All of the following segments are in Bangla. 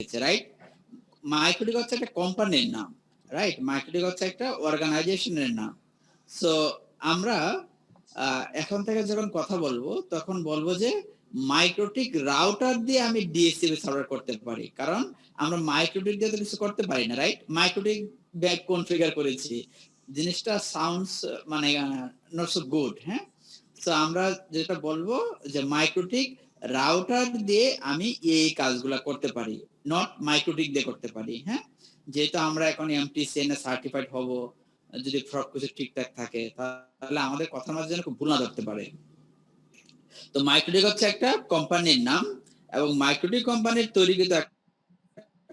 দিয়েছে, রাইট? মাইক্রোটিক হচ্ছে একটা কোম্পানির নাম, রাইট? মাইক্রোটিক হচ্ছে একটা অর্গানাইজেশনের নাম। সো আমরা এখন থেকে যখন কথা বলবো তখন বলবো যে মাইক্রোটিক রাউটার দিয়ে আমি ডিএসসিপি সার্ভার করতে পারি, কারণ আমরা মাইক্রোটিক দিয়ে তো কিছু করতে পারি না, রাইট? মাইক্রোটিক ব্যাক কনফিগার করেছি, জিনিসটা সাউন্ডস মানে নট সো গুড, হ্যাঁ? সো আমরা যেটা বলবো যে মাইক্রোটিক রাউটার দিয়ে আমি এই কাজগুলা করতে পারি, নট মাইক্রোটিক দিয়ে করতে পারি, হ্যাঁ? যেহেতু আমরা এখন এমটিসিএন সার্টিফাইড হব, যদি সব কিছু ঠিকঠাক থাকে তাহলে আমাদের কথার মাঝে যেন খুব ভুল না ধরতে পারে। তো মাইক্রোটিক হচ্ছে একটা কোম্পানির নাম, এবং মাইক্রোটিক কোম্পানির তৈরিকৃত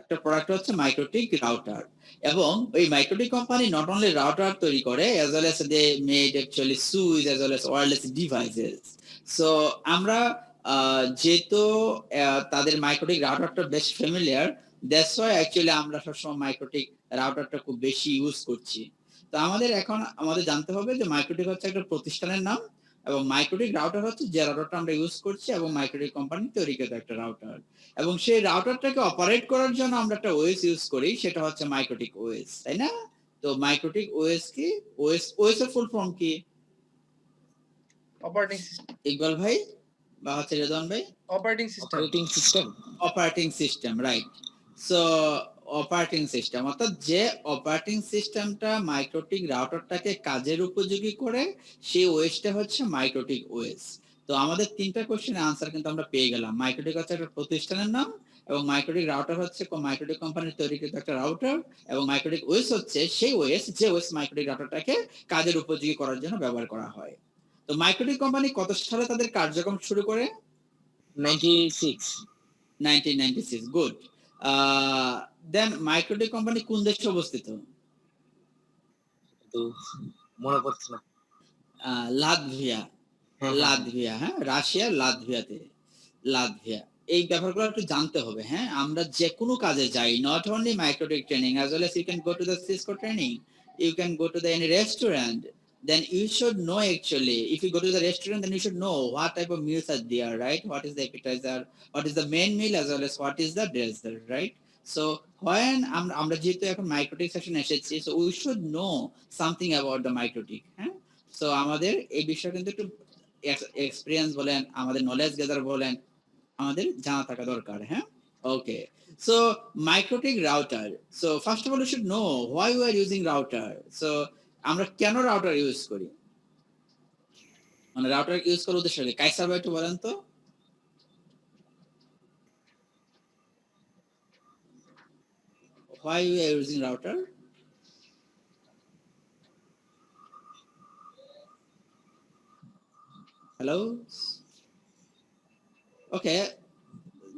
একটা প্রোডাক্ট হচ্ছে মাইক্রোটিক রাউটার। এবং ওই MikroTik company not only router তৈরি করে, as well as they made actually switch as well as wireless devices. So আমরা যেহেতু তাদের মাইক্রোটিক রাউটারটা বেশ ফ্যামিলিয়ার, দ্যাটস ওয়াই অ্যাকচুয়ালি আমরা সবসময় মাইক্রোটিক রাউটারটা খুব বেশি ইউজ করছি। তো আমাদের জানতে হবে যে মাইক্রোটিক হচ্ছে একটা প্রতিষ্ঠানের নাম, এবং মাইক্রোটিক রাউটার হচ্ছে যে রাউটারটা আমরা ইউজ করছি, এবং মাইক্রোটিক কোম্পানি তৈরিকৃত একটা রাউটার। এবং সেই রাউটারটাকে অপারেট করার জন্য আমরা একটা ওএস ইউজ করি, সেটা হচ্ছে মাইক্রোটিক ওএস, তাই না? তো মাইক্রোটিক ওএস কি? ওএস এর ফুল ফর্ম কি? Operating system. ইকবাল ভাই বা হচ্ছে রেদওয়ান ভাই? Operating system. Operating system, right. So operating system অর্থাৎ যে অপারেটিং সিস্টেমটা মাইক্রোটিক রাউটারটাকে কাজের উপযোগী করে, সেই ওএসটা হচ্ছে মাইক্রোটিক ওএস। তো আমাদের তিনটা কোশ্চেনের আনসার কিন্তু আমরা পেয়ে গেলাম। মাইক্রোটিক হচ্ছে একটা প্রতিষ্ঠানের নাম, এবং মাইক্রোটিক রাউটার হচ্ছে মাইক্রোটিক কোম্পানির তৈরিকৃত একটা রাউটার, এবং মাইক্রোটিক ওএস হচ্ছে সেই ওএস যে ওএস মাইক্রোটিক রাউটারটাকে কাজের উপযোগী করার জন্য ব্যবহার করা হয়। তো মাইক্রোটিক কোম্পানি কত সালে তাদের কার্যক্রম শুরু করে? 1996, গুড। দেন মাইক্রোটিক কোম্পানি কোন দেশে অবস্থিত? তো মনে পড়ছে না। লাতভিয়া। লাতভিয়া, হ্যাঁ, রাশিয়ার লাতভিয়াতে। লাতভিয়া। এই ব্যাপারগুলো একটু জানতে হবে, হ্যাঁ? আমরা যে কোনো কাজে যাই, not only MikroTik training, as well as you can go to the Cisco training, you can go to the any restaurant, then you should know actually, if you go to the restaurant, then you should know what type of meals are there, right? What is the appetizer, what is the main meal, as well as what is the dessert, right? So when আমরা যেহেতু এখন মাইক্রোটিক সেশন এসেছি, so we should know something about the microtic, হ্যাঁ? সো আমাদের এই বিষয়ে কিন্তু একটু এক্সপেরিয়েন্স বলেন, আমাদের নলেজ গেদার বলেন, আমাদের জানা থাকা দরকার, হ্যাঁ? Okay, so MikroTik router. So first of all you should know why you are using router. So আমরা কেন রাউটার ইউজ করি, মানে রাউটার ইউজ করার উদ্দেশ্য কি? কাইসার ভাই একটু বলেন তো। Why you are using router? Hello? Okay,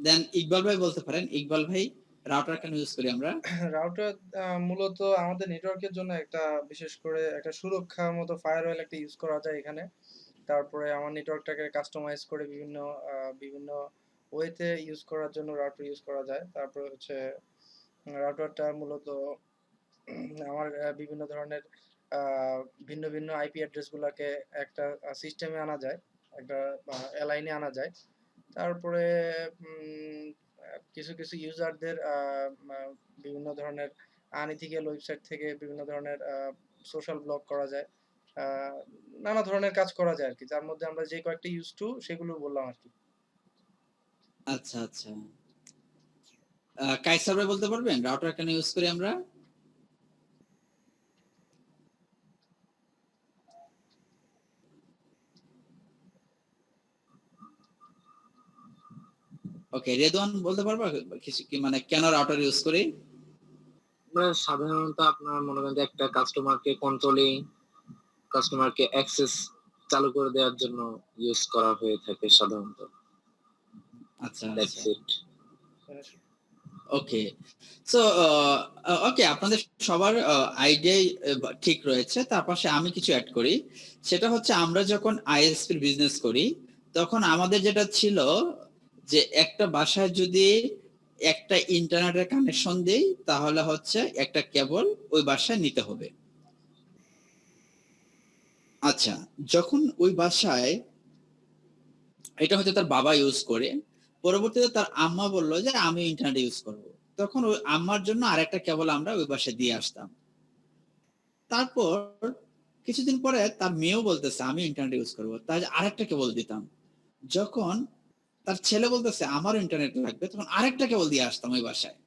then Iqbal ভাই বলতে পারেন। ইকবাল ভাই, রাউটার কেন ইউজ করি আমরা? রাউটার মূলত আমাদের নেটওয়ার্কের জন্য একটা বিশেষ করে একটা সুরক্ষার মতো ফায়ারওয়েল একটা ইউজ করা যায় এখানে। তারপরে আমার নেটওয়ার্কটাকে কাস্টমাইজ করে বিভিন্ন ওয়েতে ইউজ করার জন্য রাউটার ইউজ করা যায়। তারপরে হচ্ছে রাউটারটা মূলত আমার বিভিন্ন ধরনের ভিন্ন ভিন্ন আইপি অ্যাড্রেসগুলোকে একটা সিস্টেমে আনা যায়, একটা এলাইনে আনা যায়। তারপরে কিছু কিছু ইউজারদের বিভিন্ন ধরনের আনইথিক্যাল ওয়েবসাইট থেকে বিভিন্ন ধরনের সোশ্যাল ব্লক করা যায়, নানা ধরনের কাজ করা যায় আর কি, যার মধ্যে আমরা যে কয়েকটা ইউজ টু সেগুলো বললাম আর কি। আচ্ছা আচ্ছা, কাইসার ভাই বলতে পারবেন রাউটার কেন ইউজ করি আমরা? ওকে, রেদওয়ান বলতে পারবা কিছু কি, মানে কেন রাউটার ইউজ করি? আমরা সাধারণত আপনার মনে করেন যে একটা কাস্টমারকে কন্ট্রোলিং, কাস্টমারকে অ্যাক্সেস চালু করে দেওয়ার জন্য ইউজ করা হয়ে থাকে সাধারণত। আচ্ছা দ্যাটস আচ্ছা, ইট। ওকে। সো ওকে, আপনাদের সবার আইডিয়াই ঠিক রয়েছে। তার পাশে আমি কিছু অ্যাড করি, সেটা হচ্ছে আমরা যখন আইএসপির বিজনেস করি তখন আমাদের যেটা ছিল যে একটা বাসায় যদি একটা ইন্টারনেটের কানেকশন দেই তাহলে হচ্ছে একটা কেবল ওই বাসায় নিতে হবে। আচ্ছা, যখন ওই বাসায় এটা হচ্ছে তার বাবা ইউজ করে, পরবর্তীতে তার আম্মা বললো যে আমি ইন্টারনেট ইউজ করব, তখন আমার জন্য আরেকটা কেবল আমরা ওই বাসায় দিয়ে আসতাম। তারপর কিছুদিন পরে তার মেয়েও বলতেছে আমি ইন্টারনেট ইউজ করবো, তাই আরেকটা কেবল দিতাম। যখন তার ছেলে বলতেছে আমারও ইন্টারনেট লাগবে, তখন আরেকটা কেবল দিয়ে আসতাম ওই বাসায়।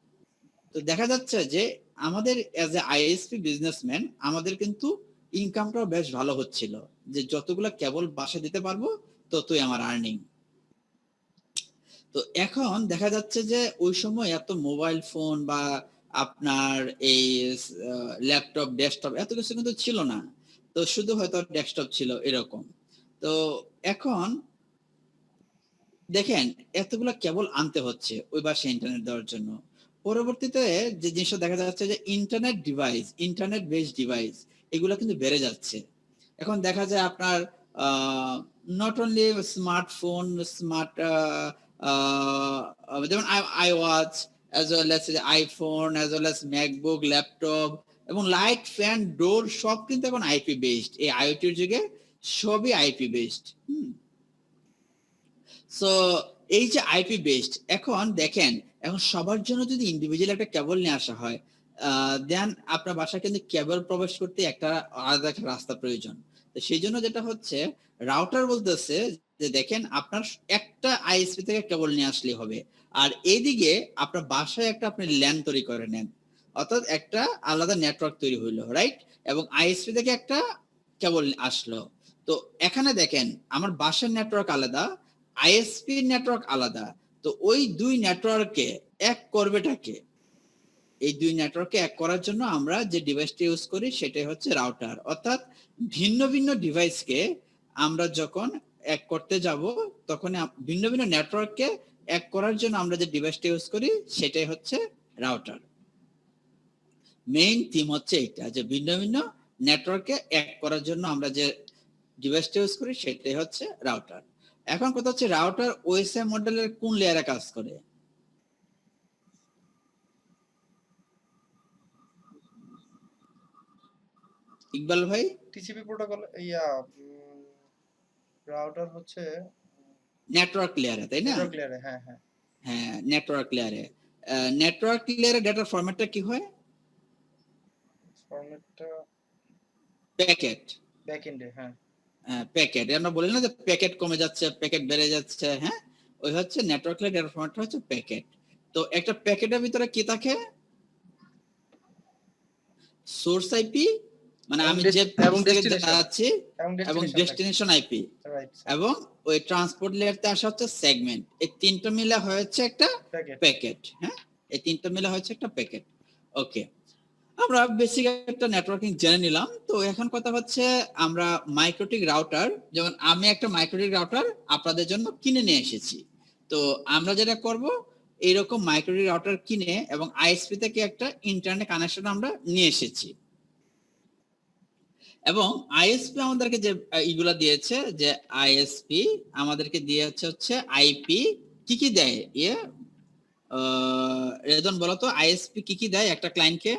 তো দেখা যাচ্ছে যে আমাদের এজ এ আইএসপি বিজনেসম্যান আমাদের কিন্তু ইনকামটাও বেশ ভালো হচ্ছিল, যে যতগুলো কেবল বাসায় দিতে পারবো ততই আমার আর্নিং। তো এখন দেখা যাচ্ছে যে ওই সময় এত মোবাইল ফোন বা আপনার এই ল্যাপটপ ডেস্কটপ এত কিছু কিন্তু ছিল না, তো শুধু হয়তো ডেস্কটপ ছিল এরকম। তো এখন দেখেন এতগুলো কেবল আনতে হচ্ছে ওই বাসায় ইন্টারনেট দেওয়ার জন্য। পরবর্তীতে যে জিনিসটা দেখা যাচ্ছে যে internet device, internet based device এগুলো কিন্তু বেড়ে যাচ্ছে। এখন দেখা যায় আপনার নট অনলি স্মার্টফোন, স্মার্ট যেমন iWatch, as well as iPhone, as well as MacBook, laptop এবং লাইট, ফ্যান, ডোর সব কিন্তু এখন আইপি বেসড। এই আইওটির যুগে সবই আইপি বেসড। সো এই যে আইপি বেসড, এখন দেখেন এখন সবার জন্য যদি ইন্ডিভিজুয়াল একটা কেবল নিয়ে আসা হয়, দেন আপনার বাসায় কিন্তু কেবল প্রবেশ করতে একটা আলাদা একটা রাস্তা প্রয়োজন। তো সেই জন্য যেটা হচ্ছে রাউটার বলতেছে যে দেখেন আপনার একটা আইএসপি থেকে কেবল নিয়ে আসলে হবে, আর এইদিকে আপনার বাসায় একটা আপনি ল্যান তৈরি করে নেন, অর্থাৎ একটা আলাদা নেটওয়ার্ক তৈরি হইলো, রাইট? এবং আইএসপি থেকে একটা কেবল আসলো। তো এখানে দেখেন আমার বাসার নেটওয়ার্ক আলাদা, আইএসপি নেটওয়ার্ক আলাদা। তো ওই দুই নেটওয়ার্কে এক করবেটাকে, এই দুই নেটওয়ার্কে এক করার জন্য আমরা যে ডিভাইসটা ইউজ করি সেটাই হচ্ছে রাউটার। অর্থাৎ ভিন্ন ভিন্ন ডিভাইসকে আমরা যখন এক করতে যাব তখন ভিন্ন ভিন্ন নেটওয়ার্ককে এক করার জন্য আমরা যে ডিভাইসটা ইউজ করি সেটাই হচ্ছে রাউটার। মেইন থিম হচ্ছে এটা, যে ভিন্ন ভিন্ন নেটওয়ার্ককে এক করার জন্য আমরা যে ডিভাইসটা ইউজ করি সেটাই হচ্ছে রাউটার। এখন কথা হচ্ছে রাউটার ওএসএম মডেলের কোন লেয়ারে কাজ করে? ইকবাল ভাই? টিসিপি প্রোটোকল ইয়া রাউটার হচ্ছে নেটওয়ার্ক লেয়ারে, তাই না? নেটওয়ার্ক লেয়ারে। হ্যাঁ হ্যাঁ হ্যাঁ, নেটওয়ার্ক লেয়ারে। নেটওয়ার্ক লেয়ারে ডেটার ফরম্যাটটা কি হয়? ফরম্যাটটা প্যাকেট। ব্যাকএন্ডে। হ্যাঁ প্যাকেট আমরা বলি না যে প্যাকেট কমে যাচ্ছে, প্যাকেট বেড়ে যাচ্ছে, হ্যাঁ, ওই হচ্ছে নেটওয়ার্ক লেয়ার ডেটার ফরম্যাটটা হচ্ছে প্যাকেট। তো একটা প্যাকেটের ভিতরে কি থাকে? সোর্স আইপি, মানে আমি যে এবং থেকে ডেস্টিনেশন যাচ্ছি, এবং ডেস্টিনেশন আইপি, রাইট এবং ওই ট্রান্সপোর্ট লেয়ারতে আসা হচ্ছে সেগমেন্ট। এই তিনটা মিলে হচ্ছে একটা প্যাকেট। প্যাকেট। হ্যাঁ, এই তিনটা মিলে হচ্ছে একটা প্যাকেট। ওকে, আমরা বেসিক একটা নেটওয়ার্কিং জেনে নিলাম। তো এখন কথা হচ্ছে আমরা মাইক্রোটিক রাউটার, যেমন আমি একটা মাইক্রোটিক রাউটার আপনাদের জন্য কিনে নিয়ে এসেছি। তো আমরা যেটা করব এইরকম মাইক্রোটিক রাউটার কিনে এবং আইএসপি থেকে একটা ইন্টারনেট কানেকশন আমরা নিয়ে এসেছি, এবং আইএসপি আমাদেরকে যে এগুলা দিয়েছে, যে আইএসপি আমাদেরকে দিয়েছে হচ্ছে আইপি। কি কি দেয় ইয়ে রেজন বলো তো, আইএসপি কি কি দেয় একটা ক্লায়েন্টকে?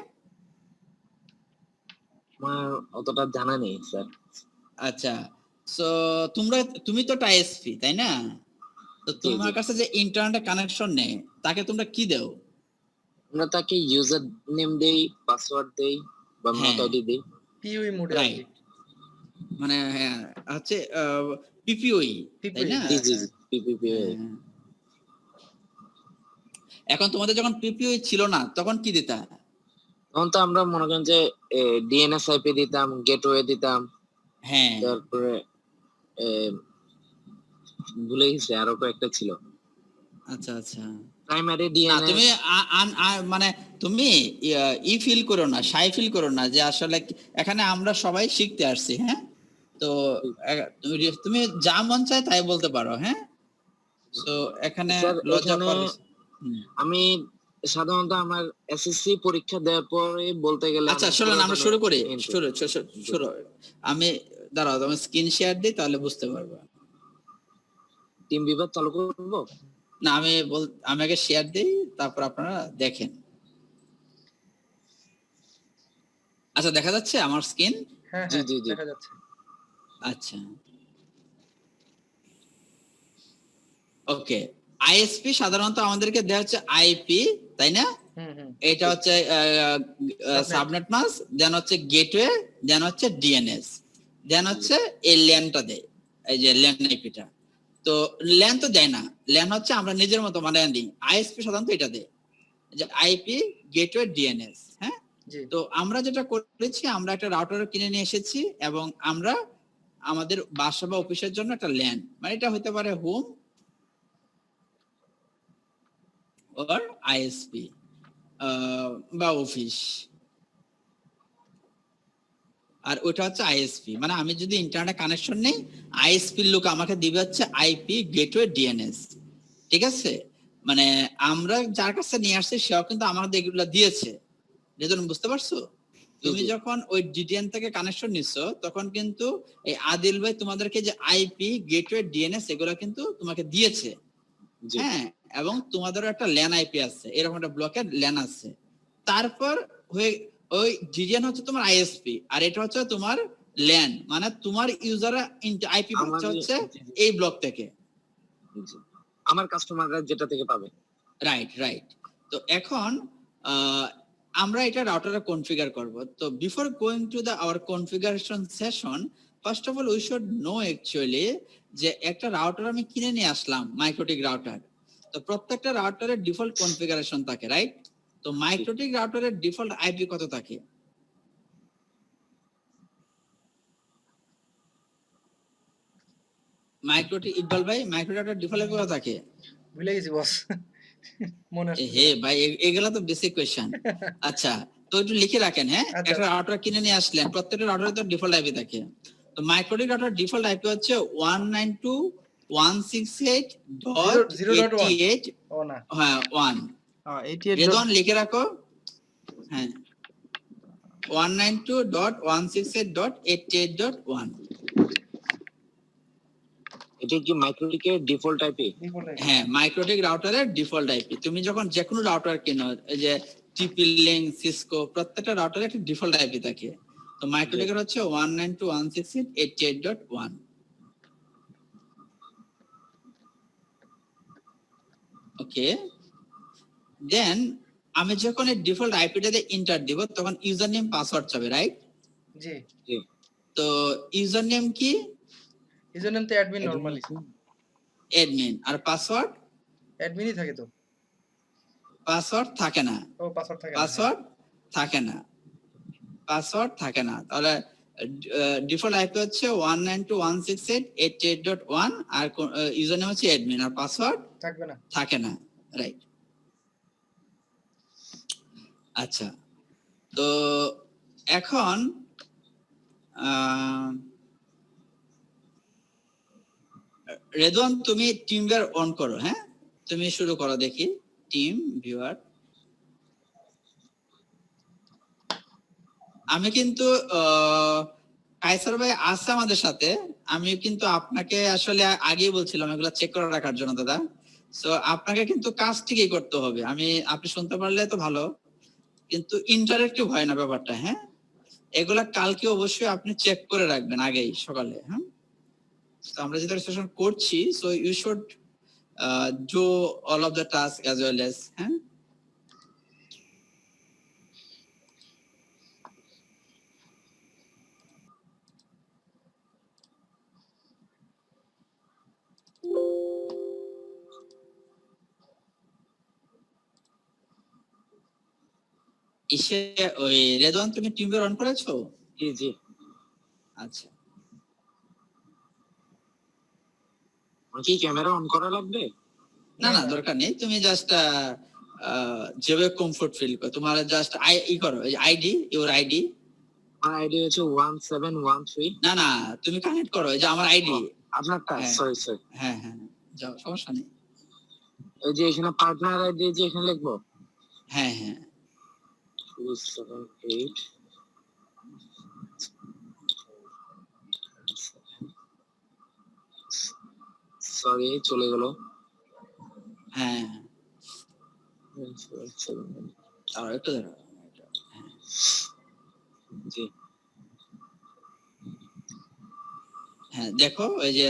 আমার অতটা জানা নেই স্যার। আচ্ছা, সো তুমি তো আইএসপি তাই না? তো জি, তোমার জি। কাছে যে ইন্টারনেট কানেকশন নেয় তাকে তোমরা কি দাও? আমরা তাকে ইউজার নেম দেই, পাসওয়ার্ড দেই বা হ্যাঁ, নট আইডি দেই। পিইউই মোডে আর কি। রাইট, মানে হ্যাঁ হচ্ছে পিপিওই, তাই পিপিই না? জি, হ্যাঁ জি, হ্যাঁ জি, পিপিপি। হ্যাঁ। এখন তোমাদের যখন পিপিওই ছিল না তখন কি দিতা? তখন তো আমরা মনে করেন যে ডিএনএস আইপি দিতাম, গেটওয়ে দিতাম, হ্যাঁ, তারপরে এ, ভুলে গেছি আরো কয়েকটা ছিল। আচ্ছা আচ্ছা। প্রাইমারি না ডিএনএস। তুমি মানে তুমি ই ফিল করো না, শাই ফিল করো না, যে আসলে এখানে আমরা সবাই শিখতে আসছি, হ্যাঁ। তো তুমি যা মন চায় তাই বলতে পারো, হ্যাঁ। তো এখানে স্যার লজ্জা এখানে পাওয়ার আমি সাধারণত আমার এসএসসি পরীক্ষা দেওয়ার পরে বলতে গেলে আচ্ছা আমি শুনুন, আমরা পুরো শুরু করি। into শুরু আমি দাঁড়াও, তুমি স্ক্রিন শেয়ার দিই তাহলে বুঝতে পারবো। টিম বিভাগ চালু করব। না আমি আগে শেয়ার দিই, তারপর আপনারা দেখেন। আচ্ছা, দেখা যাচ্ছে আমার স্ক্রিন? হ্যাঁ জি, হ্যাঁ জি, জি। দেখা যাচ্ছে। আচ্ছা, ওকে। আইএসপি সাধারণত আমাদেরকে দেওয়া হচ্ছে আইপি, তাই না? হুম এটা হচ্ছে সাবনেট মাস্ক, দেন হচ্ছে গেটওয়ে, দেন হচ্ছে ডিএনএস, দেন হচ্ছে এই ল্যানটা দেয়, এই যে ল্যান আইপিটা। তো ল্যান তো দেয় না, ল্যান হচ্ছে আমরা নিজের মতো মানে দিই। আইএসপি সাধারণত এটা দেয়, যে আইপি, গেটওয়ে, ডিএনএস। হ্যাঁ, জি তো আমরা যেটা করেছি, আমরা একটা রাউটার কিনে নিয়ে এসেছি এবং আমরা আমাদের বাসা বা অফিসের জন্য একটা ল্যান, মানে এটা হতে পারে হোম or আইএসপি বা অফিস, আর ওটা হচ্ছে আইএসপি। মানে আমি যদি ইন্টারনেট কানেকশন নেই, আইএসপির লোক আমাকে দিবে হচ্ছে আইপি, গেটওয়ে, ডিএনএস। ঠিক আছে, মানে আমরা যার কাছে নিয়ে আসছি সেও কিন্তু আমাদের এগুলো দিয়েছে। যেজন বুঝতে পারছো? তুমি জি। যখন ওই ডিটিএন থেকে কানেকশন নিছো, তখন কিন্তু এই আদিল ভাই তোমাদেরকে যে আইপি, গেটওয়ে, ডিএনএস এগুলো কিন্তু তোমাকে দিয়েছে। জি হ্যাঁ, এবং তোমাদেরও একটা ল্যান আইপি আছে, এরকম একটা ব্লকের ল্যান আছে। তারপর হয়ে ওই ডিডিএন হচ্ছে তোমার আইএসপি, আর এটা হচ্ছে তোমার ল্যান, মানে তোমার ইউজার আইপি পাচ্ছে হচ্ছে এই ব্লক থেকে। জি। আমার কাস্টমাররা যেটা থেকে পাবে। Right right. তো এখন আমরা এটা রাউটারে কনফিগার করব। তো before going to the our configuration session, first of all we should know actually যে একটা রাউটার আমি কিনে নিয়ে আসলাম, মাইক্রোটিক রাউটার। তো প্রত্যেকটা রাউটারের ডিফল্ট কনফিগারেশন থাকে, রাইট? তো মাইক্রোটিক রাউটারের ডিফল্ট আইপি কত থাকে? মাইক্রোটিক ইকবাল ভাই, মাইক্রো রাউটার ডিফল্ট আইপি কত থাকে? ভুলে গেছি বস, মনে আসছে হে ভাই, এগুলা তো বেসিক কোশ্চেন। আচ্ছা, তো একটু লিখে রাখেন। হ্যাঁ, আচ্ছা একটা রাউটার কিনে নিয়ে আসলেন, প্রত্যেকটা রাউটারে তো ডিফল্ট আইপি থাকে। তো মাইক্রোটিক রাউটার ডিফল্ট আইপি হচ্ছে 192.168.88, ও না হ্যাঁ 1। 88 রেদওয়ান লিখে রাখো। হ্যাঁ, 192.168.88.1। এটা কি মাইক্রোটিকের ডিফল্ট আইপি? হ্যাঁ, মাইক্রোটিক রাউটারের ডিফল্ট আইপি। তুমি যখন যে কোনো রাউটার কিনো, এই যে টিপি লিংক, সিসকো, প্রত্যেকটা রাউটারে একটা ডিফল্ট আইপি থাকে। তো মাইক্রোটিকের হচ্ছে 192.168.88.1। ওকে, দেন আমি যখন এই ডিফল্ট আইপিটাতে এন্টার দিব, তখন ইউজার নেম, পাসওয়ার্ড চাবে, রাইট? জি জি। তো ইউজার নেম কি? ইউজার নেম তো অ্যাডমিন নরমালি, অ্যাডমিন। আর পাসওয়ার্ড? অ্যাডমিনই থাকে তো। পাসওয়ার্ড থাকে না, ও পাসওয়ার্ড থাকে না, পাসওয়ার্ড থাকে না, পাসওয়ার্ড থাকে না। তাহলে ডিফল্ট আইপি হচ্ছে 192.168.88.1, আর ইউজার নেম হচ্ছে অ্যাডমিন, আর পাসওয়ার্ড থাকবে না। থাকে না, রাইট? আচ্ছা, তো এখন রেদওয়ান, তুমি টিম ভিউয়ার অন করো। হ্যাঁ, তুমি শুরু করো, দেখি টিম ভিউয়ার। আমি কিন্তু কায়সার ভাই আছে আমাদের সাথে। আমি কিন্তু আপনাকে আসলে আগেই বলছিলাম এগুলো চেক করে রাখার জন্য দাদা। সো আপনাকে কিন্তু কাজ ঠিকই করতে হবে। আপনি শুনতে পারলে তো ভালো, কিন্তু ইন্টারেক্টিভ হয় না ব্যাপারটা। হ্যাঁ, এগুলা কালকে অবশ্যই আপনি চেক করে রাখবেন আগেই সকালে। হ্যাঁ, তো আমরা যেটা সেশন করছি, so you should do all of the task as well as. হ্যাঁ, ওই রেদওয়ান, তুমি টিম ভিউয়ার অন করেছো? জি জি। আচ্ছা, কি ক্যামেরা অন করা লাগবে? না না, দরকার নেই। তুমি জাস্ট যেভাবে কমফোর্ট ফিল করো, তোমার জাস্ট ই করো, আইডি, ইওর আইডি। আমার আইডি হচ্ছে 1713। না না, তুমি কানেক্ট করো, এই যে আমার আইডি। আপনারটা? হ্যাঁ। Sorry sorry. হ্যাঁ হ্যাঁ, যাও, সমস্যা নেই। এই যে এখানে পার্টনার আইডি যে এখানে লিখবো। হ্যাঁ হ্যাঁ, 278। সরি, চলে গেল। হ্যাঁ, আর একটু ধরো। জি। হ্যাঁ, দেখো ওই যে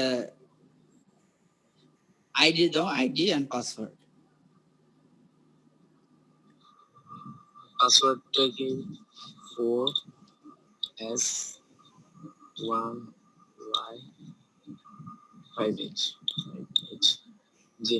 আইডি দাও, আইডি এন্ড পাসওয়ার্ড। পাসওয়ার্ডটা কি 4S1Y5H জি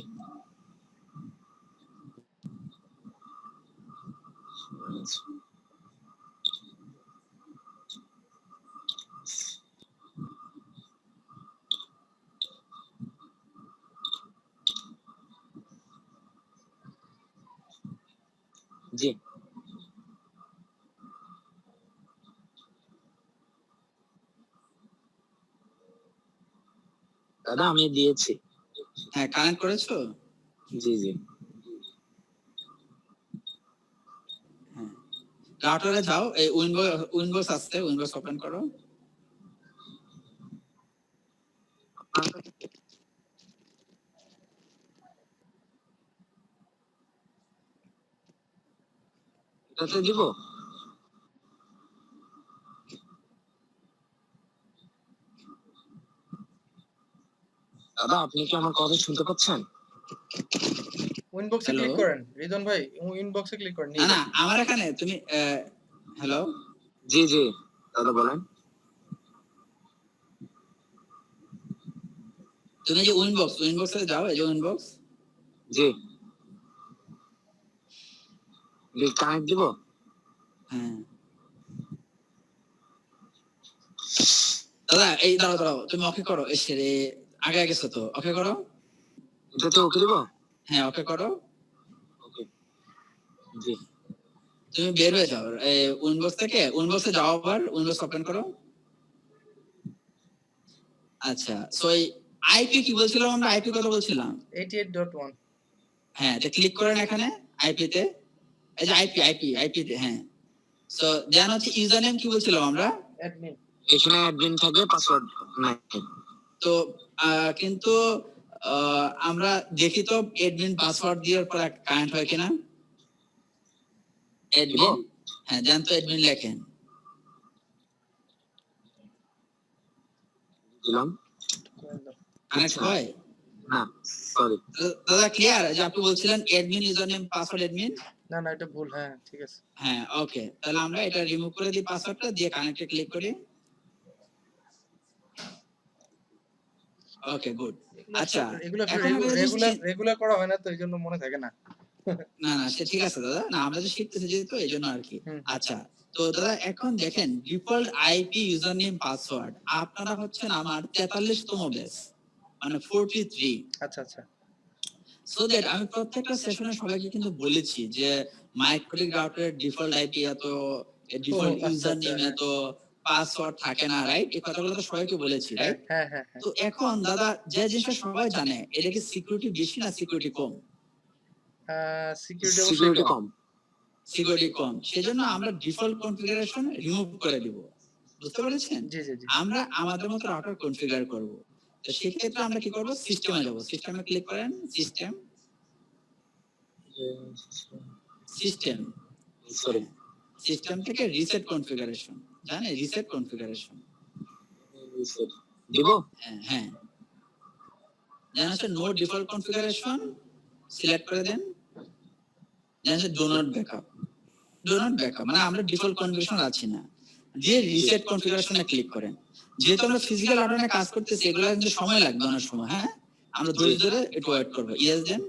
জি দাদা আমি দিয়েছি হ্যাঁ, কানেক্ট করেছো? জি জি হ্যাঁ, রাউটারে যাও, এই উইন্ডোজ আসছে, উইন্ডোজ ওপেন করো। এটাতে দিব দাদা আপনি কি আমার কথা শুনতে পাচ্ছেন ইনবক্সে হ্যালো? ক্লিক করেন রিদন ভাই, ইনবক্সে ক্লিক করেন না, নিয়ে না, যাবেন। আমার এখানে তুমি হ্যালো? জি জি দাদা বলেন তুমি যে উইনবক্সে যাও, এই যে উইনবক্স। জি কানেক্ট দিব হ্যাঁ। দাদা এই দাঁড়াও, তুমি ওকে করো, এসে রে আগে গেছো তো, ওকে করো। এটাতে ওকে দিব হ্যাঁ, ওকে করো। ওকে জি তুমি বের হয়ে যাও এই উইন্ডোজ থেকে, উইন্ডোজে যাও, আবার উইন্ডোজ ওপেন করো। আচ্ছা, সো এই আইপি কি বলছিলাম আমরা? আইপি কথা বলছিলাম। 88.1 হ্যাঁ, তো ক্লিক করেন এখানে আইপি তে। এই যে আইপি তে, হ্যাঁ। সো দেন হচ্ছে ইউজার নেম কি বলছিলাম আমরা? অ্যাডমিন। এখানে অ্যাডমিন থাকবে পাসওয়ার্ড নাই তো কিন্তু আমরা দেখি তো অ্যাডমিন পাসওয়ার্ড দেওয়ার পর কানেক্ট হয় কিনা। অ্যাডমিন, হ্যাঁ, দেন তো অ্যাডমিন লেখেন। দিলাম কানেক্ট হয় না সরি দাদা? ক্লিয়ার যে আপনি বলছিলেন admin user name password admin? না না এটা ভুল, হ্যাঁ ঠিক আছে। হ্যাঁ, ওকে, তাহলে আমরা এটা রিমুভ করে দিই, পাসওয়ার্ডটা দিয়ে কানেক্টে ক্লিক করি। ওকে, গুড। আচ্ছা, এগুলো এখন আমরা রেগুলার করা হয় না তো এইজন্য মনে থাকে না। না, না, সে ঠিক আছে দাদা। না, আমরা যে শিখতেছি যেহেতু এইজন্য আরকি। আচ্ছা, তো দাদা এখন দেখেন default IP user name password আপনারা হচ্ছেন আমার 43 তম ব্যাচ, মানে 43। আচ্ছা আচ্ছা সো দ্যাট আমি প্রত্যেকটা সেশনে সবাইকে কিন্তু বলেছি যে মাইক্রোটিক রাউটারের ডিফল্ট আইপি এত, ডিফল্ট ইউজার নেম এত, পাসওয়ার্ড থাকে না, রাইট? এই কথাগুলো তো সবাইকে বলেছি, হ্যাঁ রাইট? হ্যাঁ হ্যাঁ হ্যাঁ। তো এখন দাদা যে জিনিসটা সবাই জানে, এটা কি সিকিউরিটি বেশি না সিকিউরিটি কম? সিকিউরিটি অবশ্যই সিকিউরিটি কম। কম সিকিউরিটি কম। সেজন্য আমরা ডিফল্ট কনফিগারেশন রিমুভ করে দিব। বুঝতে পেরেছেন? জি জি জি আমরা আমাদের মতো রাউটার কনফিগার করব। তো সেক্ষেত্রে আমরা কি করব? সিস্টেমে যাব। সিস্টেমে ক্লিক করেন, সিস্টেম, সরি সিস্টেম থেকে রিসেট কনফিগারেশন। জানেন রিসেট কনফিগারেশন? দিব হ্যাঁ, হ্যাঁ। দেন হচ্ছে নো ডিফল্ট কনফিগারেশন সিলেক্ট করে দেন। দেন হচ্ছে do not backup. Do not backup মানে আমরা ডিফল্ট কনফিগারেশন আছি না। দিয়ে রিসেট কনফিগারেশনে ক্লিক করেন। যেহেতু আমরা ফিজিক্যাল রাউটারে কাজ করতেছি, এগুলো কিন্তু সময় লাগবে অনেক সময়, হ্যাঁ? আমরা ধৈর্য ধরে একটু ওয়েট করব। ইয়েস দেন।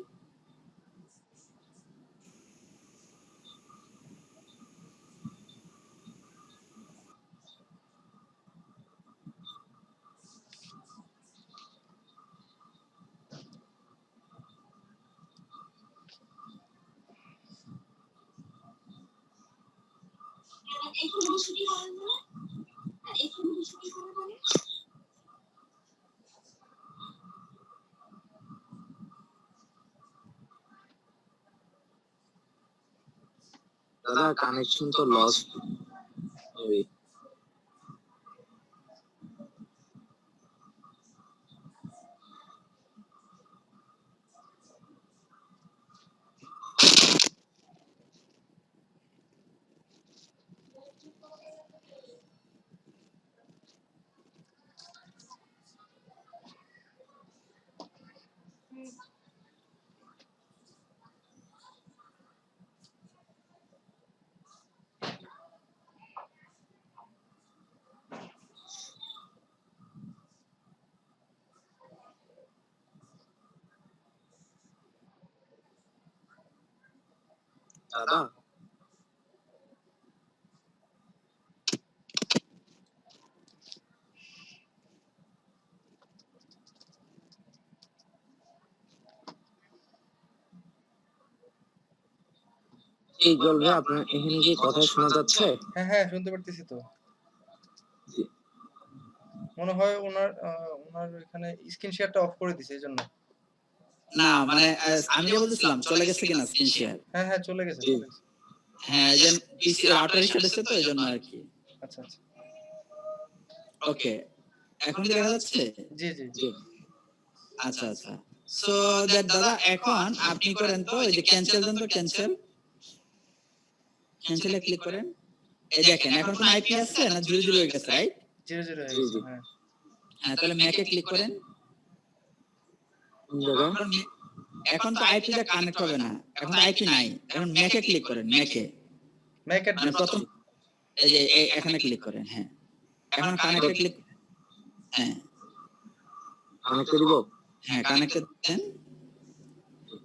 দাদা কানেকশন তো লস হবে দাদা এই জল ভাই আপনার এখানে কি কথা শোনা যাচ্ছে? হ্যাঁ হ্যাঁ শুনতে পারতেছি তো। জি। মনে হয় ওনার এখানে স্ক্রিন শেয়ারটা অফ করে দিছে এইজন্য। না মানে আমি যে বলতেছিলাম চলে গেছে কিনা স্ক্রিন শেয়ার? হ্যাঁ হ্যাঁ চলে গেছে জি। চলে গেছে। হ্যাঁ, এই যে পিসি রাউটার ইস্যু হচ্ছে তো এজন্য আরকি। আচ্ছা আচ্ছা। ওকে। এখন কি দেখা যাচ্ছে? জি জি জি। জি আচ্ছা, আচ্ছা। সো দ্যাট দাদা এখন আপনি করেন তো এই যে ক্যানসেল দেন তো ক্যানসেল। ক্যানসেলে ক্লিক করেন। এই দেখেন এখন কোন আইপি আছে না 00 হয়ে গেছে, রাইট? 00 হয়ে জি গেছে জি হ্যাঁ। হ্যাঁ, তাহলে ম্যাকে ক্লিক করেন। কোন জায়গায়? এখন তো আইপি টা কানেক্ট হবে না। এখন তো আইপি নাই। এখন ম্যাকে ক্লিক করেন, ম্যাকে। ম্যাক মানে অ্যাড্রেস। প্রথম এই যে এখানে ক্লিক করেন, হ্যাঁ। এখন কানেক্টে ক্লিক হ্যাঁ, কানেক্টে দিব? হ্যাঁ কানেক্টে দেন।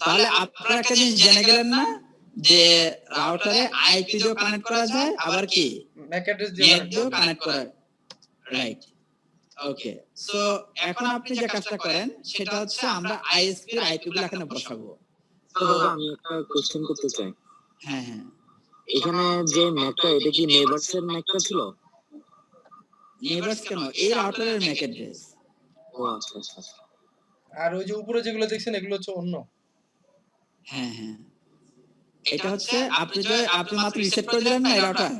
তাহলে আপনারা একটা জিনিস জেনে গেলেন না যে রাউটারে আইপি দিয়েও কানেক্ট করা যায় আবার কি ম্যাক অ্যাড্রেস দিয়ে ম্যাক কানেক্ট দিয়েও করব। কানেক্ট করা রাইট। ওকে। সো এখন আপনি যে কাজটা করেন সেটা হচ্ছে আমরা আইএসপি এর আইপি গুলো এখানে বসাবো। তো দাদা আমি একটা কোশ্চেন করতে চাই। হ্যাঁ, হ্যাঁ। এখানে যে ম্যাকটা এটা কি নেইবারস এর ম্যাকটা ছিল? নেইবারস কেন? এই রাউটারের ম্যাক অ্যাড্রেস। ও আচ্ছা আচ্ছা আচ্ছা। আর ওই যে উপরে যেগুলো দেখছেন এগুলো হচ্ছে অন্য। হ্যাঁ, হ্যাঁ। এটা হচ্ছে আপনি মাত্র রিসেট করে দিলেন না এই রাউটার?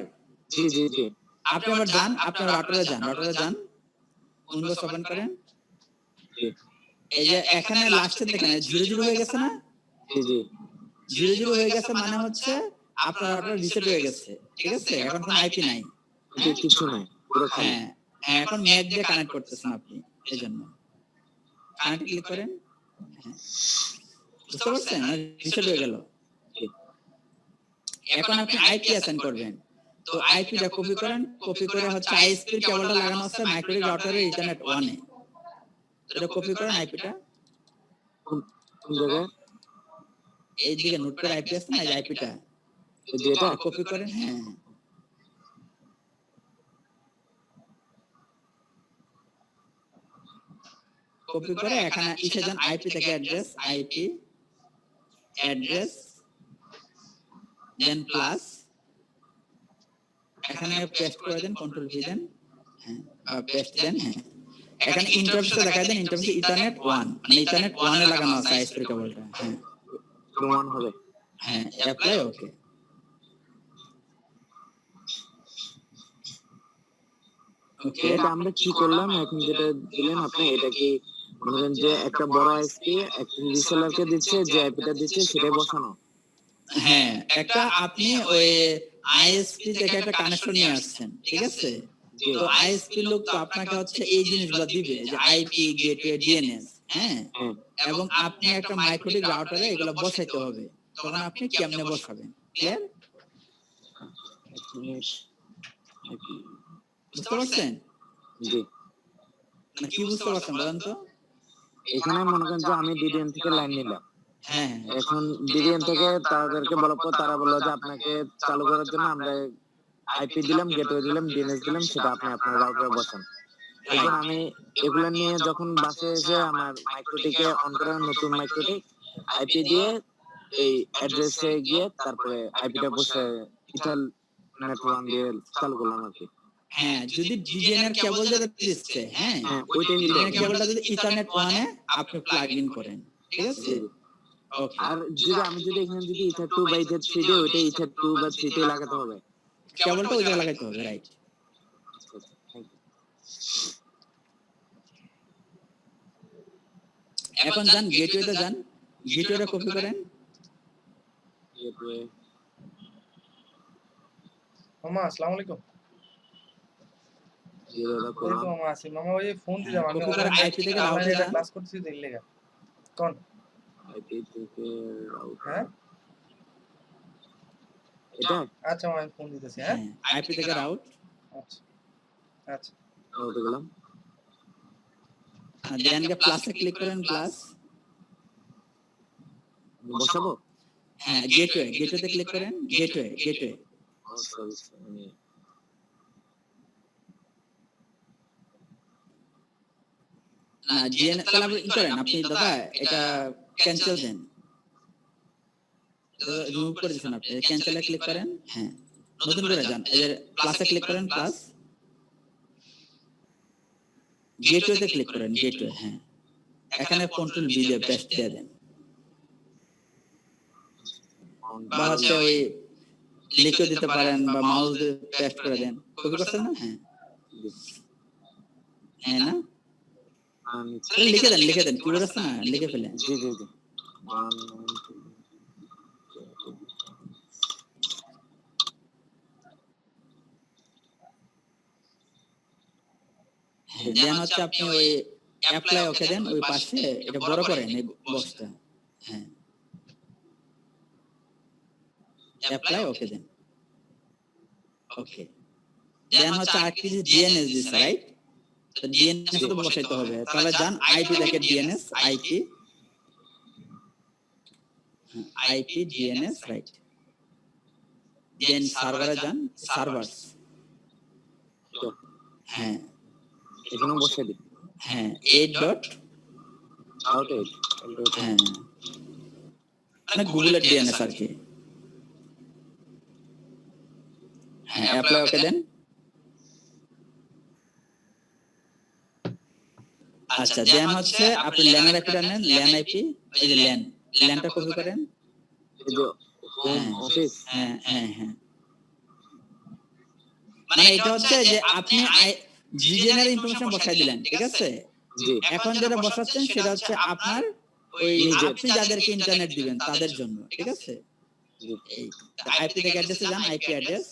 জি জি জি আপনি আবার যান, আপনার রাউটারে যান, রাউটারে যান। উইন্ডোজ ওপেন করেন। জি এই যে এখানে লাস্টে দেখেন 00 হয়ে গেছে না? জি জি 00 হয়ে গেছে মানে হচ্ছে আপনার রাউটার রিসেট হয়ে গেছে। ঠিক আছে? এখন কোনো আইপি নাই। এটা কিছু নাই পুরো খালি। হ্যাঁ, হ্যাঁ এখন ম্যাক দিয়ে কানেক্ট করতেছেন আপনি। এজন্য। কানেক্টে ক্লিক করেন। হ্যাঁ। বুঝতে পারছেন? রিসেট হয়ে গেল। জি এখন আপনি আইপি অ্যাসাইন করবেন। তো আইপিটা কপি করেন, কপি করে হচ্ছে আইএসপি এর কেবলটা লাগানো আছে মাইক্রোওয়েভ রাউটারের ইথারনেট 1 এ। এটা কপি করেন আইপিটা। কোন কোন জায়গায়? এইদিকে নোট করে আইপি আছে না এই আইপিটা। এই যে এটা? কপি করেন, হ্যাঁ। কপি করে এখানে ইসে যান আইপি থেকে অ্যাড্রেস, আইপি অ্যাড্রেস দেন প্লাস এখানে পেস্ট করে দেন, কন্ট্রোল ভি দেন। হ্যাঁ, পেস্ট দেন, হ্যাঁ। এখানে ইন্টারফেসে দেখায় দেন ইন্টারফেসে ইথারনেট 1 মানে ইথারনেট 1 এ লাগানো আছে আইএসপি কেবলটা। হ্যাঁ, প্রমাণ হবে। হ্যাঁ, অ্যাপ্লাই ওকে। ওকে। এটা আমরা কি করলাম এখন যেটা দিলেন আপনি এটা কি মনে করেন যে একটা বড় আইএসপি একটা রিসেলারকে দিচ্ছে যে আইপিটা দিচ্ছে সেটাই বসানো? হ্যাঁ, একটা আপনি ওই আইএসপি থেকে একটা কানেকশন নিয়ে আসছেন। ঠিক আছে? জি তো আইএসপি লোক তো আপনাকে হচ্ছে এই জিনিসগুলো দিবে যে আইপি, গেটওয়ে, ডিএনএস, হ্যাঁ? হ্যাঁ এবং আপনি একটা মাইক্রোটিক রাউটারে এগুলো বসাইতে হবে। তখন আপনি কেমনে বসাবেন? ক্লিয়ার? এক মিনিট। বুঝতে পারছেন? জি মানে কি বুঝতে পারছেন বলেন তো? এখানে মনে করেন যে আমি ডিডিএন থেকে লাইন নিলাম। হ্যাঁ, এখন ডিডিএন থেকে তাদেরকে বলার পর তারা বললো যে আপনাকে চালু করার জন্য আমরা আইপি দিলাম, গেটওয়ে দিলাম, ডিএনএস দিলাম, সেটা আপনি আপনার রাউটারে বসান। এখন আমি এগুলা নিয়ে যখন বাসায় এসে আমার মাইক্রোটিকে অন করার নতুন মাইক্রোটিক আইপি দিয়ে এই অ্যাড্রেসে গিয়ে তারপরে আইপিটা বসে ইথারনেট 1 দিয়ে চালু করলাম আর কি। হ্যাঁ, যদি ডিজেন এর কেবল যেটা দিচ্ছে, হ্যাঁ? হ্যাঁ ওইটাই হলো। ডিজেন এর কেবলটা যদি ইথারনেট 1 এ আপনি প্লাগ ইন করেন। ঠিক আছে? জি জি। ওকে। আর যদি আমি যদি এখানে যদি ইথার 2 বা ইথার 3 দিই ওইটা ইথার 2 বা 3 তে লাগাতে হবে। কেবলটা ওই জায়গায় লাগাইতে হবে, রাইট? আচ্ছা আচ্ছা থ্যাংক এখন যান গেটওয়েতে যান। গেটওয়েটা কপি করেন। ইউ। গেটওয়ে মামা আসসালামু আলাইকুম। জি দাদা এই তো করলাম। মামা আছি। মামা ওই ফোন দিলাম আমি কপি করেন আইপি থেকে অনলাইনে রাউটারে একটা যান। ক্লাস করতেছি তো এর লেগা। কোন? আইপি থেকে রাউটার হ্যাঁ? এটা আচ্ছা মামা আমি ফোন দিতেছি হ্যাঁ? হ্যাঁ, আইপি থেকে রাউট। আচ্ছা। আচ্ছা। রাউটে গেলাম। দেন প্লাসে ক্লিক করেন প্লাস। বসাবো? হ্যাঁ, গেটওয়েতে ক্লিক করেন, গেটওয়ে। সরি না, জিএনএস তাহলে আপনি করেন, আপনি দাদা এটা ক্যান্সেল দেন। রিমুভ করে দিয়েছেন আপনি, ক্যান্সেলে ক্লিক করেন, হ্যাঁ, নতুন করে যান, এই যে প্লাসে ক্লিক করেন, প্লাস, গেটওয়েতে ক্লিক করেন, গেটওয়ে, হ্যাঁ, এখানে কন্ট্রোল ভি দিয়ে পেস্ট দিয়ে দেন, বা হচ্ছে ওই লিখে দিতে পারেন বা মাউস দিয়ে পেস্ট করে দেন। কপি করছেন না? হ্যাঁ, হ্যাঁ না, তাহলে লিখে দেন, কিবোর্ড আছে না, লিখে ফেলেন। জি দেন হচ্ছে আপনি ওই অ্যাপ্লাই ওকে দেন, ওই পাশে এটা বড় করেন এই বক্সটা, হ্যাঁ, অ্যাপ্লাই ওকে দেন, ওকে। দেন হচ্ছে আরেকটি যে ডিএনএস দিছে, রাইট? তো ডিএনএস তো বসাইতে হবে, তাহলে যান আইপি দেখে ডিএনএস, আইপি ডিএনএস, রাইট? দেন সার্ভারে যান, সার্ভারস, হ্যাঁ, এখানে বসে দিই হ্যাঁ, 8 ডট, হ্যাঁ, মানে গুগলের ডিএনএস আর কি, হ্যাঁ, অ্যাপ্লাই ওকে দেন। আচ্ছা, দেন হচ্ছে আপনি ল্যানের আইপিটা নেন, ল্যান আইপি, এই যে ল্যানটা কপি করেন, এই যে হোম অফিস, হ্যাঁ, মানে এটা হচ্ছে যে আপনি জিজেনার ইনফরমেশন বসাই দিলেন, ঠিক আছে? জি এখন যেটা বসাচ্ছেন সেটা হচ্ছে আপনার ওই আপনি যাদেরকে ইন্টারনেট দিবেন তাদের জন্য, ঠিক আছে? এই আইপি থেকে অ্যাড্রেসে যান, আইপি অ্যাড্রেস,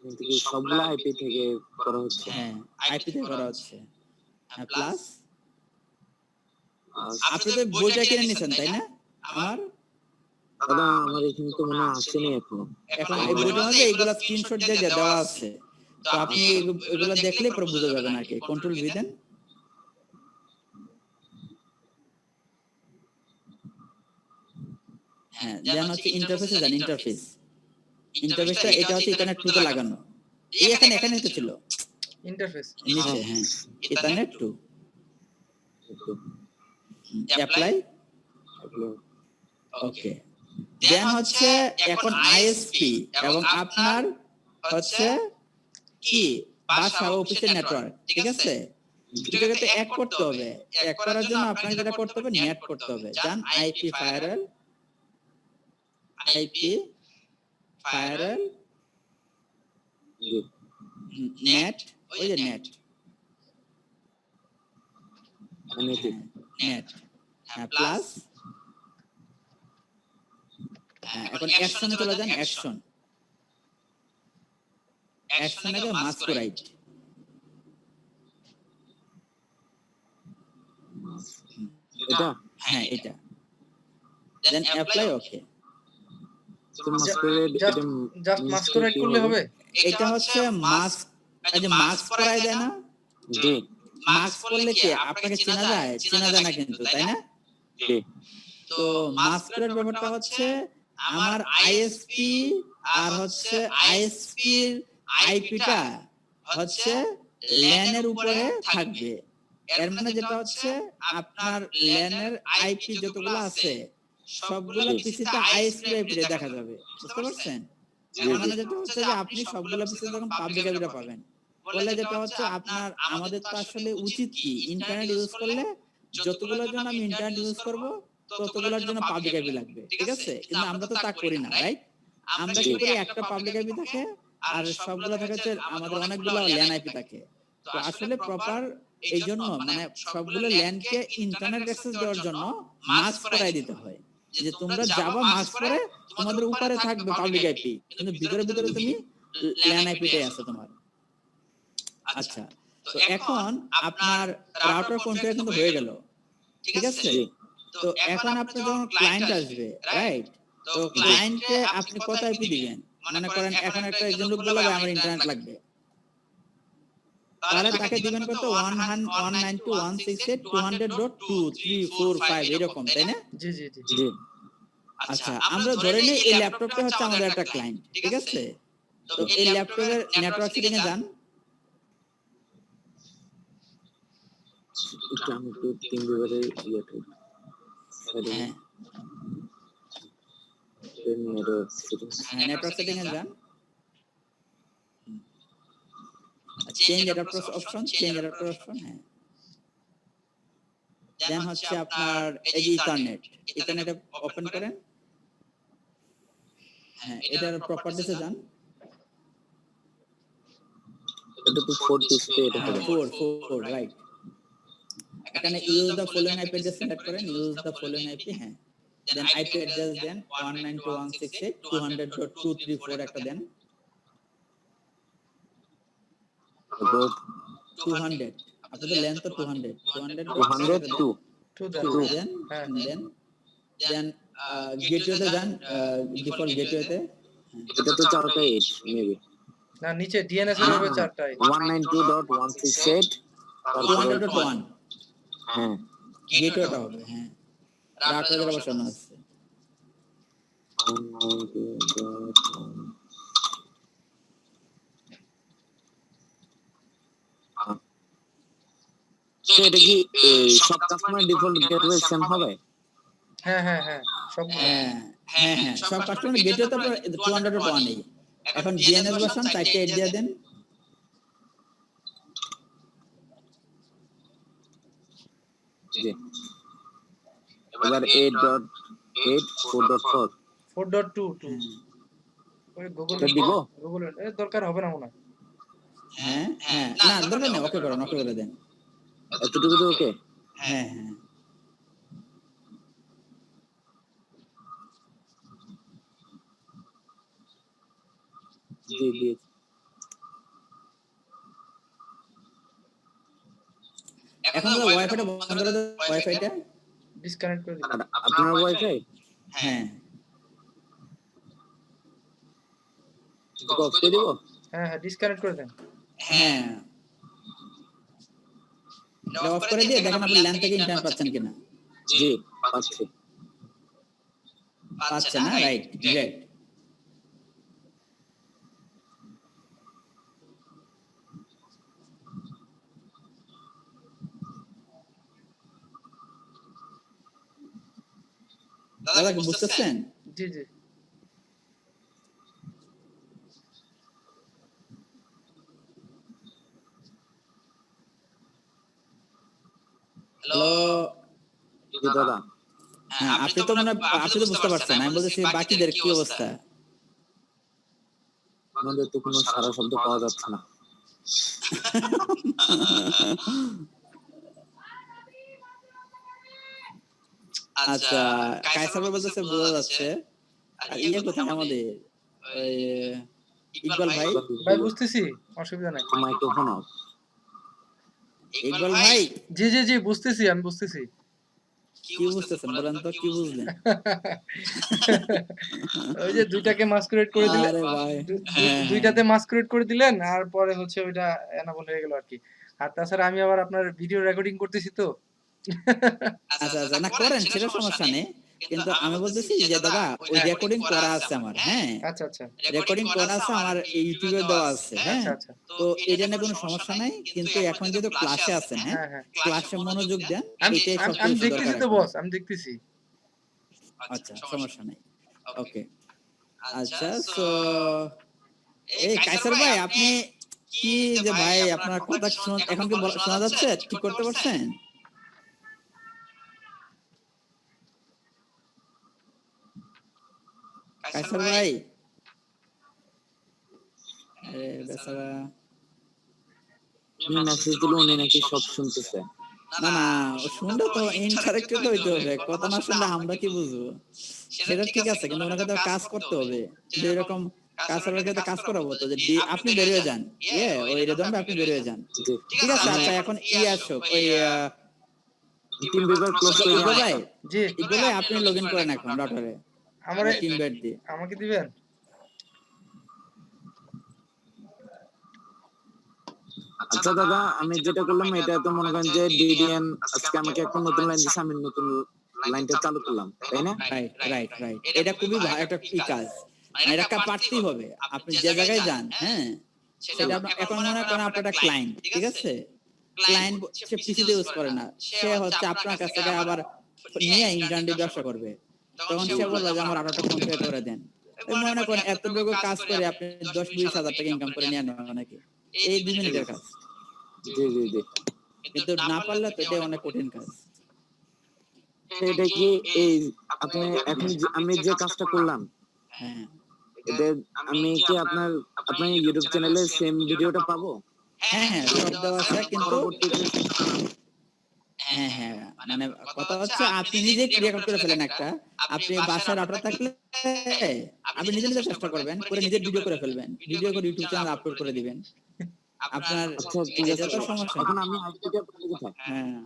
কিন্তু কি সবগুলো আইপি থেকে করা হচ্ছে? হ্যাঁ, আইপি থেকে করা হচ্ছে, হ্যাঁ, প্লাস আপনি তো বইটা কিনে নিছেন তাই না? দাদা আমার এখানে তো মনে হয় আসেনি এখনো। এখন এই বইটার মধ্যে এইগুলা স্ক্রিনশট দিয়ে দেওয়া আছে, তো আপনি এগুলো দেখলে পরে বুঝে যাবেন আর কি। কন্ট্রোল ভি দেন, হ্যাঁ, দেন হচ্ছে ইন্টারফেসে যান, ইন্টারফেসটা এটা হচ্ছে ইথারনেট 2 তে লাগানো, এই এখানে তো ছিল ইন্টারফেস নিচে, হ্যাঁ, ইথারনেট 2, অ্যাপ্লাই, ওকে। দেন হচ্ছে এখন আইএসপি এবং আপনার হচ্ছে কি বাসা অফিসের নেটওয়ার্ক, ঠিক আছে? দুটোকে তো এক করতে হবে, এক করার জন্য আপনাকে যেটা করতে হবে নেট করতে হবে। যান আইপি ফায়ারওয়াল, নেট, ওই যে নেট, হ্যাঁ, প্লাস, হ্যাঁ, এখন অ্যাকশনে চলে যান, অ্যাকশনে গিয়ে মাস্কুরাইট, এটা হ্যাঁ, এটা দেন অ্যাপ্লাই, ওকে। জাস্ট মাস্কুরাইট করলে হবে? এটা হচ্ছে মাস্ক, এই যে মাস্ক পরায় দেয় না, জি মাস্ক পরলে কি আপনাকে চেনা যায়? চেনা যায় না কিন্তু, তাই না? জি তো মাস্কের ব্যাপারটা হচ্ছে আমার আইএসপি আর হচ্ছে আইএসপির আইপিটা হচ্ছে ল্যানের উপরে থাকবে। এর মানে যেটা হচ্ছে আপনার ল্যানের আইপি যতগুলো আছে সবগুলো পিসিতে আইএসপি আইপি দেখা যাবে, বুঝতে পারছেন? এর মানে যেটা হচ্ছে যে আপনি সবগুলো পিসিতে যখন পাবলিক আইপিটা পাবেন, বললে যেটা হচ্ছে আপনার আমাদের তো আসলে উচিত কি ইন্টারনেট ইউজ করলে যতগুলোর জন্য আমি ইন্টারনেট ইউজ করব ততগুলোর জন্য পাবলিক আইপি লাগবে, ঠিক আছে? কিন্তু আমরা তো তা করি না, রাইট? আমরা কি করি, একটা পাবলিক আইপি থাকে আর সবগুলো থাকে হচ্ছে আমাদের অনেকগুলো ল্যান আইপি থাকে। তো আসলে প্রপার এই জন্য মানে সবগুলো ল্যানকে ইন্টারনেট অ্যাক্সেস দেওয়ার জন্য মাস্ক পরাই দিতে হয়, যে তোমরা যাবা মাস্ক পরে তোমাদের উপরে থাকবে পাবলিক আইপি কিন্তু ভিতরে ভিতরে তুমি ল্যান আইপিটাই আছে তোমার। আচ্ছা, তো এখন আপনার রাউটার কনফিগার কিন্তু হয়ে গেল, ঠিক আছে? তো এখন আপনি যখন ক্লায়েন্ট আসবে, রাইট? তো ক্লায়েন্টকে আপনি কত আইপি দিবেন? মনে করেন এখন একটা একজন লোক বলবে আমার ইন্টারনেট লাগবে, তাহলে তাকে দিবেন কত? 192.168.200.2, 3, 4, 5 এরকম, তাই না? জি জি জি জি আচ্ছা আমরা ধরে নিই এই ল্যাপটপটা হচ্ছে আমাদের একটা ক্লায়েন্ট, ঠিক আছে? তো এই ল্যাপটপের নেটওয়ার্ক সেটিং এ যান। একটু আমি একটু টিম ভিউয়ারে ইয়ে করি হ্যাঁ, নেটওয়ার্ক সেটিংস নেটওয়ার্ক সেটিং এ যান। চেঞ্জ অ্যাডাপ্টার অপশন, হ্যাঁ। দেন হচ্ছে আপনার এই যে ইথারনেট ওপেন করেন। হ্যাঁ, এটার প্রপার্টিস এ যান। এটা তো 4 টিসিতে এটা হবে 4 রাইট। এখানে use the following IP address select করেন, ইউজ দ্য ফলোইং আইপি, হ্যাঁ। দেন আইপি অ্যাড্রেস দেন 192.168.200.234 একটা দেন। তারপর 200 আপনাদের লেন্থ তো 200 202 টু দেন। 2 দেন হ্যাঁ দেন গেটওয়েতে যান, ডিফল্ট গেটওয়েতে। এটা তো 4টা 8 মেবি না, নিচে ডিএনএস এর হবে 4টাই। 192.168 200.1 হ্যাঁ গেটওয়েটা হবে, হ্যাঁ। রাউটারে বসানো আছে। 192.1 তো এটা কি সব কাস্টমার ডিফল্ট গেটওয়ে সেম হবে? হ্যাঁ সব হ্যাঁ, সব কাস্টমার গেটওয়ে তো 200.1 নেই। এখন ডিএনএস বসান, 4টা 8 দিয়ে দেন। জি এবার 8.8 4.4 4.22 ওই গুগল এটা দিব? গুগল এর দরকার হবে না মনে হয়। হ্যাঁ, না দরকার নেই, ওকে করে দেন। এতটুকু তো ওকে হ্যাঁ। জি জি এখন ওয়াইফাইটা বন্ধ করে দাও, ওয়াইফাইটা। ডিসকানেক্ট করে দিন। আপনার ওয়াইফাই হ্যাঁ, অফ করে দিব? হ্যাঁ ডিসকানেক্ট করে দেন। হ্যাঁ। এটা অফ করে দিয়ে দেখেন আপনি ল্যান থেকে ইন্টারনেট পাচ্ছেন কিনা। জি পাচ্ছি পাচ্ছেন না, রাইট, গ্রেট। দাদা কি বুঝতেছেন? জি হ্যালো। জি দাদা হ্যাঁ, আপনি তো বুঝতে পারছেন, আমি বলতেছি বাকিদের কি অবস্থা? আমাদের তো কোনো সারা শব্দ পাওয়া যাচ্ছে না। আচ্ছা, কায়সার ভাই বলতেছে বোঝা যাচ্ছে। আর ইয়ে কোথায় আমাদের ওই ইকবাল ভাই? ভাই বুঝতেছি, অসুবিধা নাই। Microphone of. ইকবাল ভাই জি বুঝতেছি, আমি বুঝতেছি। কি বুঝতেছেন বলেন তো, কি বুঝলেন? ওই যে দুইটাকে মাস্কুরেট করে দিলেন। আরে ভাই, দুইটাতে মাস্কুরেট করে দিলেন, আর পরে হচ্ছে ওইটা এনাবল হয়ে গেল আর কি। আর তাছাড়া আমি আবার আপনার ভিডিও রেকর্ডিং করতেছি তো। আচ্ছা না করেন, সেটা সমস্যা নেই, কিন্তু আমি বলতেছি যে দাদা ওই রেকর্ডিং করা আছে আমার, হ্যাঁ। আচ্ছা রেকর্ডিং করা আছে আমার, ইউটিউবে দেওয়া আছে, হ্যাঁ। আচ্ছা তো এই জন্য কোনো সমস্যা নাই, কিন্তু এখন যেহেতু ক্লাসে আছেন, হ্যাঁ, ক্লাসে মনোযোগ দেন, এটাই আমি সবচেয়ে দেখতেছি দরকার তো এখন। বস, আমি দেখতেছি। আচ্ছা, সমস্যা নাই, ওকে। আচ্ছা, সো এই কায়সার ভাই আপনি কি যে ভাই আপনার কথা এখন কি শোনা যাচ্ছে? ঠিক করতে পারছেন? কায়সার ভাই, আরে বেচারা। আমি মেসেজ দিলে উনি নাকি সব শুনতেছে। না ও শুনলে তো ইন্টারেক্টেড হইতে হবে, কথা না শুনলে আমরা কি বুঝবো? সেটা ঠিক আছে, কিন্তু ওনাকে তো কাজ করতে হবে। যে এরকম কাজ করতে কাজ করাবো তো, যে আপনি বেরিয়ে যান, ওই রেদম আপনি বেরিয়ে যান, ঠিক আছে? আচ্ছা এখন আসুক ওই টিম ভিউয়ার ক্লোজ করে ইকবাল ভাই, জি ইকবাল ভাই আপনি লগইন করেন এখন রাউটারে, আমারে টিম বেড দিয়ে। আমাকে দিবেন? আচ্ছা দাদা, আমি যেটা করলাম এটা তো মনে করেন যে ডিডিএন আজকে আমাকে একটা নতুন লাইন দিছে, আমি নতুন লাইনটা চালু করলাম, তাই না? রাইট রাইট রাইট, এটা খুবই একটা কি কাজ, মানে এটা পারতেই হবে। আপনি যে জায়গায় যান, হ্যাঁ, সেটা আপনার এখন মনে করেন আপনার একটা ক্লায়েন্ট, ঠিক আছে, ক্লায়েন্ট সে পিসিতে ইউজ করে না, সে হচ্ছে আপনার কাছ থেকে আবার নিয়ে ইন্টারনেটে ব্যবসা করবে, তখন সে বলবে যে আমার আরো একটা ফোন পে করে দেন। ওই মনে করেন এতটুকু কাজ করে আপনি 10-20 হাজার টাকা ইনকাম করে নিয়ে নেন অনেকে, এই 2 মিনিটের কাজ। জি জি জি। কিন্তু না পারলে তো এটা অনেক কঠিন কাজ। এটা কি এই আপনি এখন আমি যে কাজটা করলাম, হ্যাঁ এটা আমি কি আপনার ইউটিউব চ্যানেলে সেম ভিডিওটা পাবো? হ্যাঁ হ্যাঁ, সব দেওয়া আছে, কিন্তু পরবর্তীতে হ্যাঁ হ্যাঁ, মানে কথা হচ্ছে আপনি নিজে রেকর্ড করে ফেলেন একটা, আপনি বাসার আপনার থাকলে আপনি নিজে নিজে চেষ্টা করবেন করে নিজের ভিডিও করে ফেলবেন, ভিডিও করে ইউটিউব চ্যানেলে আপলোড করে দিবেন আপনার, আচ্ছা ঠিক এটা আছে। তো সমস্যা এখন না। আমি আইপিটা পাবো কোথায়? হ্যাঁ,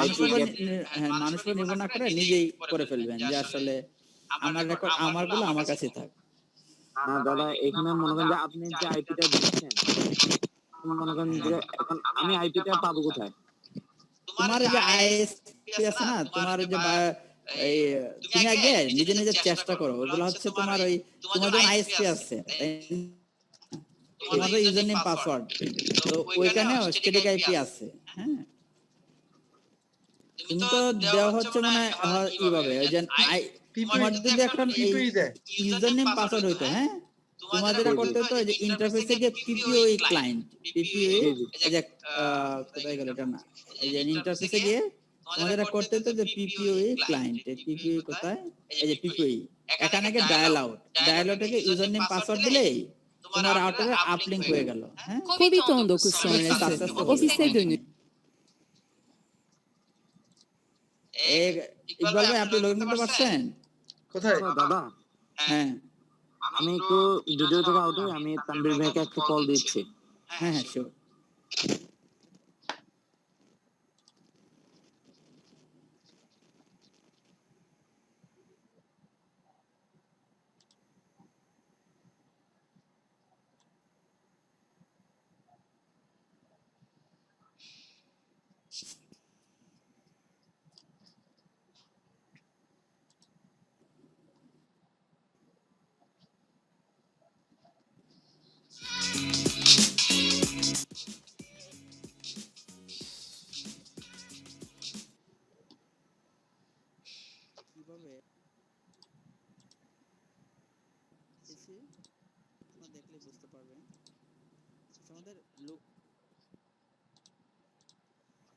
আইপি মানুষের উপর গেট। হ্যাঁ, মানুষের উপর নির্ভর না করে নিজেই করে ফেলবেন যে আসলে আমার রেকর্ড আমারগুলো আমার কাছেই থাক। না দাদা, এখানে মনে করেন যে আপনি যে আইপিটা দিচ্ছেন, মনে করেন যে এখন আমি আইপিটা পাবো কোথায়? তোমার এই যে আইএসপি আছে না, তোমার ওই যে এই তুমি আগে নিজে নিজে চেষ্টা করো, ওগুলো হচ্ছে তোমার ওই তোমার যখন আইএসপি আছে তোমাদের ইউজার নেম পাসওয়ার্ড, তো ওইখানেও স্ট্যাটিক আইপি আছে, হ্যাঁ, তুমি তো দেওয়া হচ্ছে মানে কিভাবে ওই যে তোমার যদি এখন এই পিপিই দেয়। ইউজার নেম পাসওয়ার্ড হইতো, হ্যাঁ, তোমার যেটা করতে হতো এই যে ইন্টারফেসে গিয়ে পিপিওই ক্লায়েন্ট, পিপিওই জি জি। এই যে কোথায় গেল এটা, না এই যে ইন্টারফেসে গিয়ে তোমার যেটা করতে হতো যে পিপিওই ক্লায়েন্ট, এই পিপিওই কোথায়, এই যে পিপিওই, এখানে গিয়ে ডায়াল আউট থেকে ইউজার নেম পাসওয়ার্ড দিলেই তোমার রাউটারে আপলিংক হয়ে গেল, হ্যাঁ, Covid-19 sonrası ofise dönüş. এই ইকবাল ভাই আপনি লগইন করতে পারছেন? কোথায়? আচ্ছা দাদা, হ্যাঁ আমি একটু ভিডিও থেকে আউট হয়ে আমি তানভীর ভাইকে একটা কল দিচ্ছি। হ্যাঁ হ্যাঁ শিওর। কিভাবে এসে আপনারা দেখলে বুঝতে পারবেন আমাদের লোক,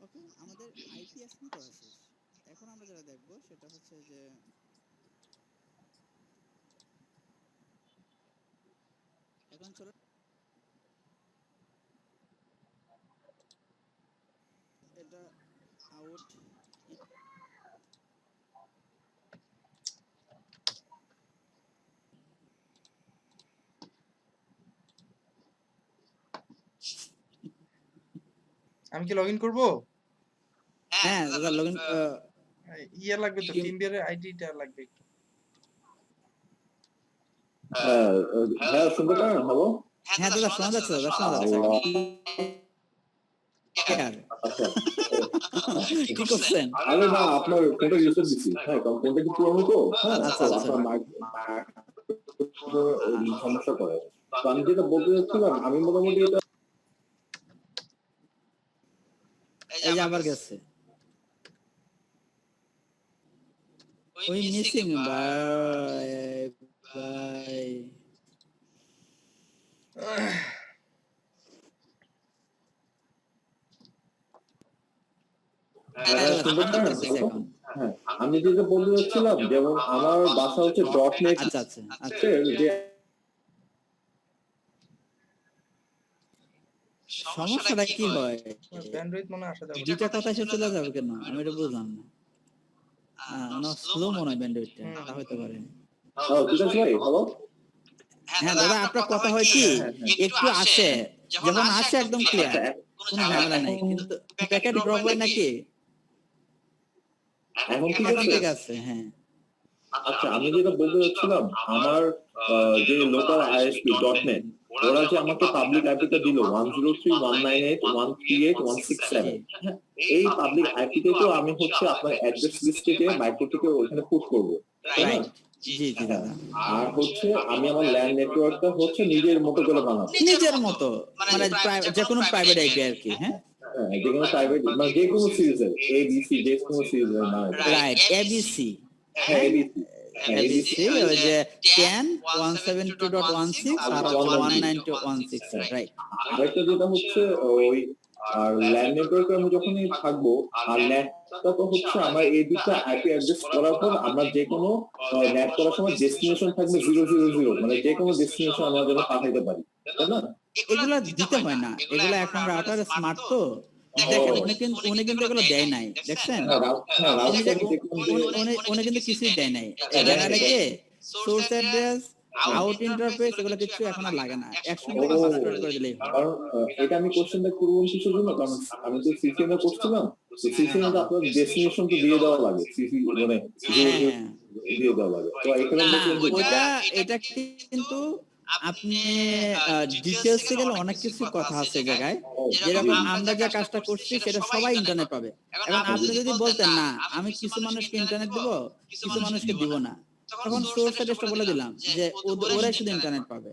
ওকে, আমাদের আইপি এখন করা শেষ, এখন আমরা যেটা দেখবো সেটা হচ্ছে যে এখন চলো এটা আউট, আমি কি লগইন করবো? হ্যাঁ দাদা লগইন ইয়ে লাগবে তো, কি- টিমবিয়ারের আইডিটা লাগবে একটু। হ্যাঁ হ্যাঁ শুনতে পারেন? হ্যালো। হ্যাঁ দাদা শোনা যাচ্ছে, দাদা শোনা যাচ্ছে। আল্লাহ। ক্লিয়ার। আচ্ছা কি করছেন? আরে না, আপনার ফোনটা রিসেট দিছি। হ্যাঁ, কারণ ফোনটা কি পুরনো তো। হ্যাঁ, আচ্ছা, তো আচ্ছা। আপনার মাইক সমস্যা করে। তো আমি যেটা বলতে চাচ্ছিলাম, আমি মোটামুটি এটা এই যে আবার গেছে ওই মিসিং ভাই ভাই, শুনতে পারেন? এখন হ্যাঁ, আমি যেটা বলতে চাচ্ছিলাম, যেমন আমার বাসা হচ্ছে ডটনেট আচ্ছা আচ্ছা আচ্ছা, যে সমস্যাটা কি হয়? ব্যান্ডউইথ মনে হয় আসা যাবে। দুইটা কথা এসে চলে যাবে কেন আমি এটা বুঝলাম না। স্লো মনে হয় ব্যান্ডউইথটা, তা হতে পারে। ঠিক আছে ভাই, হ্যালো। হ্যাঁ দাদা আপনার কথা হয় কি একটু আসে, যখন আসে একদম ক্লিয়ার, কোনো ঝামেলা নাই, কিন্তু প্যাকেট ড্রপ হয় নাকি এখন ঠিক এখন আছে? ঠিক আছে, হ্যাঁ আচ্ছা, আমি যেটা বলতে চাচ্ছিলাম, আমার যে লোকাল আইএসপি ডটনেট ওরা যে আমাকে পাবলিক আইপিটা দিল 103.198.138.167, হ্যাঁ, এই পাবলিক আইপিতে তো আমি হচ্ছে আপনার অ্যাড্রেস লিস্ট থেকে মাইক্রো থেকে ওখানে পুট করবো, তাই না? রাইট, জি জি হ্যাঁ, দাদা। আর হচ্ছে আমি আমার ল্যান্ড নেটওয়ার্কটা হচ্ছে নিজের মতো করে বানাবো। নিজের মতো মানে যে কোনো প্রাইভেট আইপি আর কি, হ্যাঁ হ্যাঁ, যে কোনো প্রাইভেট মানে যে কোনো সিরিজের এবিসি যে কোনো সিরিজের বানাবো। রাইট, এবিসি, হ্যাঁ, হ্যাঁ এবিসি, হ্যাঁ, এবিসি। এবিসি ওই যে 10 172.16 আর 192.16, রাইট। আরেকটা যেটা হচ্ছে ওই আর ল্যান্ড নেটওয়ার্কে আমি যখনই থাকবো আর নেটটা তো হচ্ছে আমার এই দুটো আইপি অ্যাড্রেস করার পর আমরা যে কোনো নেট করার সময় ডেস্টিনেশন থাকবে 000, মানে যে কোনো ডেস্টিনেশন আমরা যেন পাঠাইতে পারি, তাই না? এগুলা দিতে হয় না, এগুলা এখন রাউটার স্মার্ট তো। দেখেন উনি কিন্তু এগুলো দেয় নাই, দেখছেন? হ্যাঁ, হ্যাঁ, উনি যে- রাউটারে দেখুন যে উনি কিন্তু কিছুই দেয় নাই। এখানে রেখে সোর্স অ্যাড্রেস, আউট ইন্টারফেস এগুলো কিছু এখন আর লাগে না, একসঙ্গে ও, পাসওয়ার্ড করে দিলেই হয়। কারণ এটা আমি কোশ্চেনটা করবো কিসের জন্য, কারণ আমি তো সিসিএম এ করছিলাম, তো সিসিএম এ আপনার ডেস্টিনেশন তো দিয়ে দেওয়া লাগে, সিসি মানে হ্যাঁ হ্যাঁ দিয়ে দেওয়া লাগে, তো এখানে না, দেখবেন যে এটা কিন্তু আপনি ডিটেলস এ গেলে অনেক কিছু কথা আছে এই জায়গায়। যেরকম আমরা যে কাজটা করছি সেটা সবাই ইন্টারনেট পাবে। এখন আপনি যদি বলতেন না আমি কিছু মানুষকে ইন্টারনেট দিব, কিছু মানুষকে দিব না, তখন সোর্স অ্যাড্রেসটা বলে দিলাম যে ওরাই শুধু ইন্টারনেট পাবে।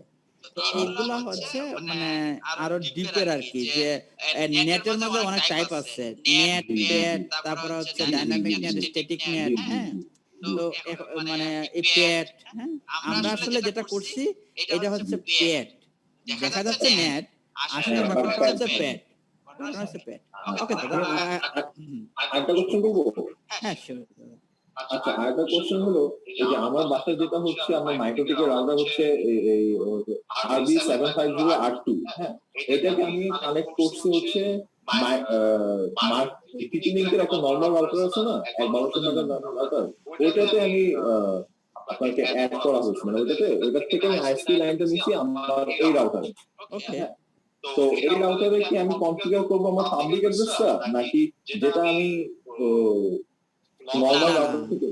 তো এইগুলা হচ্ছে মানে আরো ডিপের আর কি, যে নেটের মধ্যে অনেক টাইপ আছে, নেট, প্যাড, তারপরে হচ্ছে ডাইনামিক নেট, স্ট্যাটিক নেট, হ্যাঁ। তো মানে এই প্যাড, হ্যাঁ, আমরা আসলে যেটা করছি এটা হচ্ছে প্যাড, দেখা যাচ্ছে নেট, আসলে হ্যাঁ, ব্যাপারটা but হচ্ছে প্যাড, ব্যাপারটা হচ্ছে প্যাড। ওকে দাদা, আরেকটা কোশ্চেন করবো। হ্যাঁ শিওর দাদা। আচ্ছা, আরেকটা কোশ্চেন হলো এই যে আমার বাসায় যেটা হচ্ছে আমার মাইক্রোটিকের রাউটার হচ্ছে এই আরবি 750R2, হ্যাঁ, এটাকে আমি কানেক্ট করছি হচ্ছে টিপি লিংকের একটা নরমাল রাউটার আছে না, 1200 টাকার নরমাল রাউটার, ওইটাতে আমি আপনাকে অ্যাড করা হয়েছে, মানে ওইটার থেকে আমি আইএসপি লাইনটা নিচ্ছি আমার এই রাউটারে। ওকে, তো এই রাউটারে কি আমি কনফিগার করবো আমার পাবলিক অ্যাড্রেসটা, নাকি যেটা আমি নরমাল রাউটার থেকে?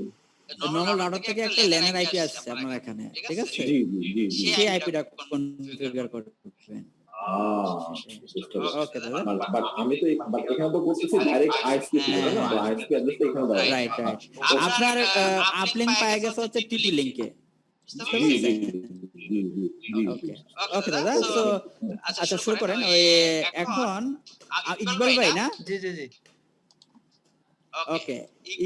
নরমাল রাউটার থেকে একটা ল্যানের আইপি আসছে আপনার এখানে, ঠিক আছে? জি জি জি জি। সেই আইপিটা কনফিগার করবেন। বুঝতে পারছি। ওকে দাদা, বাট আমি তো বাট এখানে তো করতেছি ডাইরেক্ট আইএসপি থেকে, তাই না? তো আইএসপি অ্যাড্রেসটা এখানে দেওয়া রাইট রাইট। আপনার আপলিঙ্ক পাওয়া গেছে হচ্ছে টিপি লিংকে, বুঝতে জি জি পারছেন? জি জি জি। ওকে ওকে দাদা, তো আচ্ছা শুরু করেন। ওই এখন ইকবাল ভাই না, জি জি জি ওকে,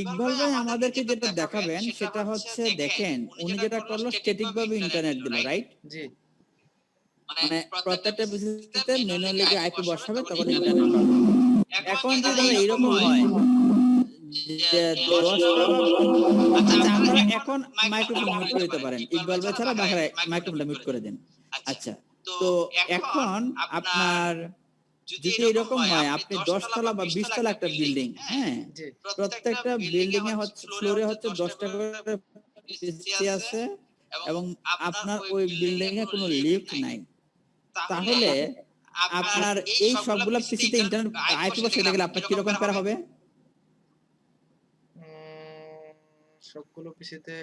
ইকবাল ভাই আমাদেরকে যেটা দেখাবেন সেটা হচ্ছে, দেখেন উনি যেটা করলো স্ট্যাটিক ভাবে ইন্টারনেট দিল, রাইট? জি মানে প্রত্যেকটা বিসিতে ম্যানুয়ালি আইপি বসাবে তখন ইন্টারনেট পাবে। এখন যদি ধরো এরকম হয় যে 10টা আচ্ছা আপনারা এখন মাইক্রোফোন মিউট করে দিতে পারেন, ইকবাল ভাই ছাড়া বাহিরে মাইক্রোফোনটা মিউট করে দেন। আচ্ছা, তো এখন আপনার যদি এরকম হয় আপনি 10 তলা বা 20 তলা একটা বিল্ডিং, হ্যাঁ, জি প্রত্যেকটা বিল্ডিং এ হচ্ছে ফ্লোরে হচ্ছে 10টা করে পিসি আছে এবং আপনার ওই বিল্ডিং এ কোনো লিফট নাই, তাহলে আপনার এই সবগুলা পিসিতে ইন্টারনেট আইপি বসাতে গেলে আপনার কি রকম প্যারা হবে? সবগুলো পিসিতে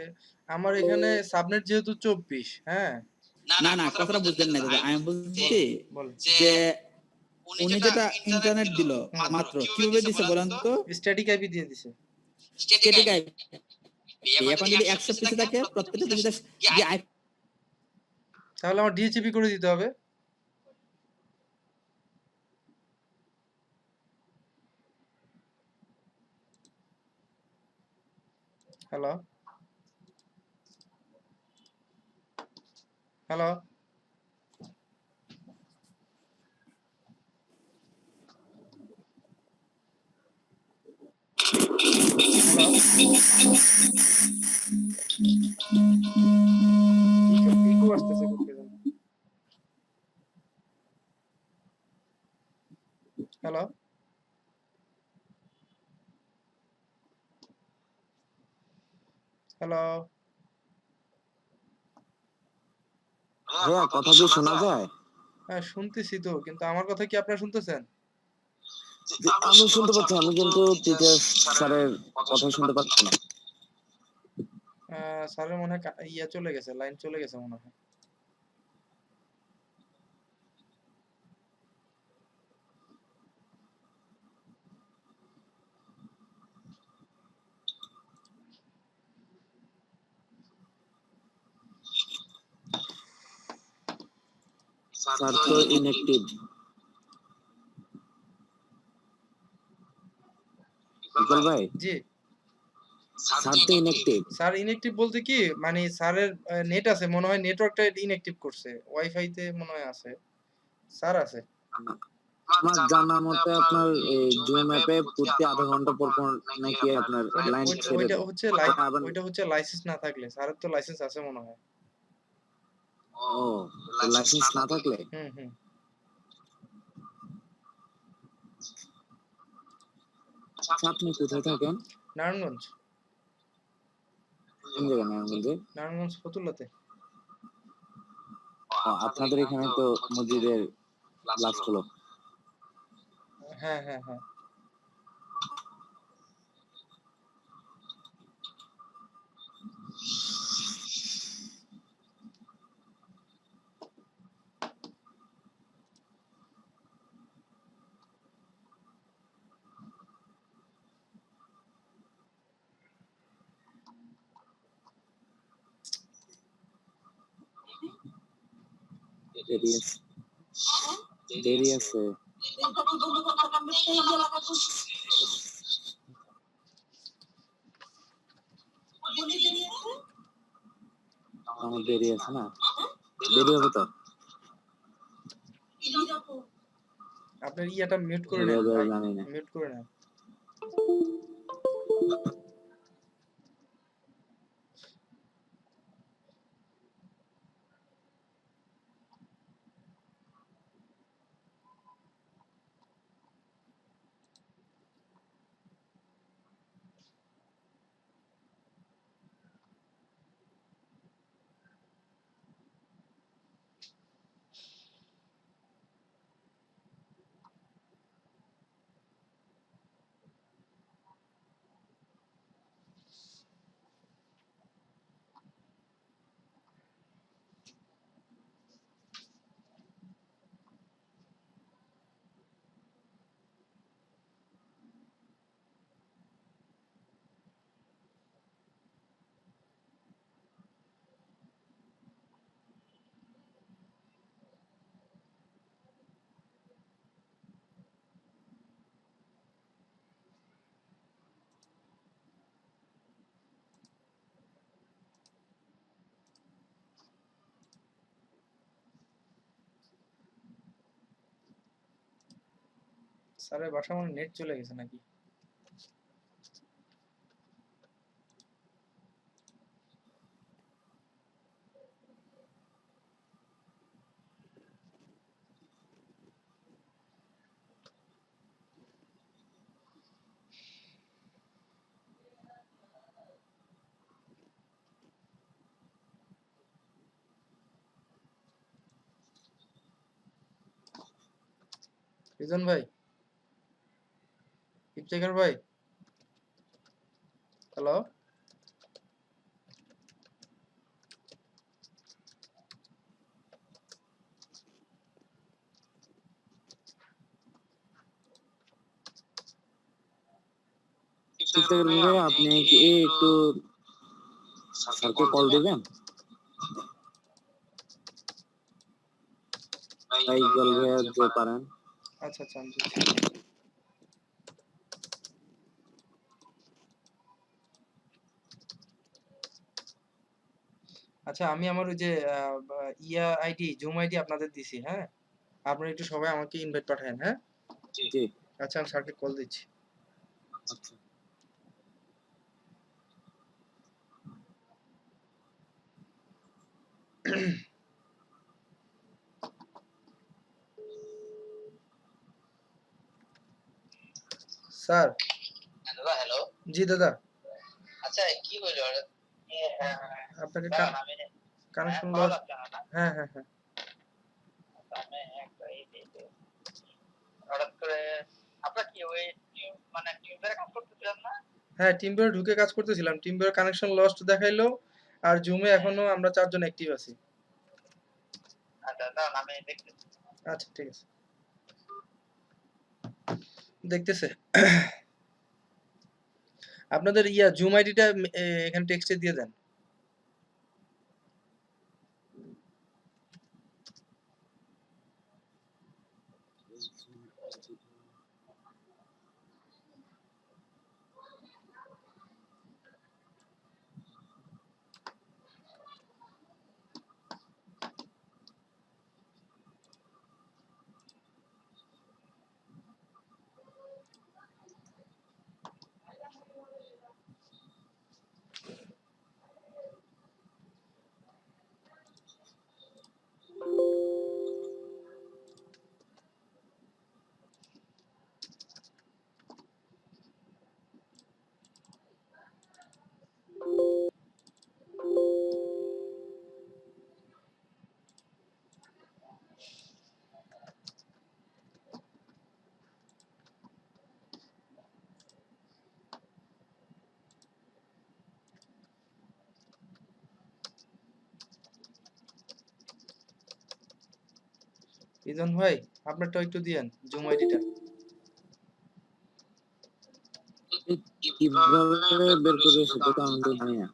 আমার এখানে সাবনেট যেহেতু 24, হ্যাঁ না না, কথাটা বুঝলেন না দাদা, আমি বলছি বল যে উনি যেটা ইন্টারনেট দিল মাত্র কিভাবে দিছে বলেন তো? স্ট্যাটিক আইপি দিয়ে দিছে। Static IP. এখন যদি 100 পিসি থাকে প্রত্যেকটা পিসিতে যে আইপি, তাহলে আমার ডিএইচসিপি করে দিতে হবে। হ্যালো হ্যালো ইকো আসতেছে কোন কে জানি। হ্যালো হ্যালো ভাইয়া কথা কি শোনা যায়? হ্যাঁ শুনতেছি তো, কিন্তু আমার কথা কি আপনারা শুনতেছেন? আমি শুনতে পাচ্ছি, আমি কিন্তু টিচার স্যারের কথা শুনতে পাচ্ছি না। স্যারের মনে হয় ইয়া চলে গেছে, লাইন চলে গেছে মনে হয়। স্যার তো ইনঅ্যাক্টিভ। ইকবাল ভাই, জি স্যার তো ইনঅ্যাক্টিভ। স্যার ইনঅ্যাক্টিভ বলতে কি মানে স্যারের নেট আছে মনে হয়, নেটওয়ার্কটা ইনঅ্যাক্টিভ করছে, ওয়াইফাইতে মনে হয় আছে, স্যার আছে। আমার জানা মতে আপনার এই জুম অ্যাপে প্রতি আধা ঘন্টা পর পর নাকি আপনার ওইটা লাইন ওইটা ছেড়ে ওইটা দেয়। হচ্ছে আবার ওইটা হচ্ছে লাইসেন্স না থাকলে, স্যারের তো লাইসেন্স আছে মনে হয়। ও, লাইসেন্স না থাকলে। হুম হুম। আচ্ছা, আপনি কোথায় থাকেন? নারায়ণগঞ্জ। কোন জায়গায় নারায়ণগঞ্জে? নারায়ণগঞ্জ ফতুল্লাতে। ও, আপনাদের এখানে তো মসজিদের লাস্ট হলো। হ্যাঁ হ্যাঁ হ্যাঁ। দেরি আছে, দেরি আছে। আমার দেরি আছে না, দেরি হবে তো। আপনার ইয়াটা মিউট করে নেন এভাবে ভাই, জানি না। মিউট করে নেন। স্যারের বাসা মানে নেট চলে গেছে নাকি? রিজন ভাই, ইফতেখার ভাই, হ্যালো। ইফতেখার ভাই, আপনি কি একটু স্যারকে কল দিবেন? ভাই ইকবাল ভাইয়া যে পারেন। আচ্ছা আচ্ছা আমি দিচ্ছি। আচ্ছা আমি আমার ওই যে ইয়া আইডি, জুম আইডি আপনাদের দিছি, হ্যাঁ? আপনারা একটু সবাই আমাকে ইনভাইট পাঠায়েন, হ্যাঁ? জি। আচ্ছা আমি স্যারকে কল দিচ্ছি। আচ্ছা। স্যার। দাদা হ্যালো। জি দাদা। আচ্ছা কি হইলো? আপনাকে দাঁড়ান আমি কানেকশন পাওয়া লস। যাচ্ছে না না? হ্যাঁ হ্যাঁ হ্যাঁ। আমি একটা হঠাৎ করে আপনার কি ওই মানে টিউজারে কাজ করতেছিলেন না? হ্যাঁ টিমভিউয়ার ঢুকে কাজ করতেছিলাম, টিমভিউয়ার কানেকশন লস্ট দেখাইলো, আর জুমে এখনো আমরা 4 জন অ্যাক্টিভ আছি। আচ্ছা দাঁড়ান আমি দেখতেছি। আচ্ছা ঠিক আছে, দেখতেছে। আপনাদের ইয়া জুম আইডিটা এখানে টেক্সটে দিয়ে দেন। ইজন ভাই আপনারটা একটু দিয়েন জুম আইডিটা। কিভাবে বের করে সেটা তো আমি তো জানি না।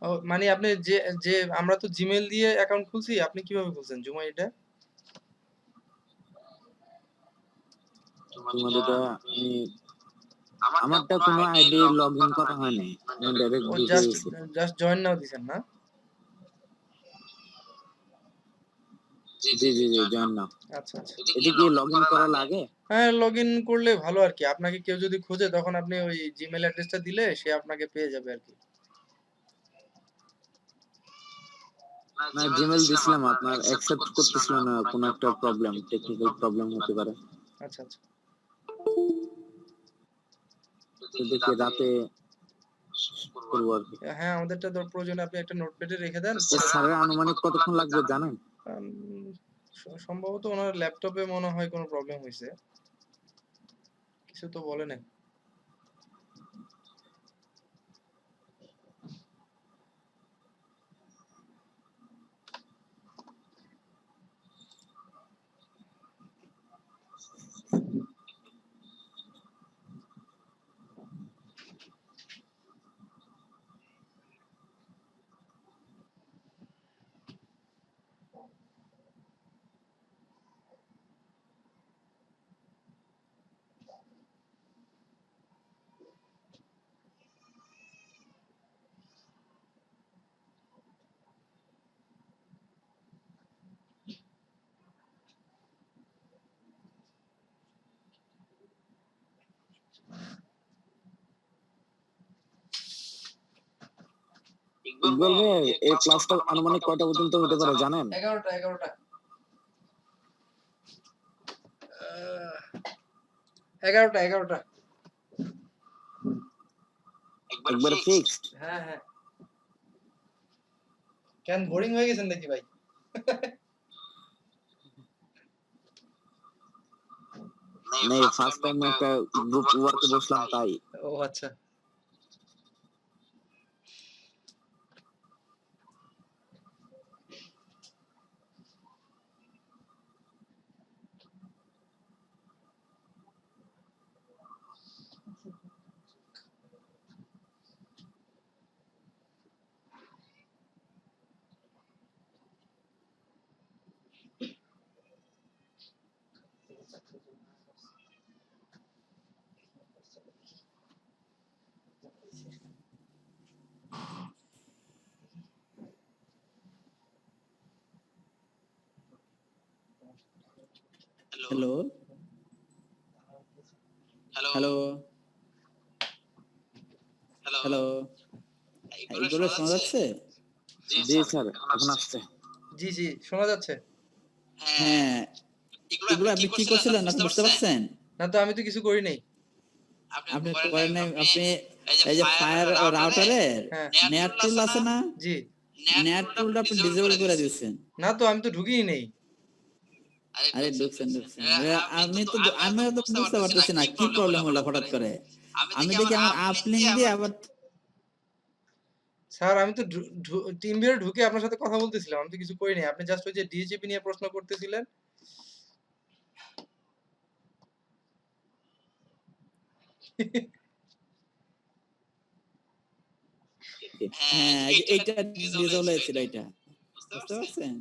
ও মানে আপনি যে যে আমরা তো জিমেইল দিয়ে অ্যাকাউন্ট খুলছি, আপনি কিভাবে খুলছেন জুম আইডিটা? তোমাদেরটা আমি আমারটা কোনো আইডি লগ ইন করা হয় নাই, আমি ডাইরেক্ট ও ঢুকে জাস্ট গেছি। জাস্ট জয়েন নাও দিছেন না? জি জি জি জয়েন না। আচ্ছা আচ্ছা। এটা কি লগ ইন করা লাগে? হ্যাঁ, লগইন করলে ভালো আরকি। আপনাকে কেউ যদি খোঁজে তখন আপনি ওই জিমেইল অ্যাড্রেসটা দিলে সে আপনাকে পেয়ে যাবে আরকি। না জিমেল দিছিলাম, আপনার অ্যাকসেপ্ট করতেছিল না, কোনো একটা প্রবলেম, টেকনিক্যাল প্রবলেম হতে পারে। আচ্ছা আচ্ছা। তো দেখি রাতে করবো আর কি। হ্যাঁ, আমাদেরটা প্রয়োজনে আপনি একটা নোটপ্যাডে রেখে দেন। স্যারের আনুমানিক কতক্ষণ লাগবে জানেন? আম সম্ভবত ওনার ল্যাপটপে মনে হয় কোনো প্রবলেম হইছে। কিছু তো বলে নাই। ইকবাল ভাই এই ক্লাসটা আনুমানিক কয়টা পর্যন্ত হতে পারে জানেন? 11টা। 11টা। একবারে ফিক্সড? হ্যাঁ, হ্যাঁ। কেন বোরিং হয়ে গেছেন নাকি ভাই? নেই, ফার্স্ট টাইম একটা গ্রুপ ওয়ার্কে বসলাম তাই। ও আচ্ছা। হ্যালো হ্যালো হ্যালো, এগুলো শোনা যাচ্ছে? জি স্যার এখন আসছে। জি, জি, শোনা যাচ্ছে। হ্যাঁ, এগুলো আপনি কি করছিলেন আপনি বুঝতে পারছেন? না তো আমি তো কিছু করি নাই। আপনি করেন নাই, আপনি এই যে ফায়ার রাউটারের হ্যাঁ। নেট টুল আছে না? জি। নেট টুলটা আপনি ডিসেবল করে দিয়েছেন। না তো আমি তো ঢুকিই নেই। আরে ঢুকছেন। আমিও তো বুঝতে পারতেছি না কি প্রবলেম হলো হঠাৎ করে। আমি দেখি আমার আপলিঙ্ক দিয়ে আবার স্যার আমি তো টিম ভিউয়ে ঢুকে আপনার সাথে কথা বলতেছিলাম। আমি তো কিছু করি নাই। আপনি জাস্ট ওই যে ডিএচএপি নিয়ে প্রশ্ন করতেছিলেন। হ্যাঁ, এইটা ডিসেবল হয়েছিল এইটা। বুঝতে পারছেন?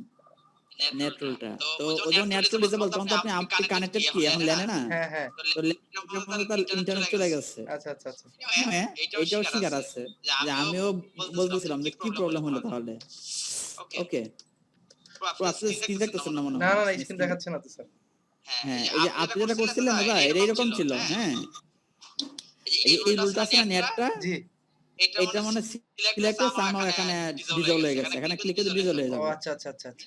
নেট রুলটা। তো ওই যখন নেট রুল ডিসেবল তখন তো আপনি কানেক্টেড কি এখন ল্যানে না? হ্যাঁ, হ্যাঁ। তো ল্যানের মধ্যে তার ইন্টারনেট চলে গেছে। আচ্ছা, আচ্ছা, আচ্ছা। হ্যাঁ, এটাও শিকার আছে। যে আমিও বলতেছিলাম যে কি প্রবলেম হলো তাহলে? ওকে। তো আপনি স্ক্রিন দেখতেছেন না মনে না, হয়। না, না, আপনি স্ক্রিন স্ক্রিন দেখাচ্ছে না তো স্যার। হ্যাঁ, এই যে আপনি যেটা করছিলেন দাদা এটা এরকম ছিল। হ্যাঁ। এই রুলটা আছে না নেটটা? জি। এটা মানে সিলেক্ট করে সামহাও এখানে ডিসেবল হয়ে গেছে। এখানে ক্লিক করে ডিসেবল হয়ে ও যাবে। আচ্ছা, আচ্ছা, আচ্ছা, আচ্ছা।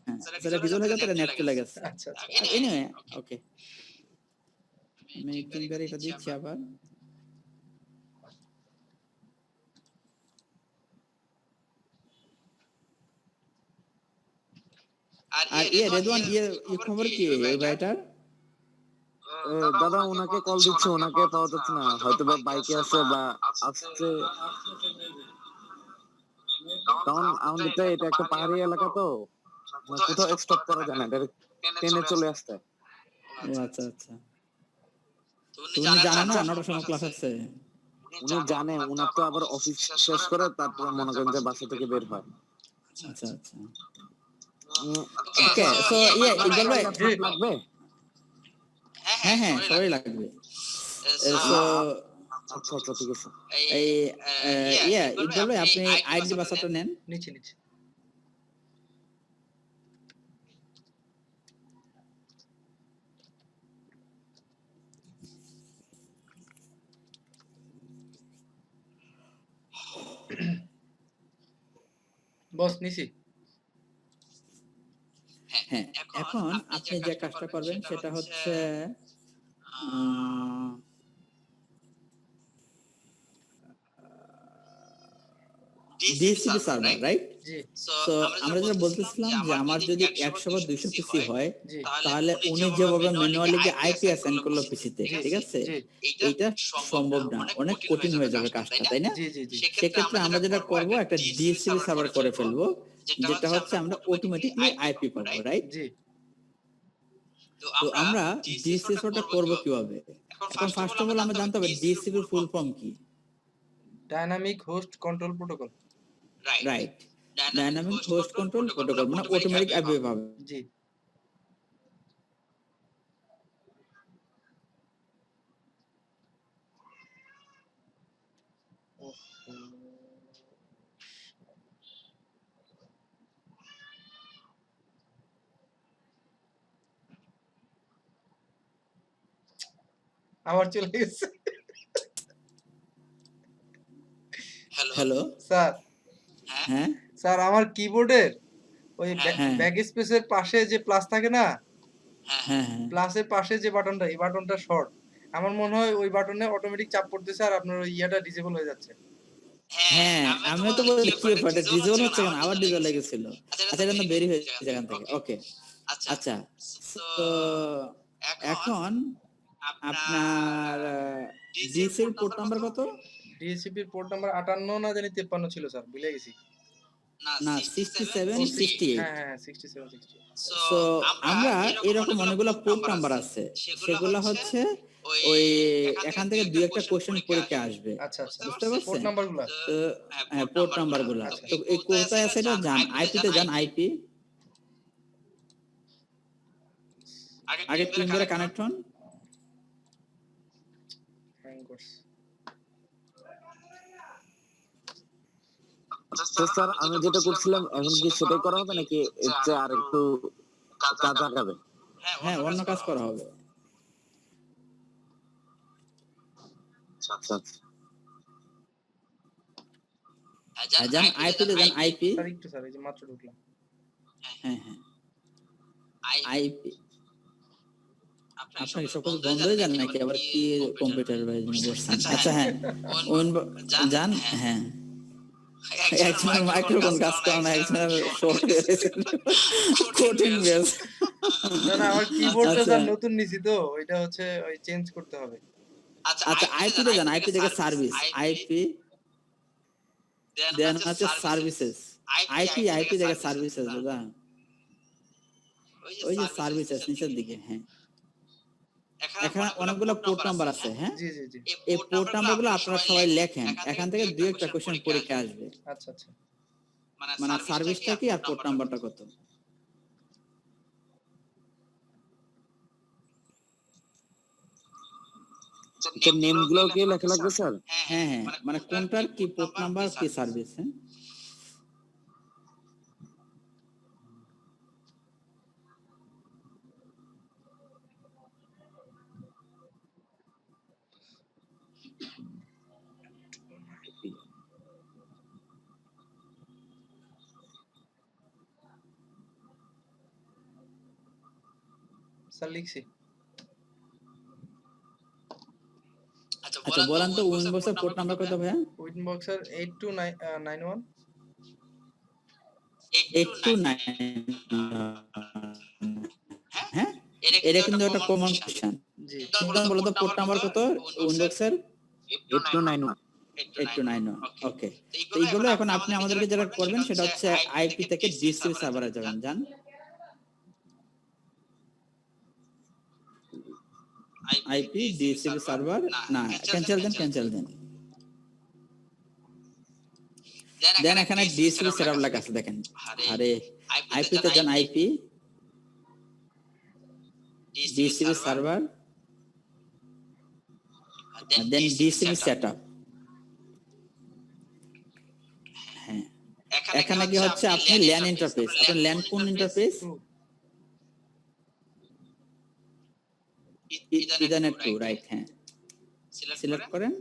হ্যাঁ, সেটা ডিসেবল হয়ে যাবে নেট চলে গেছে। আচ্ছা, আচ্ছা। এনিওয়ে ওকে। আমি একবার এটা দিচ্ছি আবার। আর রেদওয়ান খবর কি ওই ভাইটার? দাদা ওনাকে কল দিচ্ছি, ওনাকে পাওয়া যাচ্ছে না, হয়তো বা বাইকে আছে বা আসছে। কারণ আমাদের তো এটা একটা পাহাড়ি এলাকা, তো মানে কোথাও স্টপ করা যায় না, ডাইরেক্ট ট্রেনে চলে আসতে হয়। ও আচ্ছা আচ্ছা। তো উনি জানেন না 9টার সময় ক্লাস আছে? উনি জানে, উনার তো আবার অফিস শেষ করে তারপর মনে করেন যে বাসা থেকে বের হয়। আচ্ছা আচ্ছা। উম, ওকে সো ইকবাল ভাই জি। লাগবে। হ্যাঁ হ্যাঁ সবাই লাগবে। সো আচ্ছা আচ্ছা, ঠিক আছে। এই ইকবাল ভাই আপনি আইডি পাসওয়ার্ডটা নেন। নিচে, নিচে। বস নিছি। হ্যাঁ এখন আপনি যে কাজটা করবেন সেটা হচ্ছে ডিএসসিপি সার্ভার রাইট? জি, সো আমরা যেটা বলতেছিলাম যে আমার যদি 100 বা 200 পিসি হয় জি, তাহলে উনি যেভাবে ম্যানুয়ালি গিয়ে আইপি অ্যাসাইন করলো পিসিতে, জি, ঠিক আছে? জি, এইটা সম্ভব না, অনেক কঠিন হয়ে যাবে কাজটা, তাই না? জি, জি, জি। সেক্ষেত্রে আমরা যেটা করব একটা ডিএসসিপি সার্ভার করে ফেলবো, যেটা হচ্ছে আমরা অটোমেটিকলি আইপি পাবো, রাইট? জি। তো আমরা ডিএসসিপি সার্ভারটা করব কিভাবে? এখন ফার্স্ট অফ অল আমরা জানতে হবে ডিএসসিপির ফুল ফর্ম কি? Dynamic host control protocol. Right. Dynamic host control protocol মানে অটোমেটিক আইপি পাবে। জি। আবার চলে গেছে। হ্যালো স্যার, হ্যাঁ স্যার আমার কিবোর্ডের ওই হ্যাঁ ব্যাক স্পেসের পাশে যে প্লাস থাকে না, হ্যাঁ হ্যাঁ প্লাসের পাশে যে বাটনটা, এই বাটনটা শর্ট। আমার মনে হয় ওই বাটনে অটোমেটিক চাপ পড়তেছে আর আপনার ওই ইয়াটা ডিসেবল হয়ে যাচ্ছে। হ্যাঁ আমিও তো বলছি কি ব্যাপারটা ডিজেবল হচ্ছে কেন আবার ডিজেবল লেগেছিল। আচ্ছা এটা তো বেরি হয়েছে এখান থেকে। ওকে আচ্ছা তো এখন আপনার ডিসির পোর্ট নাম্বার কত? ডিএসসিপির পোর্ট নাম্বার 58 না জানি 53 ছিল স্যার, ভুলে গেছি। না 67 68। হ্যাঁ, হ্যাঁ, 67, 68। সো আমরা এরকম অনেকগুলো পোর্ট নাম্বার আছে, সেগুলো হচ্ছে ওই এখান থেকে দুই একটা কোশ্চেন পরীক্ষা আসবে, আচ্ছা, আচ্ছা। বুঝতে পোর্ট পারছেন? নাম্বারগুলো। তো হ্যাঁ পোর্ট নাম্বার গুলা তো এই কোথায় আছে এটা জান, আইপি তে জান, আইপি আগে টিম ধরে কানেক্ট হন। হ্যাং করছে। তো স্যার আমি যেটা করছিলাম এখন কি সেটাই করা হবে নাকি এর চেয়ে আর একটু কাজ আগাবে? হ্যাঁ অন্য কাজ করা হবে। আচ্ছা আচ্ছা। জান আইপি তে জান, আইপি স্যার একটু স্যার, এই যে মাত্র ঢুকলাম। হ্যাঁ হ্যাঁ আইপি আপনার সব কিছু বন্ধ হয়ে যান নাকি আবার কি কম্পিউটার ভাই বসছেন? আচ্ছা হ্যাঁ জান হ্যাঁ একজনের মাইক্রোফোন কাজ করে না, একজনের শর্ট হয়েছে কঠিন বেস। না, না, আমার কিবোর্ডটা আচ্ছা স্যার নতুন নিছি তো, ওইটা হচ্ছে ওই চেঞ্জ করতে হবে। আচ্ছা আইপি তে জান, আইপি থেকে সার্ভিস, আইপি দেন হচ্ছে সার্ভিসেস, আইপি থেকে সার্ভিসেস দাদা, ওই যে সার্ভিসেস নিচের দিকে। হ্যাঁ এখানে অনেকগুলো পোর্ট নাম্বার আছে। হ্যাঁ জি, জি, জি। এই পোর্ট নাম্বার গুলো আপনারা সবাই লেখেন, এখান থেকে দুই একটা কোশ্চেন পরীক্ষা আসবে। আচ্ছা, আচ্ছা। মানে সার্ভিসটা কি আর পোর্ট নাম্বারটা কত? আচ্ছা নেম গুলো কি লেখা লাগবে স্যার? হ্যাঁ হ্যাঁ, মানে কোনটার কি পোর্ট নাম্বার কি সার্ভিস। হ্যাঁ স্যার লিখছি। আচ্ছা বলেন তো উইন্ডোজের পোর্ট নাম্বার কত ভাইয়া? উইনবক্সের 8291 829। হ্যাঁ এটা কিন্তু একটা কমন কোশ্চেন। জি। সুতরাং বলো তো পোর্ট নাম্বার কত উইন্ডোজের? 8291 829। ওকে, তো এইগুলো এখন আপনি আমাদেরকে যেটা করবেন সেটা হচ্ছে আইপি থেকে ডিসিপি সার্ভারে যাবেন। যান আইপি ডিসিপি সার্ভার, না ক্যান্সেল দেন। দেন এখানে ডিসিপি সেটআপ লেখা আছে দেখেন। আরে আইপি তে যান, আইপি ডিসিপি সার্ভার, দেন ডিসিপি সেটআপ। হ্যাঁ, এখানে কি হচ্ছে আপনি ল্যান ইন্টারফেস, আপনার ল্যান কোন ইন্টারফেস? Ethernet 2, right. হ্যাঁ, সিলেক্ট করেন।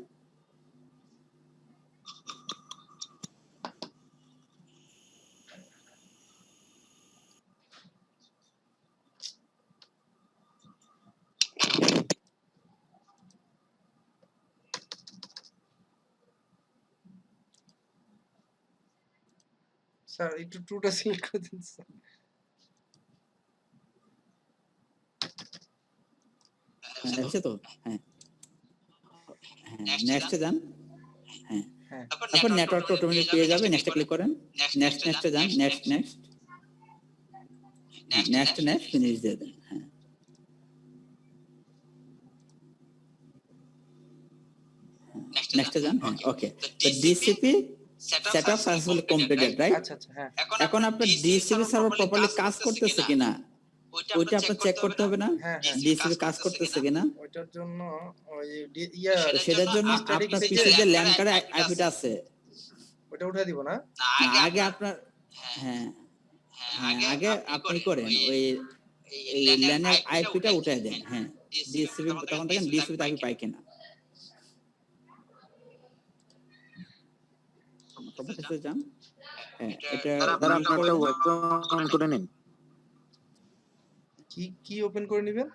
স্যার একটু 2টা সিলেক্ট করে দিন স্যার। হচ্ছে তো? হ্যাঁ হ্যাঁ, নেক্সট যান। হ্যাঁ, হ্যাঁ। তারপর নেটওয়ার্ক অটোমেটিক পেয়ে যাবে। নেক্সটে ক্লিক করেন। নেক্সটে যান। নেক্সট ফিনিশ দিয়ে দেন। হ্যাঁ, নেক্সটে যান। হ্যাঁ, ওকে। তো DCP setup successfully completed, right? আচ্ছা, আচ্ছা, হ্যাঁ। এখন আপনার ডিসিপি সার্ভার প্রপারলি কাজ করতেছে কিনা ওইটা আপনার চেক করতে হবে না? হ্যাঁ, হ্যাঁ। ডিসিপি কাজ করতেছে কিনা ওইটার জন্য ওই সেটার জন্য স্ট্যাটিক আপনার থেকে পিসি যে ল্যান কার্ডে আইপিটা আছে, ওটা উঠাই দিব না? না আগে আপনার, হ্যাঁ আগে আপনি করেন ওই এই ল্যানের আইপিটা উঠায় দেন। হ্যাঁ, ডিসিপি তখন দেখেন ডিসিপি আইপি পায় কিনা। প্রপার্টিসে যান। হ্যাঁ, এটা স্যার আপনারটা ওয়েব অন করে নিন। কি ওপেন করে নেবেন?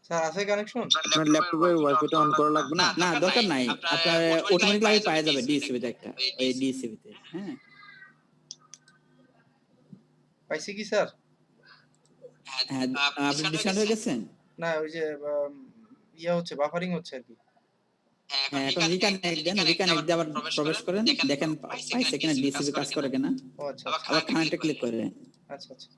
স্যার আছে কানেকশন? আপনার ল্যাপটপে ওয়াইফাইটা অন করা লাগবে না? না দরকার নাই, আপনার অটোমেটিক্যালি পাওয়া যাবে ডিসিপি তে একটা, ওই ডিসিপি তে। হ্যাঁ, পাইছি কি স্যার? হ্যাঁ আপনি ডিসকানেক্ট হয়ে গেছেন? না ওই যে ইয়া হচ্ছে বাফারিং হচ্ছে আর কি। হ্যাঁ, এখন রিকানেক্ট দেন। রিকানেক্ট দিয়ে আবার প্রবেশ করেন, দেখেন পাইছে কিনা, ডিসিপি কাজ করে কিনা। ও আচ্ছা, আবার কানেক্টে ক্লিক করেন। আচ্ছা, আচ্ছা।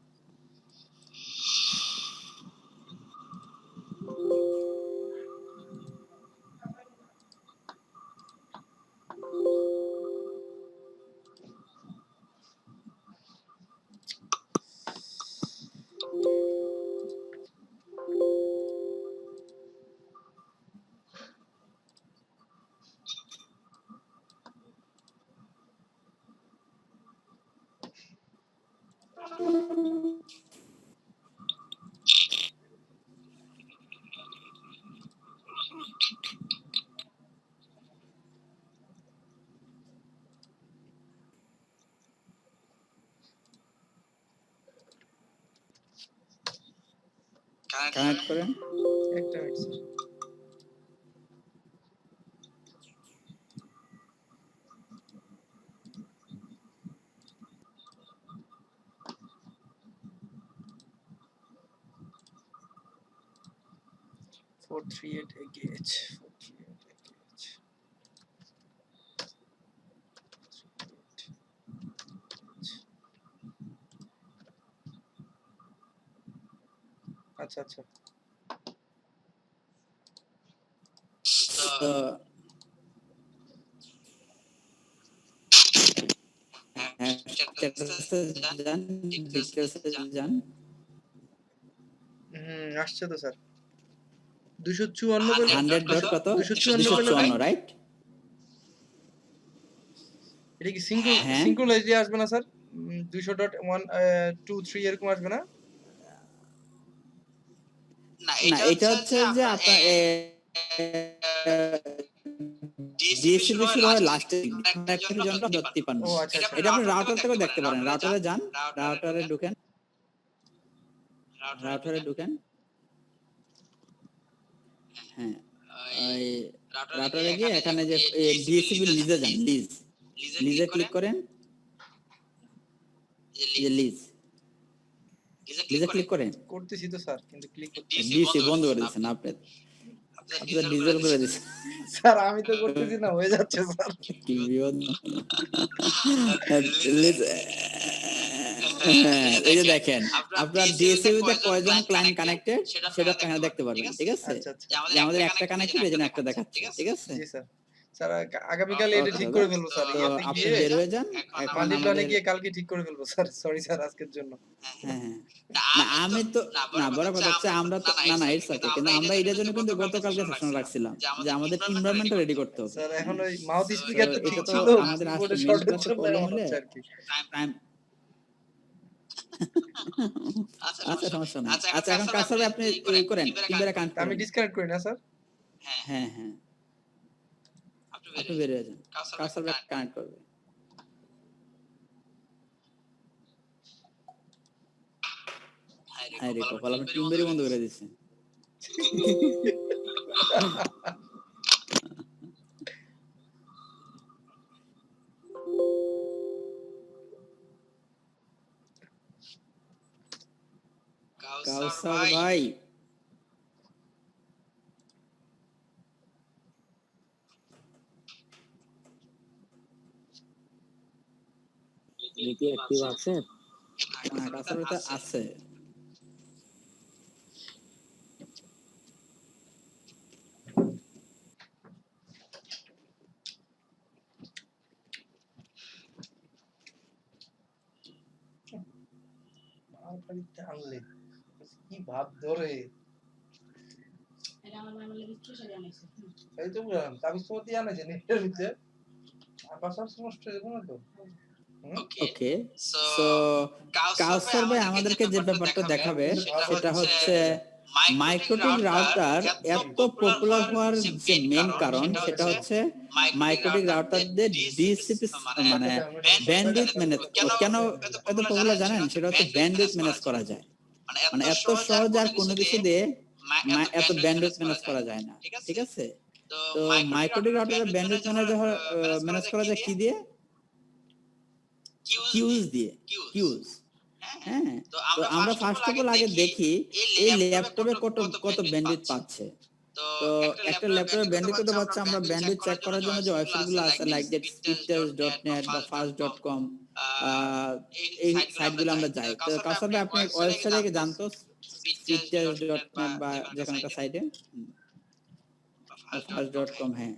কানেক্ট করেন। একটা minute sir. Four three eight AH. আচ্ছা, আচ্ছা। তো স্ট্যাটাসে যান, ডিটেইলসে যান। আসছে তো স্যার 254 পেলেন 100 ডট কত? 254 পেলেন না? 254 রাইট? এটা কি হ্যাঁ। সিঙ্ক্রোনাইজলি আসবে না স্যার 200.123 এরকম আসবে না? না, এটা হচ্ছে যে আপনার ডিএসসিপি শুরু হয় লাস্টের দিকে, একটা জন্য 53। ও আচ্ছা আচ্ছা এটা আপনি রাউটার থেকেও দেখতে পারেন। রাউটারে যান, রাউটারে ঢুকেন, রাউটারে ঢুকেন। হ্যাঁ, ওই রাউটারে গিয়ে এখানে যে ডিএসসিপি লিজে যান, লিজে ক্লিক করেন, এই যে লিজে ক্লিক করেন। করতেছি তো স্যার কিন্তু ক্লিক করতে ডিএসসি বন্ধ করে দিয়েছেন আপনি, আপনার ডিজেল করে দিয়েছেন। স্যার আমি তো করতেছি না হয়ে যাচ্ছে স্যার কি বিপদ। হ্যাঁ, এই যে দেখেন আপনার ডিএসসিবি তে কয়জন ক্লায়েন্ট কানেক্টেড সেটা আপনি এখানে দেখতে পারবেন, ঠিক আছে? আচ্ছা আচ্ছা যে আমাদের একটা কানেক্টেড, এই জন্য একটা দেখাচ্ছে, ঠিক আছে? জি স্যার স্যার আগামীকাল এটা ঠিক করে ফেলবো স্যার তো ইয়াতে আপনি গিয়ে বের হয়ে যান, এখন মাল্টিপ্লানে আমাদের গিয়ে কালকে ঠিক করে ফেলবো স্যার সরি স্যার আজকের জন্য হ্যাঁ হ্যাঁ না আমি তো না বড় কথা হচ্ছে আমরা তো না ইটস ওকে, কিন্তু আমরা এটার জন্য কিন্তু গতকালকে সেশন রাখছিলাম যে আমাদের এনভায়রনমেন্টটা রেডি করতে হবে। স্যার এখন ওই মাউথ স্পিকারটা ঠিক এটা তো ছিল আমাদের কিবোর্ডে আসলে শর্টের মেইন জন্য প্রবলেম এমন হলে হচ্ছে আর কি টাইম। আচ্ছা সমস্যা নাই। আচ্ছা এখন কাজ হবে, আপনি এই করেন টিমবারে কানেক্ট আমি করেন। ডিসকানেক্ট করি না স্যার হ্যাঁ হ্যাঁ আপনি বের হয়ে যান, কাজ হবে কানেক্ট করবে। হ্যাঁ রে কপাল, আপনি টিমবারে বন্ধ করে দিচ্ছেন। কাউসার ভাই কি অ্যাক্টিভ আছে? কাউসার ভাই তো আছে। আনলে কি ভাব ধরে এই তো বললাম তাবিজ তো দিয়ে আনাইছে নেটের ভিতরে আর পাসওয়ার্ড নষ্ট হয়ে যাবে না তো ওকে, সো কাউসার ভাই আমাদেরকে যে ব্যাপারটা দেখাবে সেটা হচ্ছে মাইক্রোটিক রাউটার এত পপুলার হওয়ার যে মেইন কারণ সেটা হচ্ছে মাইক্রোটিক রাউটারদের ডিসিপি মানে ব্যান্ডউইথ ম্যানেজ কেন এত পপুলার জানেন? সেটা হচ্ছে ব্যান্ডউইথ ম্যানেজ করা যায়, মানে এত সহজ আর কোনো কিছু দিয়ে এত ব্যান্ডউইথ ম্যানেজ করা যায় না, ঠিক আছে? তো মাইক্রোটিক রাউটারের ব্যান্ডউইথ ম্যানেজ করা যায় কি দিয়ে? কিউজ দিয়ে, কিউজ। হ্যাঁ, তো আমরা ফার্স্ট অফ অল আগে দেখি এই ল্যাপটপে কত ব্যান্ডউইথ পাচ্ছে। তো একটা ল্যাপটপে ব্যান্ডউইথ কত পাচ্ছে আমরা ব্যান্ডউইথ চেক করার জন্য যে ওয়েবসাইটগুলো আছে লাইক দ্যাট speedtest.net বা fast.com এই সাইটগুলো আমরা যাই। তো কাউসার ভাই আপনি ওয়েবসাইটে কি জানতো speedtest.net বা যেকোনো একটা সাইটে fast.com হ্যাঁ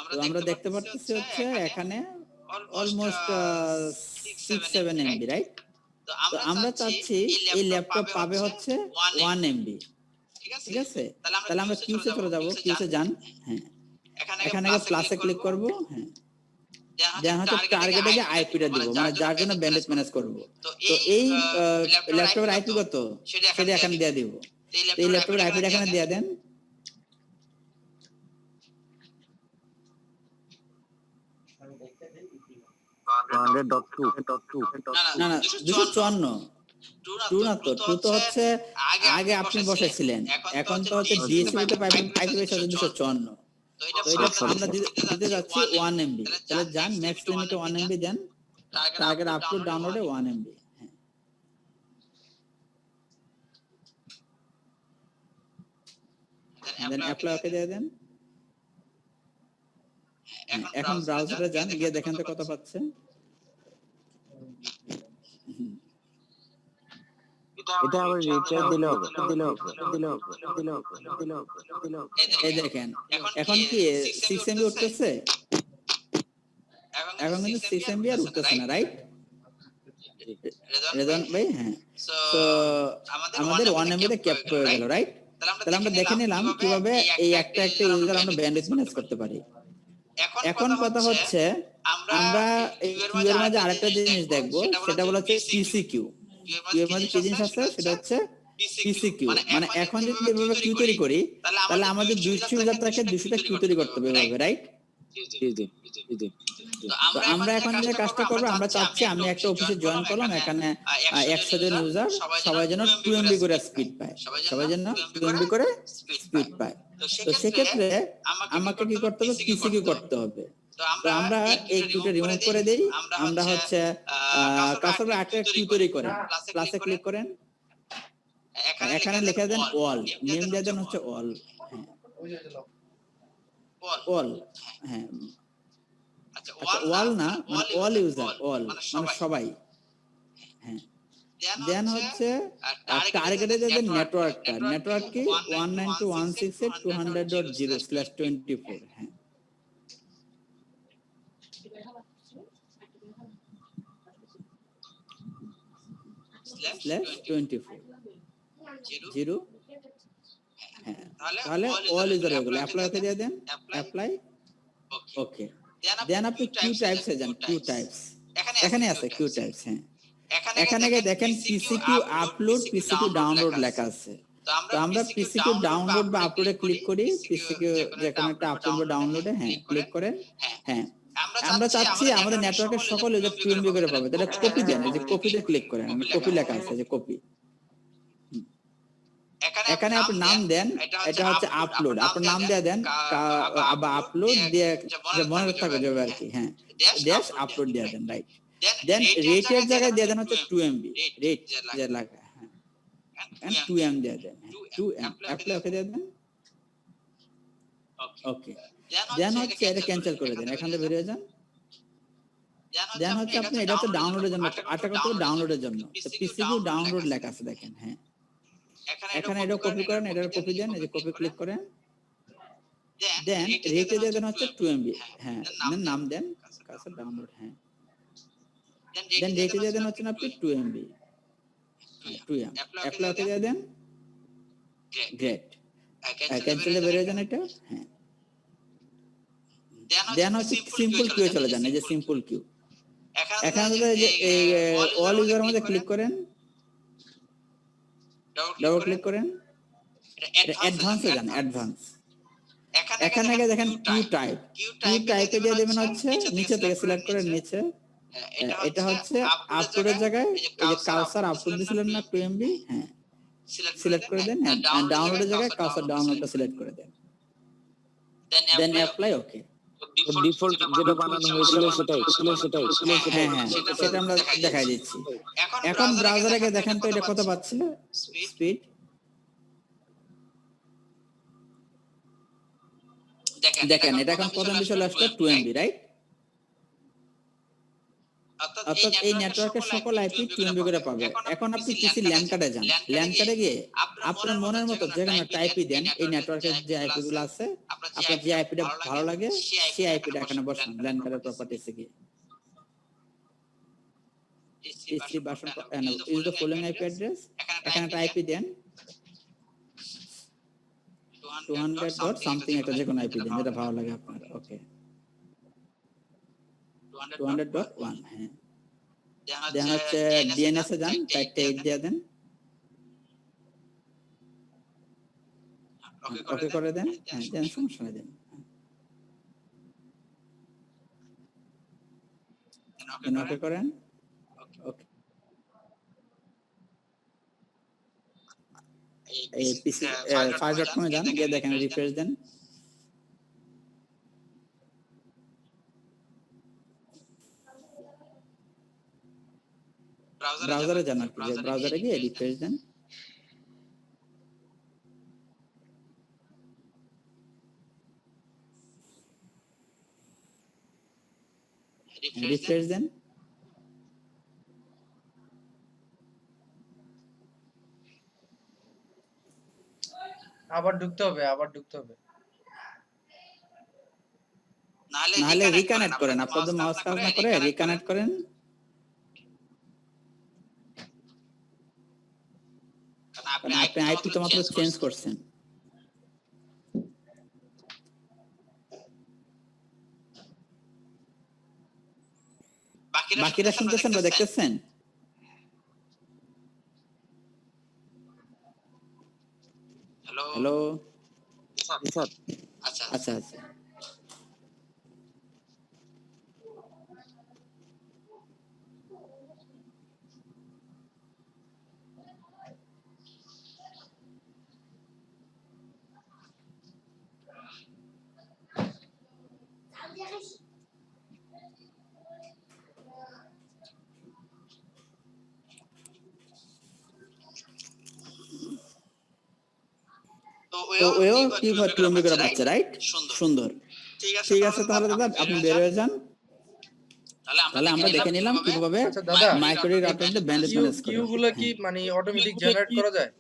তো আমরা দেখতে পাচ্ছি হচ্ছে এখানে অলমোস্ট 6-7 MB রাইট। তো আমরা চাচ্ছি এই ল্যাপটপ পাবে হচ্ছে 1 MB, ঠিক আছে? তাহলে আমরা কিউসে চলে যাব, কিউসে যান। হ্যাঁ এখানে প্লাসে ক্লিক করব। হ্যাঁ দেন হচ্ছে টার্গেটে গিয়ে আইপিটা দিব, মানে যার জন্য ব্যান্ডউইথ ম্যানেজ করব। তো এই ল্যাপটপের আইপি কত সেটা এখানে দিয়ে দিব। তো এই ল্যাপটপের আইপিটা এখানে দিয়ে দেন। না না 254 টু না তো, টু তো হচ্ছে আগে আপনি বসাইছিলেন, এখন তো হচ্ছে ডিএসসিবি তে আইপি বেস হচ্ছে 254। তো এটা আমরা দিতে যাচ্ছি 1 MB। তাহলে যান ম্যাক্স লিমিটে 1 MB দেন, টার্গেট আপলোড ডাউনলোডে 1 MB। হ্যাঁ দেন অ্যাপ্লাই ওকে দিয়ে দেন। এখন ব্রাউজারে যান, গিয়ে দেখেন তো কত পাচ্ছে। এটা আবার রিট্রাই দিলে হবে, দিলে হবে, দিলে হবে, দিলে হবে, দিলে হবে, দিলে হবে। এই দেখেন এখন কি 6 MB উঠতেছে, এখন কিন্তু 6 MB আর উঠতেছে না, রাইট রেজন ভাই? হ্যাঁ, তো আমাদের 1 MB তে ক্যাপ হয়ে গেল, রাইট? তাহলে আমরা দেখে নিলাম কিভাবে এই একটা ইউজার আমরা ব্যান্ডউইথ ম্যানেজ করতে পারি। এখন কথা হচ্ছে আমরা এই কিউ এর মাঝে আরেকটা জিনিস দেখবো, সেটা বলা হচ্ছে পিসিকিউ। কিউ এর মাঝে কি জিনিস আছে, সেটা হচ্ছে পিসিকিউ। মানে এখন যদি এভাবে কিউ তৈরি করি, তাহলে আমাদের 200 ইউজার থাকে, 200টা কিউ তৈরি করতে হবে এভাবে, রাইট? জি জি জি। তো আমরা এখন যে কাজটা করবো, আমরা চাচ্ছি আমি একটা অফিসে জয়েন করলাম, এখানে 100 জন ইউজার, সবাই যেন 2 MB করে স্পিড পায়, সবাই যেন 2 MB করে স্পিড পায়। তো সেক্ষেত্রে আমাকে কি করতে হবে, পিসিকিউ করতে হবে। তো আমরা এই কিউটা রিমুভ করে দেই, আমরা হচ্ছে কার্সর একটা কিউ তৈরি করেন, প্লাসে ক্লিক করেন, এখানে লিখে দেন অল, নেম দিয়ে দেন হচ্ছে অল। হ্যাঁ, ওই যে দিলাম। অল। হ্যাঁ, আচ্ছা অল না, মানে অল ইউজার, অল মানে সবাই। হ্যাঁ, দেন হচ্ছে টার্গেটে যে নেটওয়ার্কটা, নেটওয়ার্ক কি 192.168.200.0/24। হ্যাঁ, /24 0। হ্যাঁ, তাহলে অল ইউজার হয়ে গেল। অ্যাপ্লাই ওকে দিয়ে দেন, অ্যাপ্লাই ওকে। দেন আপনি কিউ টাইপসে যান, কিউ টাইপস এখানে আছে কিউ টাইপস। হ্যাঁ, এখানে গিয়ে দেখেন পিসিকিউ আপলোড, পিসিকিউ ডাউনলোড লেখা আছে। তো আমরা পিসিকিউ ডাউনলোড বা আপলোডে ক্লিক করি, পিসিকিউ যেখানে একটা আপলোড বা ডাউনলোডে, হ্যাঁ ক্লিক করেন। হ্যাঁ, আমরা চাচ্ছি আমাদের নেটওয়ার্কের সকল ইউজার 2 MB করে পাবে, তাহলে কপি দেন, এই যে কপিতে ক্লিক করেন, কপি লেখা আছে যে কপি। এখানে আপনি নাম দেন, এটা হচ্ছে আপলোড, আপনার নাম দিয়ে দেন বা আপলোড দিয়ে যে মনে থাকবে যাবে আর কি। হ্যাঁ, ড্যাশ আপলোড দিয়ে দেন, রাইট। দেন রেটের জায়গায় দিয়ে দেন হচ্ছে 2 MB, রেট যে লাগা। হ্যাঁ, এন্ড 2 M দিয়ে দেন, 2 M অ্যাপ্লাই ওকে দিয়ে দেন, ওকে। দেন হচ্ছে এটা ক্যান্সেল করে দেন, এখান থেকে বেরিয়ে যান। দেন হচ্ছে আপনি এটা হচ্ছে ডাউনলোডের জন্য, আটটা করতে হবে ডাউনলোডের জন্য। তো পিসিকিউ ডাউনলোড লেখা আছে দেখেন। হ্যাঁ, এখানে এটা কপি করেন, এটার কপি দেন, এই যে কপি ক্লিক করেন। দেন রেটে দিয়ে দেন হচ্ছে 2 MB। হ্যাঁ, দেন নাম দেন কাছে ডাউনলোড। হ্যাঁ, দেন রেটে দিয়ে দেন হচ্ছে আপনি 2 MB, 2 M অ্যাপ্লাই ওকে দিয়ে দেন, গ্রেট। ক্যান্সেলে বেরিয়ে যান এটা। হ্যাঁ, দেন হচ্ছে সিম্পল কিউ চলে যান, এই যে সিম্পল কিউ। এখানে যে এই অল ইউজারের মধ্যে ক্লিক করেন, ডাবল ক্লিক করেন, এটা অ্যাডভান্সে যান, অ্যাডভান্স। এখানে গিয়ে দেখেন কিউ টাইপ, কিউ টাইপে দিয়ে দেবেন হচ্ছে নিচে থেকে সিলেক্ট করে নিচে। এটা হচ্ছে আপলোডের জায়গায় এই যে কাউসার আপলোড দিছিলেন না 2 MB, হ্যাঁ সিলেক্ট করে দেন। হ্যাঁ, ডাউনলোডের জায়গায় কাউসার ডাউনলোডটা সিলেক্ট করে দেন, দেন অ্যাপ্লাই ওকে। ডিফল্ট যেটা বানানো হয়েছিল সেটাই। হ্যাঁ হ্যাঁ, সেটা আমরা দেখাই দিচ্ছি। এখন ব্রাউজারে গিয়ে দেখেন তো এটা কত পাচ্ছে স্পিড। দেখেন এটা এখন কত MB চলে আসছে, 2 MB, রাইট? অর্থাৎ এই নেটওয়ার্কের সকল আইপি 2 MB করে পাবে। এখন আপনি পিসি ল্যান কার্ডে যান, ল্যান কার্ডে গিয়ে আপনার মনের মতো যে কোনো একটা আইপি দেন, এই নেটওয়ার্কের যে আইপি গুলো আছে, আপনার যে আইপিটা ভালো লাগে সেই আইপিটা এখানে বসান ল্যান কার্ডের প্রপার্টিসে গিয়ে। TCP version use the following IP address, এখানে একটা আইপি দেন 200 ডট সামথিং, একটা যে কোনো আইপি দেন যেটা ভালো লাগে আপনার। ওকে, 200.1। হ্যাঁ, দেন হচ্ছে ডিএনএস এ যান, টাইপটা 8 দিয়ে দেন, ওকে করে দেন। হ্যাঁ, দেন সমস্যা নেই, দেন ওকে করেন, ওকে। এই পিসি ফায়ারফক্স এ যান, গিয়ে দেখেন রিফ্রেশ দেন। ব্রাউজারে যান আর কি, যে ব্রাউজারে গিয়ে রিফ্রেশ দেন। রিফ্রেশ দেন। আবার ঢুকতে হবে, আবার ঢুকতে হবে। নাহলে রিকানেক্ট করেন, আপনাদের মাউস কাজ না করে রিকানেক্ট করেন। কারণ আপনি আইপি তো মাত্র চেঞ্জ করছেন। বাকিরা শুনতেছেন বা দেখতেছেন? হ্যালো, স্যার আচ্ছা আচ্ছা। তো ওও কিভাবে টিএমবি করে পাচ্ছে, রাইট? সুন্দর। ঠিক আছে, তাহলে দাদা আপনি বের হয়ে যান। তাহলে আমরা দেখে নিলাম কিভাবে আচ্ছা দাদা, মাইক্রোডি রাউটারটা ব্যান্ডউইথ ম্যানেজ করে। কিউ গুলো কি মানে অটোমেটিক জেনারেট করা যায়?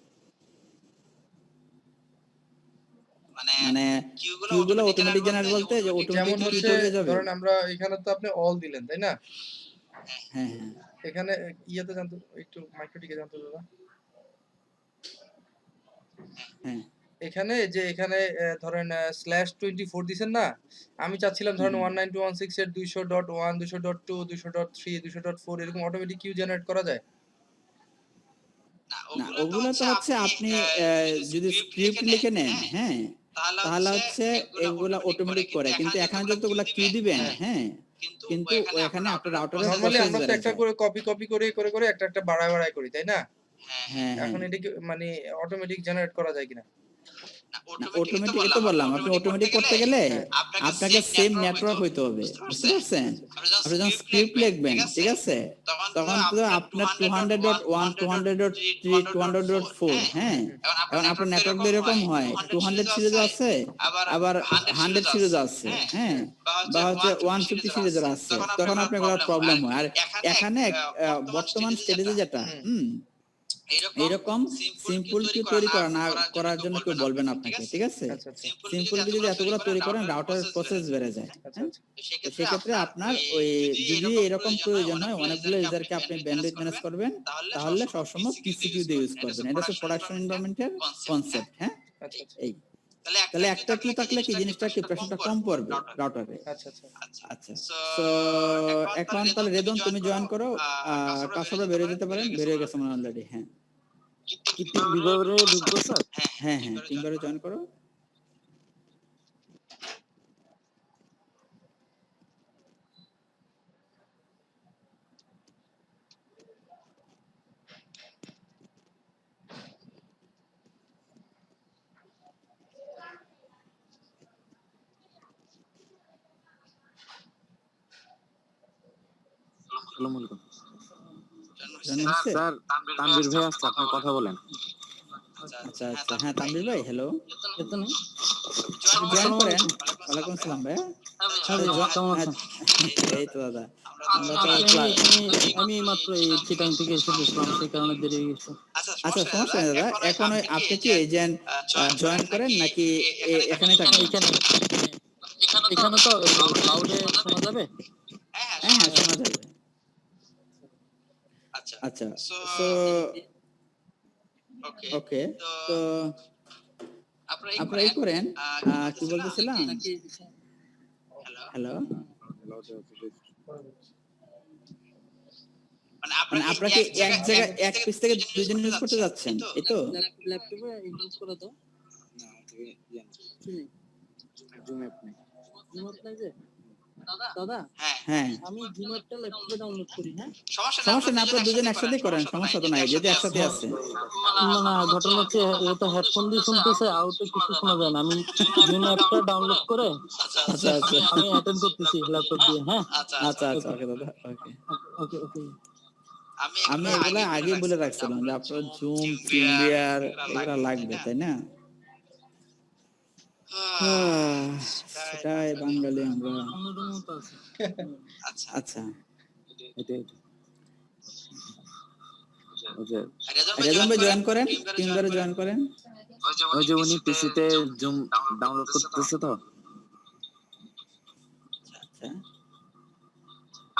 মানে কিউগুলো অটোমেটিক জেনারেট বলতে যে অটোমেটিক যেমন কিউ হচ্ছে তৈরি হয়ে যাবে। ধরেন আমরা এখানে তো আপনি অল দিলেন, তাই না? হ্যাঁ হ্যাঁ এখানে ইয়েতে জানতো, একটু মাইক্রোটিকে জানতো দাদা। হ্যাঁ। এখানে যে এখানে ধরেন /24 দিছেন না, আমি চাচ্ছিলাম ধরেন 192.168 এর 200.1 200.2 200.3 200.4 এরকম অটোমেটিক কিউ জেনারেট করা যায়। না, ওগুলো তো হচ্ছে আপনি যদি স্ক্রিপ্ট লিখে নেন, হ্যাঁ, তাহলে হচ্ছে এগুলা অটোমেটিক করে। কিন্তু এখানে যতগুলা কিউ দিবেন, হ্যাঁ, কিন্তু এখানে আপনার রাউটারের নরমালি প্রসেস আমরা তো বেড়ে একটা যায়। করে কপি করে একটা বাড়ায় করি, তাই না? হ্যাঁ হ্যাঁ। এখন এটা কি মানে অটোমেটিক জেনারেট করা যায় কিনা? না, অটোমেটিক তো বললাম, আপনি অটোমেটিক করতে গেলে আপনাকে সেম নেটওয়ার্ক হইতে হবে, বুঝতে পারছেন? আপনি যখন স্ক্রিপ্ট লিখবেন, ঠিক আছে, তখন তো আপনার 200.1 200.3 200.4, হ্যাঁ, এখন আপনার নেটওয়ার্ক এরকম হয় 200 সিরিজ আছে, আবার 100 সিরিজ আছে, হ্যাঁ, বা হচ্ছে 150 সিরিজের আছে, তখন আপনার কোনো প্রবলেম হয়। আর এখানে বর্তমান স্টেজে যেটা এইরকম সিম্পল কিউ তৈরি করা না করার জন্য কেউ বলবেন আপনাকে, ঠিক আছে? আচ্ছা আচ্ছা সিম্পল কিউ যদি এতগুলো তৈরি করেন রাউটারের প্রসেস বেড়ে যায়, আচ্ছা হ্যাঁ? আচ্ছা তো সেক্ষেত্রে আপনার ওই যদি এরকম প্রয়োজন হয় অনেকগুলো ইউজারকে আপনি ব্যান্ডউইথ ম্যানেজ করবেন, তাহলে সবসময় পিসি কিউ দিয়ে ইউজ করবেন। এটা হচ্ছে প্রোডাকশন এনভায়রনমেন্টের কনসেপ্ট, হ্যাঁ? আচ্ছা এই তাহলে একটা কিউ থাকলে কি জিনিসটা কি প্রেশারটা কম পড়বে রাউটারে। আচ্ছা আচ্ছা আচ্ছা, সো এখন তাহলে রেদন তুমি জয়েন করো, কাস্টমার বেরিয়ে যেতে পারেন, বেরিয়ে গেছে মানে অলরেডি। হ্যাঁ কি টিম ভিভরে ঢুকবো স্যার? হ্যাঁ হ্যাঁ, টিমবারে জয়েন করো। আসসালামু আলাইকুম জয়েন হচ্ছে? স্যার। তানভীর ভাই আসছে, আপনি কথা বলেন। আচ্ছা আচ্ছা, হ্যাঁ তানভীর ভাই, হ্যালো, এতো নেই। জয়েন করেন। ওয়ালাইকুম আসসালাম ভাই। এই তো দাদা, আমরা তো আমি মাত্র এই চিটাং থেকে এসে বসলাম, সেই কারণে দেরি হয়ে গেছে। আচ্ছা, সমস্যা নেই দাদা। এখন ওই আপনি কি এজেন্ট জয়েন করেন নাকি এখানে থাকেন? এখানে তো লাউডে শোনা যাবে? হ্যাঁ হ্যাঁ, শোনা যাবে। আচ্ছা, সো ওকে, তো আপনারা এই করেন, কি বলতেছিলাম? হ্যালো, মানে আপনারা কি এক জায়গায় এক পিস থেকে দুইজন ইউজ করতে যাচ্ছেন, এই তো? ল্যাপটপে ইনস্টল করে দাও। জুম অ্যাপ নেই। জুম অ্যাপ নাই যে? দাদা, হ্যাঁ, আমি জুম অ্যাপটা ল্যাপটপে ডাউনলোড করি, হ্যাঁ? সমস্যা নেই, আপনারা দুজন একসাথে করেন, সমস্যা তো নাই, যেহেতু একসাথে আছে। না, ঘটনা হচ্ছে ও তো হেডফোন দিয়ে শুনতেছে, আউটে কিছু শোনা যায় না। আমি জুম অ্যাপটা ডাউনলোড করে আচ্ছা আচ্ছা আমি অ্যাটেন্ড করতেছি ল্যাপটপ দিয়ে, হ্যাঁ? আচ্ছা আচ্ছা, ওকে দাদা, ওকে। ওকে ওকে। আমি এগুলা আগে বলে রাখছিলাম যে আপনার জুম টিমভিআর এগুলা লাগবে, তাই না? সেটাই বাঙালি আমরা। অন্যদের মতো আছে। আচ্ছা, এটাই ওকে। রেজন ভাই জয়েন করেন, টিমভিআরে জয়েন করেন। ওই যে উনি পিসিতে জুম ডাউনলোড করতেছে তো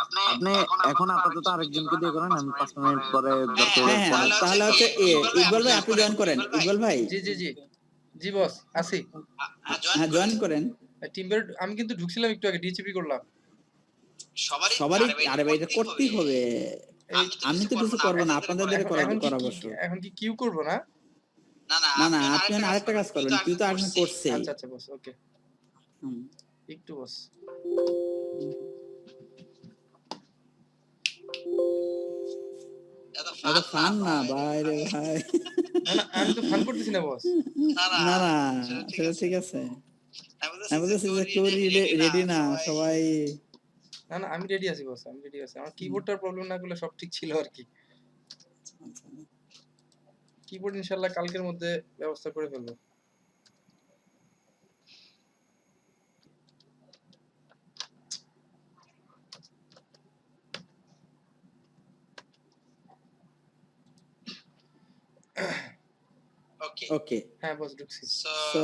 আচ্ছা আপনি এখন আপাতত আরেকজনকে দিয়ে করেন আমি 5 মিনিট পরে দরকার হ্যাঁ হ্যাঁ তাহলে হচ্ছে ইকবাল ভাই আপনি জয়েন করেন ইকবাল ভাই জি জি জি জি বস আসি হ্যাঁ জয়েন করেন টিমবের আমি কিন্তু ঢুকছিলাম একটু আগে ডিসিপি করলাম সবারই আরে ভাই এটা করতেই হবে এই আমি তো কিছু করবো না আপনাদের দ্বারা এখন করা কি অবশ্য এখন কি কিউ করব না না না আপনি আরেকটা কাজ করবেন কিউ তো আগে করছে আচ্ছা আচ্ছা বস ওকে একটু বস এটা ফান না ভাই রে ভাই না আমি তো ফান করতেছি না বস না না সেটা ঠিক আছে আমি বলতেছি যে কেউ রেডি না সবাই না না আমি রেডি আছি বস আমি রেডি আছি আমার কিবোর্ডটার প্রবলেম না করলে সব ঠিক ছিল আর কি কিবোর্ড ইনশাআল্লাহ কালকের মধ্যে ব্যবস্থা করে ফেলবো ওকে হ্যাঁ বস ঢুকছি সো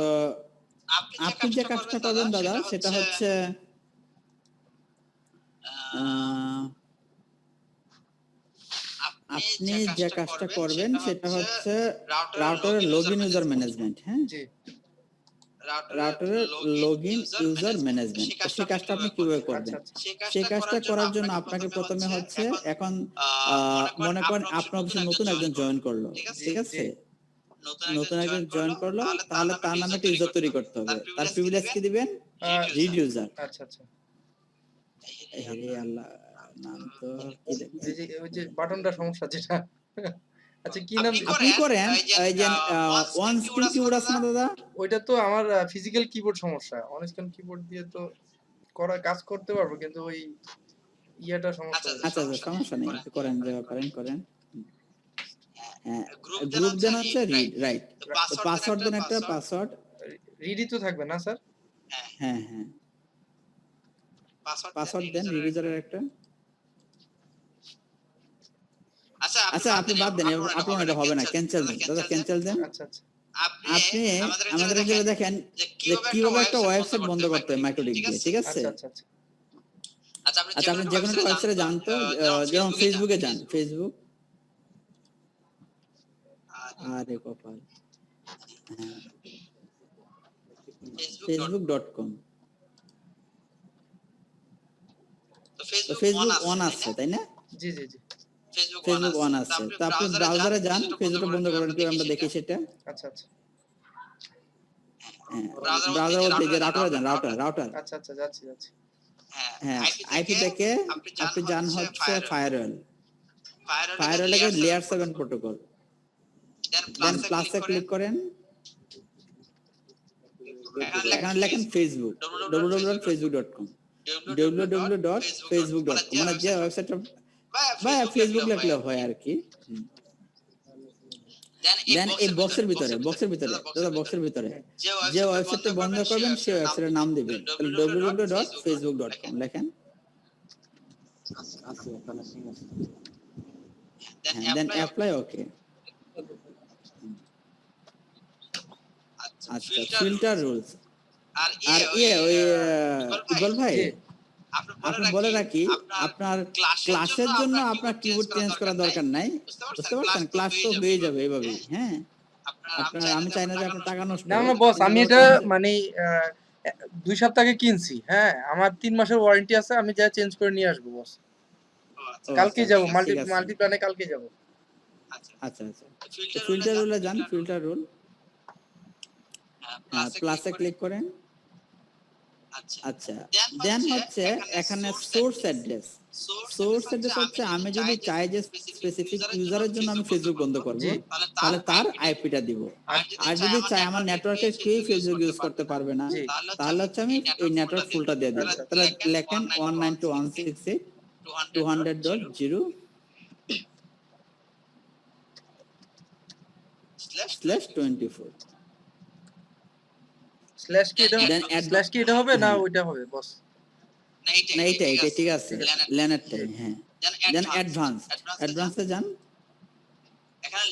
আপনি যে কাজটা করবেন দাদা সেটা হচ্ছে আপনি যে কাজটা করবেন সেটা হচ্ছে রাউটারের লগইন ইউজার ম্যানেজমেন্ট হ্যাঁ জি রাউটারের লগইন ইউজার ম্যানেজমেন্ট সেই কাজটা আপনি কিভাবে করবেন সেই কাজটা করার জন্য আপনাকে প্রথমে হচ্ছে এখন মনে করেন আপনার অফিসে নতুন একজন জয়েন করলো ঠিক আছে নতুন একজন জয়েন করলো তাহলে তার নামে একটা ইউজার তৈরি করতে হবে তার প্রিভিলেজ কি দিবেন রিড ইউজার আচ্ছা আচ্ছা হে আল্লাহ নাম তো কি দেখবেন এই যে ওই যে বাটনটা সমস্যা যেটা আচ্ছা কি নাম আপনি করেন এই যে ওয়ান স্ক্রিন কিবোর্ড আছে না দাদা ওইটা তো আমার ফিজিক্যাল কিবোর্ড সমস্যা অন স্ক্রিন কিবোর্ড দিয়ে তো কাজ করতে পারবো কিন্তু ওই ইয়াটা সমস্যা আচ্ছা আচ্ছা সমস্যা নেই একটু করেন যে করেন হ্যাঁ গ্রুপ দেন হচ্ছে রিড রাইট পাসওয়ার্ড দেন একটা পাসওয়ার্ড রিডি তো থাকবে না স্যার হ্যাঁ হ্যাঁ পাসওয়ার্ড দেন রিডিজারের একটা আচ্ছা আপনি বাদ দেন আপনার এটা হবে না ক্যান্সেল দেন দাদা ক্যান্সেল দেন আচ্ছা আচ্ছা আপনি আমাদের এখানে দেখেন যে কিভাবে একটা ওয়েবসাইট বন্ধ করতে হয় মাইক্রোডিক দিয়ে ঠিক আছে আচ্ছা আচ্ছা আচ্ছা আপনি যে কোনো একটা ওয়েবসাইটে যান তো যেমন ফেসবুকে যান ফেসবুক আরে কপাল facebook.com তো ফেসবুক অন আছে তাই না জি জি জি ফেসবুক অন আছে তো আপনি ব্রাউজারে যান ফেসবুক বন্ধ করেন কি আমরা দেখি সেটা আচ্ছা আচ্ছা ব্রাউজার বলতে যে রাউটারে যান রাউটার আচ্ছা আচ্ছা যাচ্ছি হ্যাঁ আইপি থেকে আপনি যান হচ্ছে ফায়ারওয়াল এর লেয়ার 7 প্রোটোকল দেন প্লাসে ক্লিক করেন এখানে লেখেন ফেসবুক www.facebook.com www.facebook.com মানে যে ওয়েবসাইটটা বা ফেসবুক লিখলে হয় আর কি দেন এই বক্সের ভিতরে দাদা বক্সের ভিতরে যে ওয়েবসাইটটা বন্ধ করবেন সেই ওয়েবসাইটের নাম দিবেন www.facebook.com লেখেন দেন অ্যাপ্লাই ওকে আচ্ছা ফিল্টার রুলস আর ওই ইকবাল ভাই আপনি বলে রাখি আপনার ক্লাসের জন্য আপনার কিবোর্ড চেঞ্জ করা দরকার নাই বুঝতে পারছেন ক্লাস তো হয়ে যাবে এইভাবেই হ্যাঁ আপনার আমি চাই না যে আপনার টাকা নষ্ট না না বস আমি এটা মানে 2 সপ্তাহ আগে কিনছি হ্যাঁ আমার 3 মাসের ওয়ারেন্টি আছে আমি যা চেঞ্জ করে নিয়ে আসবো বস কালকে যাব মাল্টি প্ল্যানে কালকে যাব আচ্ছা ফিল্টার রুলে যান ফিল্টার রুল প্লাসে ক্লিক করেন আচ্ছা দেন হচ্ছে এখানে সোর্স অ্যাড্রেস হচ্ছে আমি যদি চাই যে স্পেসিফিক ইউজারের জন্য আমি ফেসবুক বন্ধ করব তাহলে তার আইপিটা দিব আর যদি চাই আমার নেটওয়ার্কে কেউ ফেসবুক ইউজ করতে পারবে না তাহলে হচ্ছে আমি এই নেটওয়ার্ক ফুলটা দিয়ে দেব তাহলে লেখেন 192.168.200.24 স্ল্যাশ কি এটা হবে না ওইটা হবে বস না এইটা ঠিক আছে ল্যানেটটাই হ্যাঁ দেন অ্যাডভান্সে যান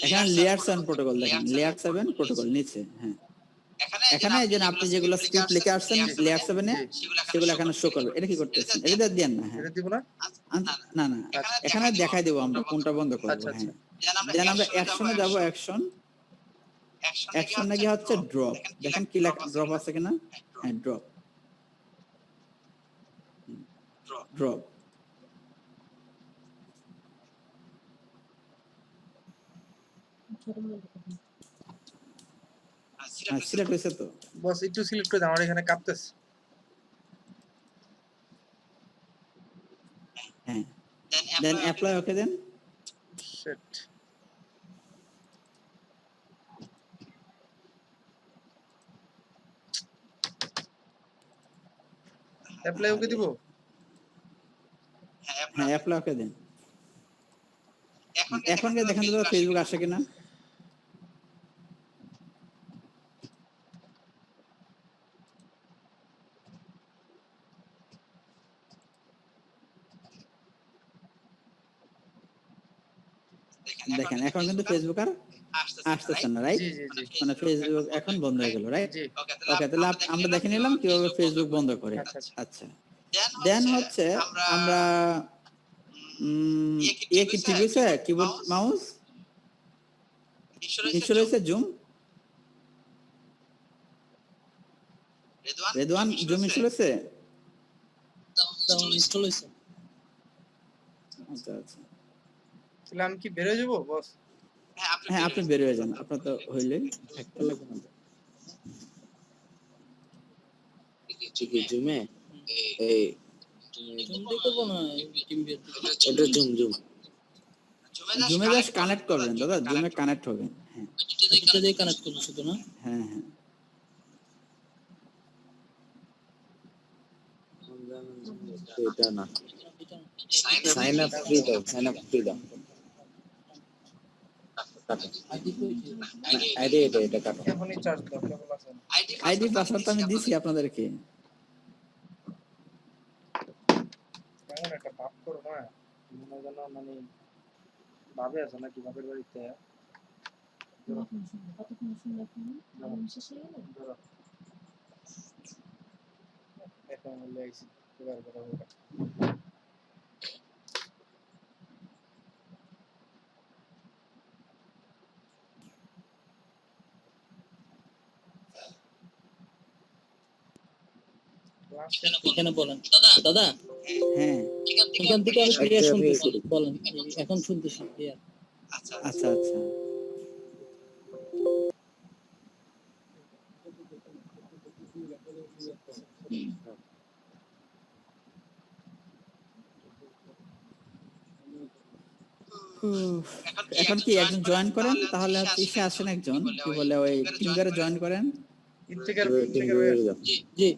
এখানে লেয়ার 7 প্রোটোকল দেখেন, লেয়ার 7 প্রোটোকল নিচে। হ্যাঁ, এখানে এই যে আপনি যেগুলো স্ক্রিপ্ট লিখে আসছেন লেয়ার 7 এ, সেগুলো এখানে শো করবে। এটা কি করতেছেন? এটা দেন না। হ্যাঁ, এটা দিব না? না না, এখানে দেখাই দেব আমরা কোনটা বন্ধ করব। আচ্ছা, হ্যাঁ, দেন আমরা অ্যাকশনে যাব। অ্যাকশন নাকি হচ্ছে ড্রপ। দেখেন কি লেখা ড্রপ আছে কিনা। হ্যাঁ, ড্রপ। সিলেক্ট হয়েছে তো? বস একটু সিলেক্ট করে দাও, আমার এখানে কাঁপতেছে। হ্যাঁ, দেন অ্যাপ্লাই ওকে দেন। শিট। অ্যাপ্লাই ওকে দিব? হ্যাঁ, অ্যাপ্লাই ওকে দেন। এখন কি দেখেন তো ফেসবুক আসে কিনা। দেখেন এখন কিন্তু ফেসবুক আর আসতেছে না, রাইট? জি জি জি মানে ফেসবুক এখন বন্ধ হয়ে গেল, রাইট? জি। ওকে, তাহলে আমরা দেখে নিলাম কিভাবে ফেসবুক বন্ধ করে। আচ্ছা, আচ্ছা। আচ্ছা, দেন হচ্ছে আমরা এ কি ঠিক হয়েছে? কিবোর্ড মাউস ইনস্টল হয়েছে? জুম রেদওয়ান জুম ইনস্টল হয়েছে? ইনস্টল হয়েছে। আচ্ছা আচ্ছা, তাহলে আমি কি বের হয়ে যাবো বস? হ্যাঁ আপনি বের হয়ে যান, আপনার তো হইলে একটা লাগবে না। জুমে এই জুম দেখবো না, টিম বের এটা জুম জুমে জাস্ট কানেক্ট করবেন দাদা, জুমে কানেক্ট হবেন। হ্যাঁ এটা দিয়ে কানেক্ট করব শুধু না। হ্যাঁ হ্যাঁ, এটা না, সাইন আপ ফ্রি দাও। আইডি এটা কাটো। এখনই চার্জ দাও, কেবল আছে না। আইডি পাসওয়ার্ড তো আমি দিছি আপনাদেরকে। কেমন একটা ভাব করো না, মনে যেন মানে ভাবে আছে নাকি বাপের বাড়িতে। ধরো। এখন হলে আইসি এবার করা হবে। এখানে বলেন দাদা। হ্যাঁ এখান থেকে আমি ক্লিয়ার শুনতেছি, বলেন। এখন শুনতেছি ক্লিয়ার। আচ্ছা আচ্ছা, এখন কি একজন জয়েন করেন, তাহলে হচ্ছে ইসে আসেন একজন, কি বলে ওই ফিঙ্গারে জয়েন করেন। ইন্টিগ্রেট জি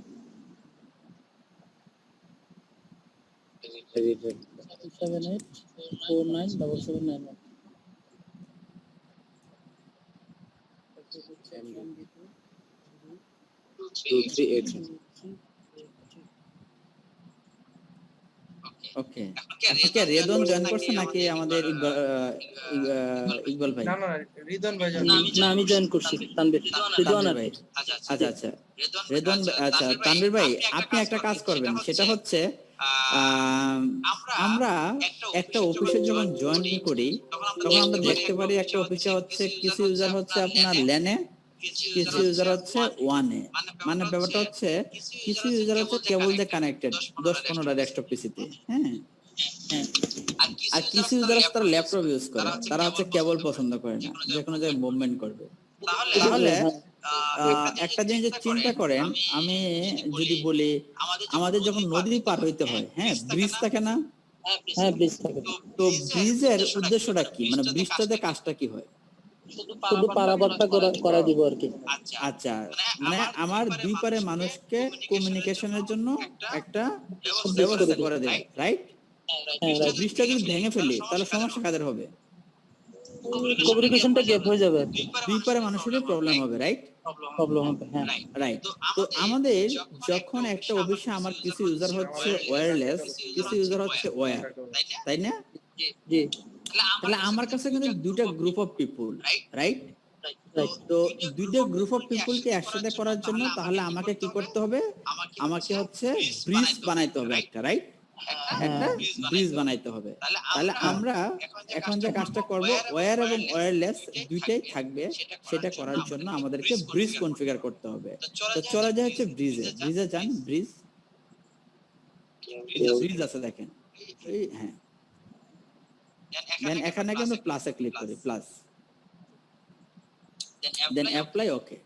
278497791 2383 ওকে, আপনি কি রেদন জয়েন করছেন নাকি আমাদের ইকবাল ভাই? না না রিদন ভাই জানেন। না, আমি জয়েন করছি। তানভীর তানভীর ভাই। আচ্ছা আচ্ছা, রেদন আচ্ছা তানভীর ভাই, আপনি একটা কাজ করবেন, সেটা হচ্ছে আমরা একটা অফিসে যখন জয়েন করি তখন আমরা দেখতে পারি একটা অফিসে হচ্ছে কিছু ইউজার হচ্ছে আপনার ল্যানে, কিছু ইউজার হচ্ছে ওয়ানে। মানে ব্যাপারটা হচ্ছে কিছু ইউজার হচ্ছে কেবল দিয়ে কানেক্টেড 10-15টা ডেস্কটপ পিসিতে। হ্যাঁ, আর কিছু ইউজার আছে তারা ল্যাপটপ ইউজ করে, তারা হচ্ছে কেবল পছন্দ করে না, যে কোনো জায়গায় মুভমেন্ট করবে। তাহলে একটা জিনিস চিন্তা করেন, আমি যদি বলি আমাদের যখন নদী পার হইতে হয়, হ্যাঁ ব্রিজ থাকে না? হ্যাঁ, ব্রিজ থাকে। তো ব্রিজের উদ্দেশ্যটা কি, মানে ব্রিজটাতে কাজটা কি হয়? শুধু পারাপারটা করা দিব আর কি। আচ্ছা, মানে আমার দুই পারে মানুষকে কমিউনিকেশনের জন্য একটা ব্যবস্থা করে দেবে, রাইট? হ্যাঁ, রাইট। ব্রিজটা যদি ভেঙে ফেলি তাহলে সমস্যা কাদের হবে? কমিউনিকেশনটা গ্যাপ হয়ে যাবে আর কি। দুই পারে মানুষের প্রবলেম হবে, রাইট? প্রবলেম হবে, হ্যাঁ। রাইট। তো আমাদের যখন একটা অফিসে আমার কিছু ইউজার হচ্ছে ওয়্যারলেস, কিছু ইউজার হচ্ছে ওয়্যার, তাই না? জি তাহলে আমার কাছে কিন্তু দুইটা গ্রুপ অফ পিপল, রাইট? তো দুইটা গ্রুপ অফ পিপলকে একসাথে করার জন্য তাহলে আমাকে কি করতে হবে? আমাকে হচ্ছে ব্রিজ বানাইতে হবে একটা, রাইট? একটা ব্রিজ বানাইতে হবে। তাহলে আমরা এখন যে কাজটা করব, ওয়্যার এবং ওয়্যারলেস দুইটাই থাকবে, সেটা করার জন্য আমাদেরকে ব্রিজ কনফিগার করতে হবে। তো চলে যায় হচ্ছে ব্রিজে যান, ব্রিজ আছে দেখেন, এই হ্যাঁ, দেন এখানে আমরা প্লাসে ক্লিক করি, plus, then apply okay,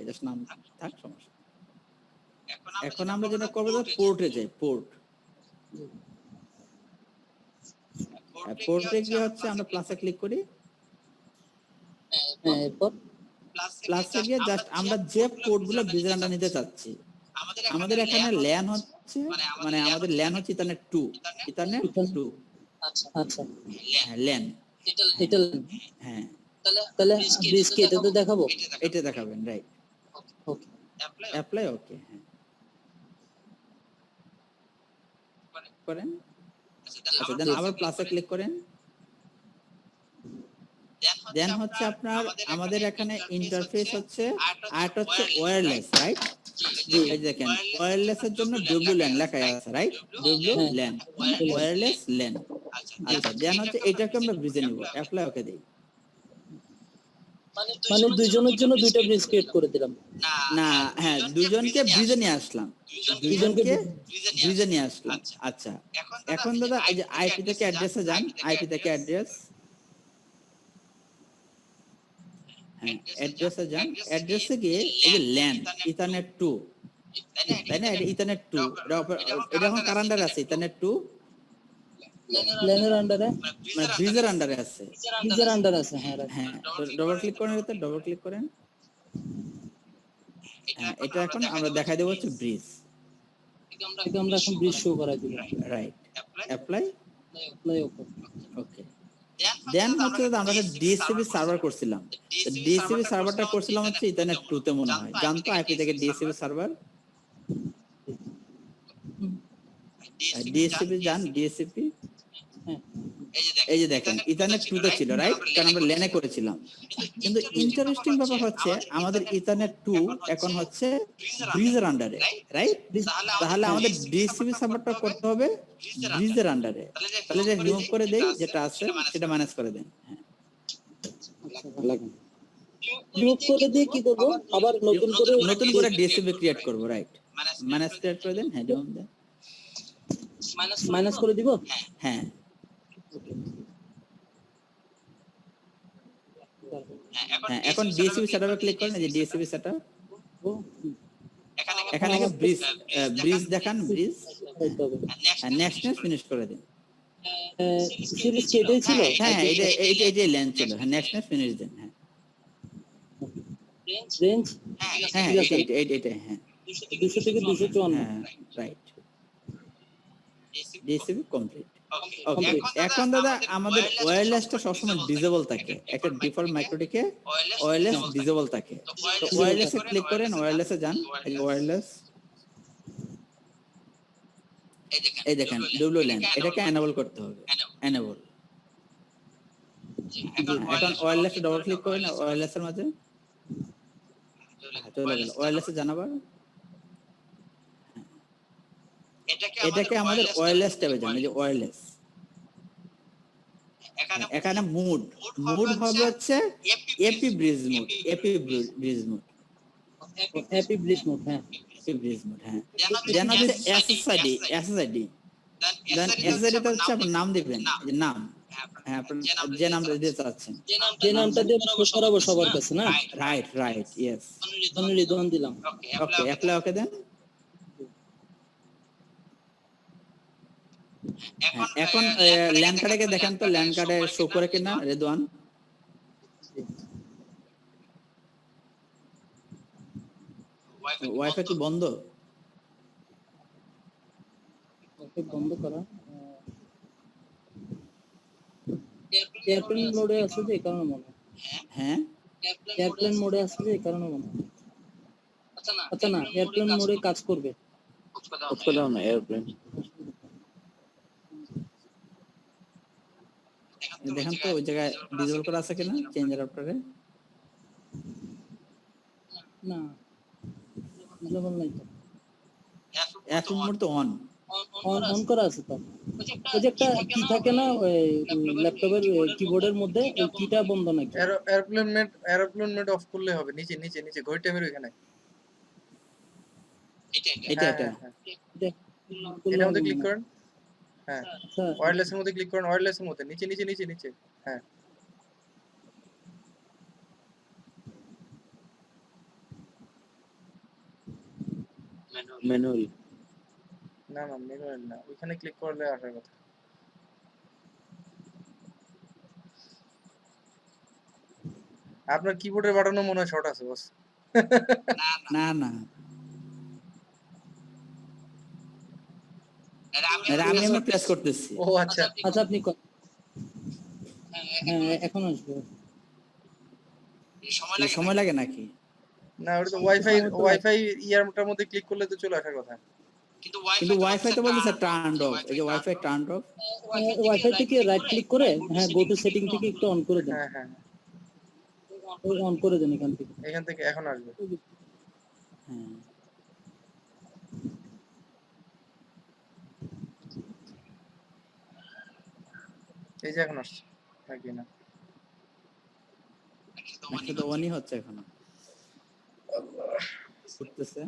just নাম থাক, সমস্যা। এখন আমরা যেটা করবো যে পোর্টে যাই, পোর্টে গিয়ে হচ্ছে আমরা প্লাসে ক্লিক করি, হ্যাঁ, এরপর প্লাসে গিয়ে জাস্ট আমরা যে পোর্টগুলো ব্রিজের আন্ডার নিতে চাচ্ছি, আমাদের এখানে ল্যান হচ্ছে, মানে আমাদের ল্যান হচ্ছে ইথারনেট 2, আচ্ছা হ্যাঁ ল্যান, এটা হ্যাঁ তাহলে ব্রিজ কি এটাতে দেখাবো? এটা দেখাবেন, রাইট? ওকে, অ্যাপ্লাই ওকে, হ্যাঁ করেন। আচ্ছা, দেন আবার প্লাসে ক্লিক করেন, দেন হচ্ছে আপনার আমাদের এখানে ইন্টারফেস হচ্ছে, আরেকটা হচ্ছে ওয়্যারলেস, রাইট? এই দেখেন ওয়্যারলেস এর জন্য WLAN লেখা আছে, রাইট? WLAN, wireless LAN. আচ্ছা, দেন হচ্ছে এটাকে আমরা ব্রিজে নিব, অ্যাপ্লাই ওকে দেই। মানে দুইজনের জন্য দুইটা ব্রিজ ক্রিয়েট করে দিলাম। না, হ্যাঁ দুইজনকে ব্রিজে নিয়ে আসলাম, ব্রিজে নিয়ে আসলাম। আচ্ছা, এখন দাদা এই যে আইপি থেকে অ্যাড্রেসে যান, আইপি থেকে অ্যাড্রেস, হ্যাঁ অ্যাড্রেসে যান, অ্যাড্রেসে গিয়ে এই যে ল্যান ইথারনেট 2, তাই না? এটা ইথারনেট 2, এটা এখন কার আন্ডারে আছে? ইথারনেট 2 ল্যানের আন্ডারে, মানে ব্রিজের আন্ডারে আছে, ব্রিজের আন্ডারে আছে। হ্যাঁ, হ্যাঁ ডবল ক্লিক করেন, এটাতে ডবল ক্লিক করেন, হ্যাঁ এটা এখন আমরা দেখাই দেব হচ্ছে ব্রিজ, এটা আমরা এখন ব্রিজ শো করাই দিব, রাইট? Apply okay. ওকে, দেন হচ্ছে আমরা একটা ডিএসসিবি সার্ভার করছিলাম, ডিএসসিবি সার্ভারটা করছিলাম হচ্ছে ইথারনেট 2 তে মনে হয়, জানতো আইপি থেকে ডিএসসিবি সার্ভার, ডিএসসিবি যান, ডিএসসিপি, এই যে দেখেন ইথারনেট 2 তে ছিল, রাইট? কারণ আমরা ল্যানে করেছিলাম। কিন্তু ইন্টারেস্টিং ব্যাপার হচ্ছে আমাদের ইথারনেট 2 এখন হচ্ছে ব্রিজের আন্ডারে, রাইট? তাহলে আমাদের ডিএসসিবি সার্ভারটা করতে হবে ব্রিজের আন্ডারে। তাহলে এটা রিমুভ করে দেই, যেটা আছে সেটা ম্যানেজ করে দেন। হ্যাঁ, রিমুভ করে দিয়ে কি করব? আবার নতুন করে ডিএসসিবি ক্রিয়েট করব, রাইট? ম্যানেজ ক্রিয়েট করে দেন, হ্যাঁ যেমন দেন, মাইনাস করে দিব। হ্যাঁ হ্যাঁ এখন ডিএসসিবি সেটআপে ক্লিক করেন, এই যে ডিএসসিবি সেটআপ, এখানে ব্রিজ দেখান, ব্রিজ, নেক্সট ফিনিশ করে দিন। সিরিজ কি এটাই ছিল? হ্যাঁ এইটা ল্যান্ড ছিল, হ্যাঁ নেক্সট ফিনিশ দেন, হ্যাঁ রেঞ্জ, হ্যাঁ এইটা হ্যাঁ 200 থেকে 254, হ্যাঁ রাইট, ডিএসসিবি কমপ্লিট। ওকে, এখন দাদা আমাদের ওয়্যারলেসটা সবসময় ডিসেবল থাকে, একটা ডিফল্ট মাইক্রোটিকে ওয়্যারলেস ডিসেবল থাকে। তো ওয়্যারলেসে ক্লিক করেন, ওয়্যারলেসে যান, এই ওয়্যারলেস, এই দেখেন WLAN, এটাকে এনেবল করতে হবে, এনেবল। এখন ওয়্যারলেসে ডবল ক্লিক করেন, ওয়্যারলেসের মাঝে চলে গেল, ওয়্যারলেসে জানাবার, এটাকে আমাদের ওয়্যারলেস ট্যাবে যান, এই যে ওয়্যারলেস, এখানে মুড হবে হচ্ছে AP bridge mode, bridge mode, হ্যাঁ ব্রিজ মুড, হ্যাঁ দেন হচ্ছে এসএসআইডি, দেন এসএসআইডি তে হচ্ছে আপনার নাম দিবেন, যে নাম, হ্যাঁ আপনি যে নামটা দিতে চাচ্ছেন, যে নামটা দিয়ে শো করাবো সবার কাছে, না? রাইট ইয়েস, রিদওয়ান দিলাম। ওকে অ্যাপ্লাই ওকে দেন। এখন ল্যান্ড কার্ডে দেখেন তো, ল্যান্ড কার্ডে শো করে কিনা রেদওয়ান? ওয়াইফাই কি বন্ধ? বন্ধ করা, এয়ারপ্লেন মোডে আছে যে এই কারণে মনে হয়। হ্যাঁ এয়ারপ্লেন মোডে আছে যে এই কারণে মনে হয়। আচ্ছা না, এয়ারপ্লেন মোডে কাজ করবে, দাও না এয়ারপ্লেন। দেখেন তো ওই জায়গায় ডিসেবল করা আছে কিনা চেঞ্জ অ্যাডাপ্টারে। না ডিসেবল নাই তো, এখন মোড তো অন। অন অন করা আছে তো। ওই যে একটা কি থাকে না ওই ল্যাপটপের কিবোর্ডের মধ্যে, ওই কিটা বন্ধ নাকি? এরোপ্লেন মোড অফ করলে হবে। নিচে নিচে নিচে ঘড়ি টেবিল ওখানে। এটা হ্যাঁ এটা হ্যাঁ হ্যাঁ, এটা এটার মধ্যে ক্লিক করেন। হ্যাঁ, আচ্ছা ওয়্যারলেসের মধ্যে ক্লিক করেন, ওয়্যারলেসের মধ্যে নিচে নিচে নিচে নিচে। হ্যাঁ, ম্যানুয়াল। না না ম্যানুয়াল না, ওইখানে ক্লিক করলে আসার কথা। আপনার কিবোর্ডের বাটনও মনে হয় শর্ট আছে বস। না না আরে আমি প্রেস করতেছি। ও আচ্ছা, আচ্ছা আপনি হ্যাঁ এখন আসবে। সময় লাগে নাকি? না ওটা তো ওয়াইফাই ইয়ারটার মধ্যে ক্লিক করলে তো চলে আসার কথা। কিন্তু ওয়াইফাই তো বলতেছে টার্ন অফ, এই যে ওয়াইফাই টার্ন অফ। ওয়াইফাই থেকে রাইট ক্লিক করে হ্যাঁ গো টু সেটিং থেকে একটু অন করে দেন। হ্যাঁ হ্যাঁ, ওই অন করে দেন এখান থেকে। এখান থেকে এখন আসবে। হ্যাঁ এই যে এখন আসছে নাকি না? নাকি তো অনই হচ্ছে এখনো করতেছে।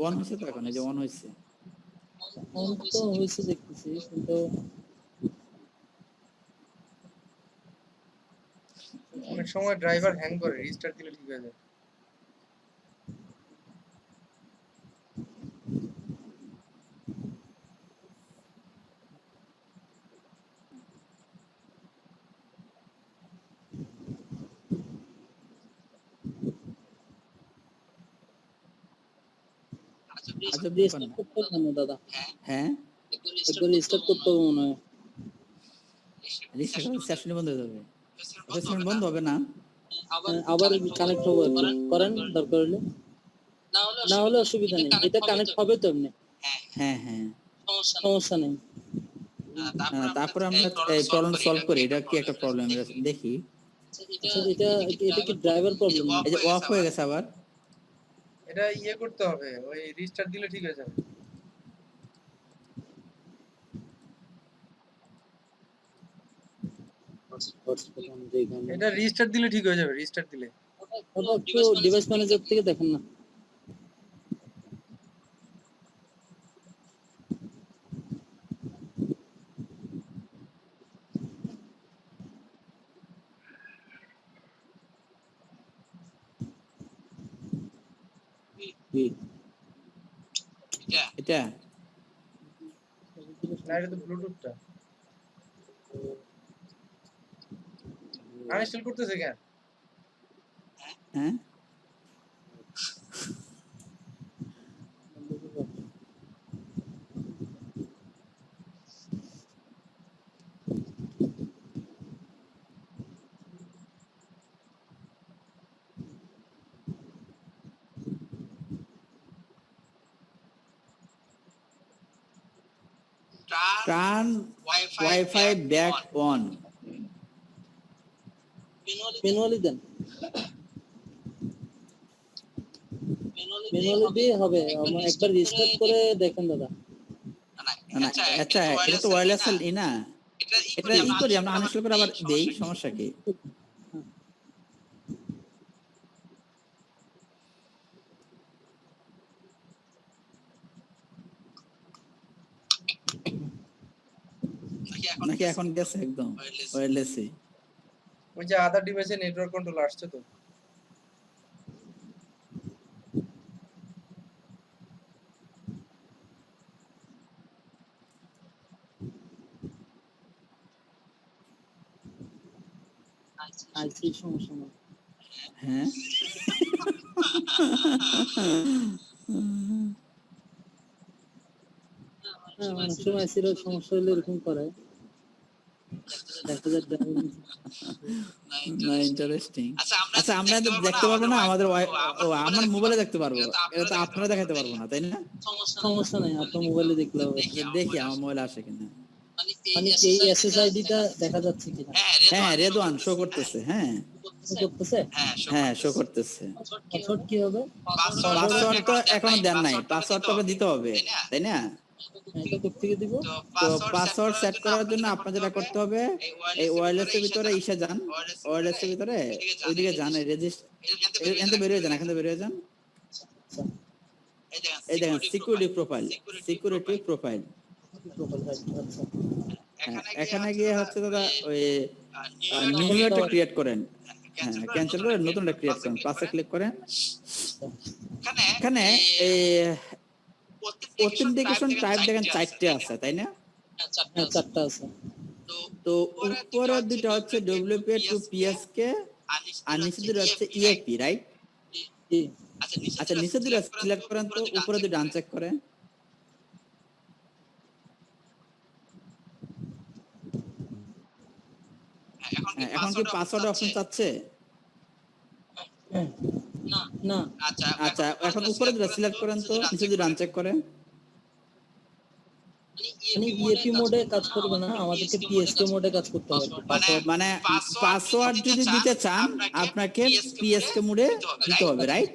অন হয়েছে তো এখন, এই যে অন হয়েছে। অন তো হয়েছে দেখতেছি, কিন্তু অনেক সময় ড্রাইভার হ্যাং করে, রিস্টার্ট দিলে ঠিক হয়ে যায়। আজব ব্যাপার রিস্টার্ট না। করতে হবে না দাদা, হ্যাঁ একবার রিস্টার্ট করতে হবে মনে হয়। রিস্টার্ট করলে সেশন বন্ধ হয়ে যাবে। সেশন বন্ধ হবে না। আবার কানেক্ট হবে একটু করেন দরকার হলে, না হলে অসুবিধা নেই, এটা কানেক্ট হবে তো এমনি, হ্যাঁ হ্যাঁ সমস্যা নেই। তারপরে আমরা এই প্রবলেম সলভ করি। এটা কি একটা প্রবলেম দেখি। আচ্ছা এটা এটা কি ড্রাইভার প্রবলেম? এই যে অফ হয়ে গেছে আবার। এটা ইয়ে করতে হবে, ওই রিস্টার্ট দিলে ঠিক হয়ে যাবে। এটা রিস্টার্ট দিলে ঠিক হয়ে যাবে, রিস্টার্ট দিলে। ওটা একটু ডিভাইস ম্যানেজার থেকে দেখেন না। এটা না এটা তো ব্লুটুথটা। আনইনস্টল করতেছে কেন? হ্যাঁ turn wifi back on. Manually then, manually দিয়ে হবে। একবার রিস্টার্ট করে দেখেন দাদা। না আচ্ছা এটা তো ওয়্যারলেস না, এটা ই করি আমরা আনইনস্টল করে আবার দেই, সমস্যা কি? নাকি এখন গেছে একদম ওয়্যারলেসে? ওই যে আদার ডিভাইসে নেটওয়ার্ক কন্ট্রোল আসছে তো। আইসি সমস্যা না। হ্যাঁ অনেক সময় আইসির সমস্যা হলে এরকম করে। না ইন্টারেস্টিং। আচ্ছা আমরা তো দেখতে পারবো না আমাদের আমার মোবাইলে দেখতে পারবো, এটা তো আপনারা দেখাতে পারবো না, তাই না? সমস্যা নাই, আপনার মোবাইলে দেখলে হবে। দেখি আমার মোবাইলে আসে কিনা। মানে এই এসএসআইডিটা দেখা যাচ্ছে কিনা হ্যাঁ রেদওয়ান শো করতেছে, হ্যাঁ করতেছে? হ্যাঁ শো করতেছে। পাসওয়ার্ড কি হবে? পাসওয়ার্ড তো এখনো দেন নাই, পাসওয়ার্ড তো দিতে হবে, তাই না? এটা কোত্থেকে দিব? তো পাসওয়ার্ড সেট করার জন্য আপনার যেটা করতে হবে, এই ওয়্যারলেসের ভিতরে ইসে যান, ওয়্যারলেসের ভিতরে ওইদিকে যান, রেজিস্টার এখান থেকে বেরিয়ে যান, এখান থেকে বেরিয়ে যান। এই দেখেন সিকিউরিটি প্রোফাইল, সিকিউরিটি প্রোফাইল। আচ্ছা, এখানে গিয়ে হচ্ছে দাদা ওই নিউ একটা ক্রিয়েট করেন, হ্যাঁ ক্যান্সেল করে নতুন একটা ক্রিয়েট করেন, প্লাসে ক্লিক করেন। এখানে এই অথেন্টিকেশন টাইপ দেখেন 4টে আছে, তাই না? হ্যাঁ 4টা আছে। তো উপরে দুটো হচ্ছে WPA টু PSK আর নিচে দুটো হচ্ছে EAP, রাইট? আচ্ছা নিচে দুটো সিলেক্ট করেন, তো উপরে দুটো আনচেক করেন। এখন কি পাসওয়ার্ড অপশন চাচ্ছে? না, আচ্ছা এখন উপরে দুটো সিলেক্ট করেন, তো নিচে দুটো আনচেক করেন। মানে ইএপি মোডে কাজ করবে না, আমাদেরকে পিএসকে মোডে কাজ করতে হবে। মানে পাসওয়ার্ড যদি দিতে চান আপনাকে PSK মোডে দিতে হবে, রাইট?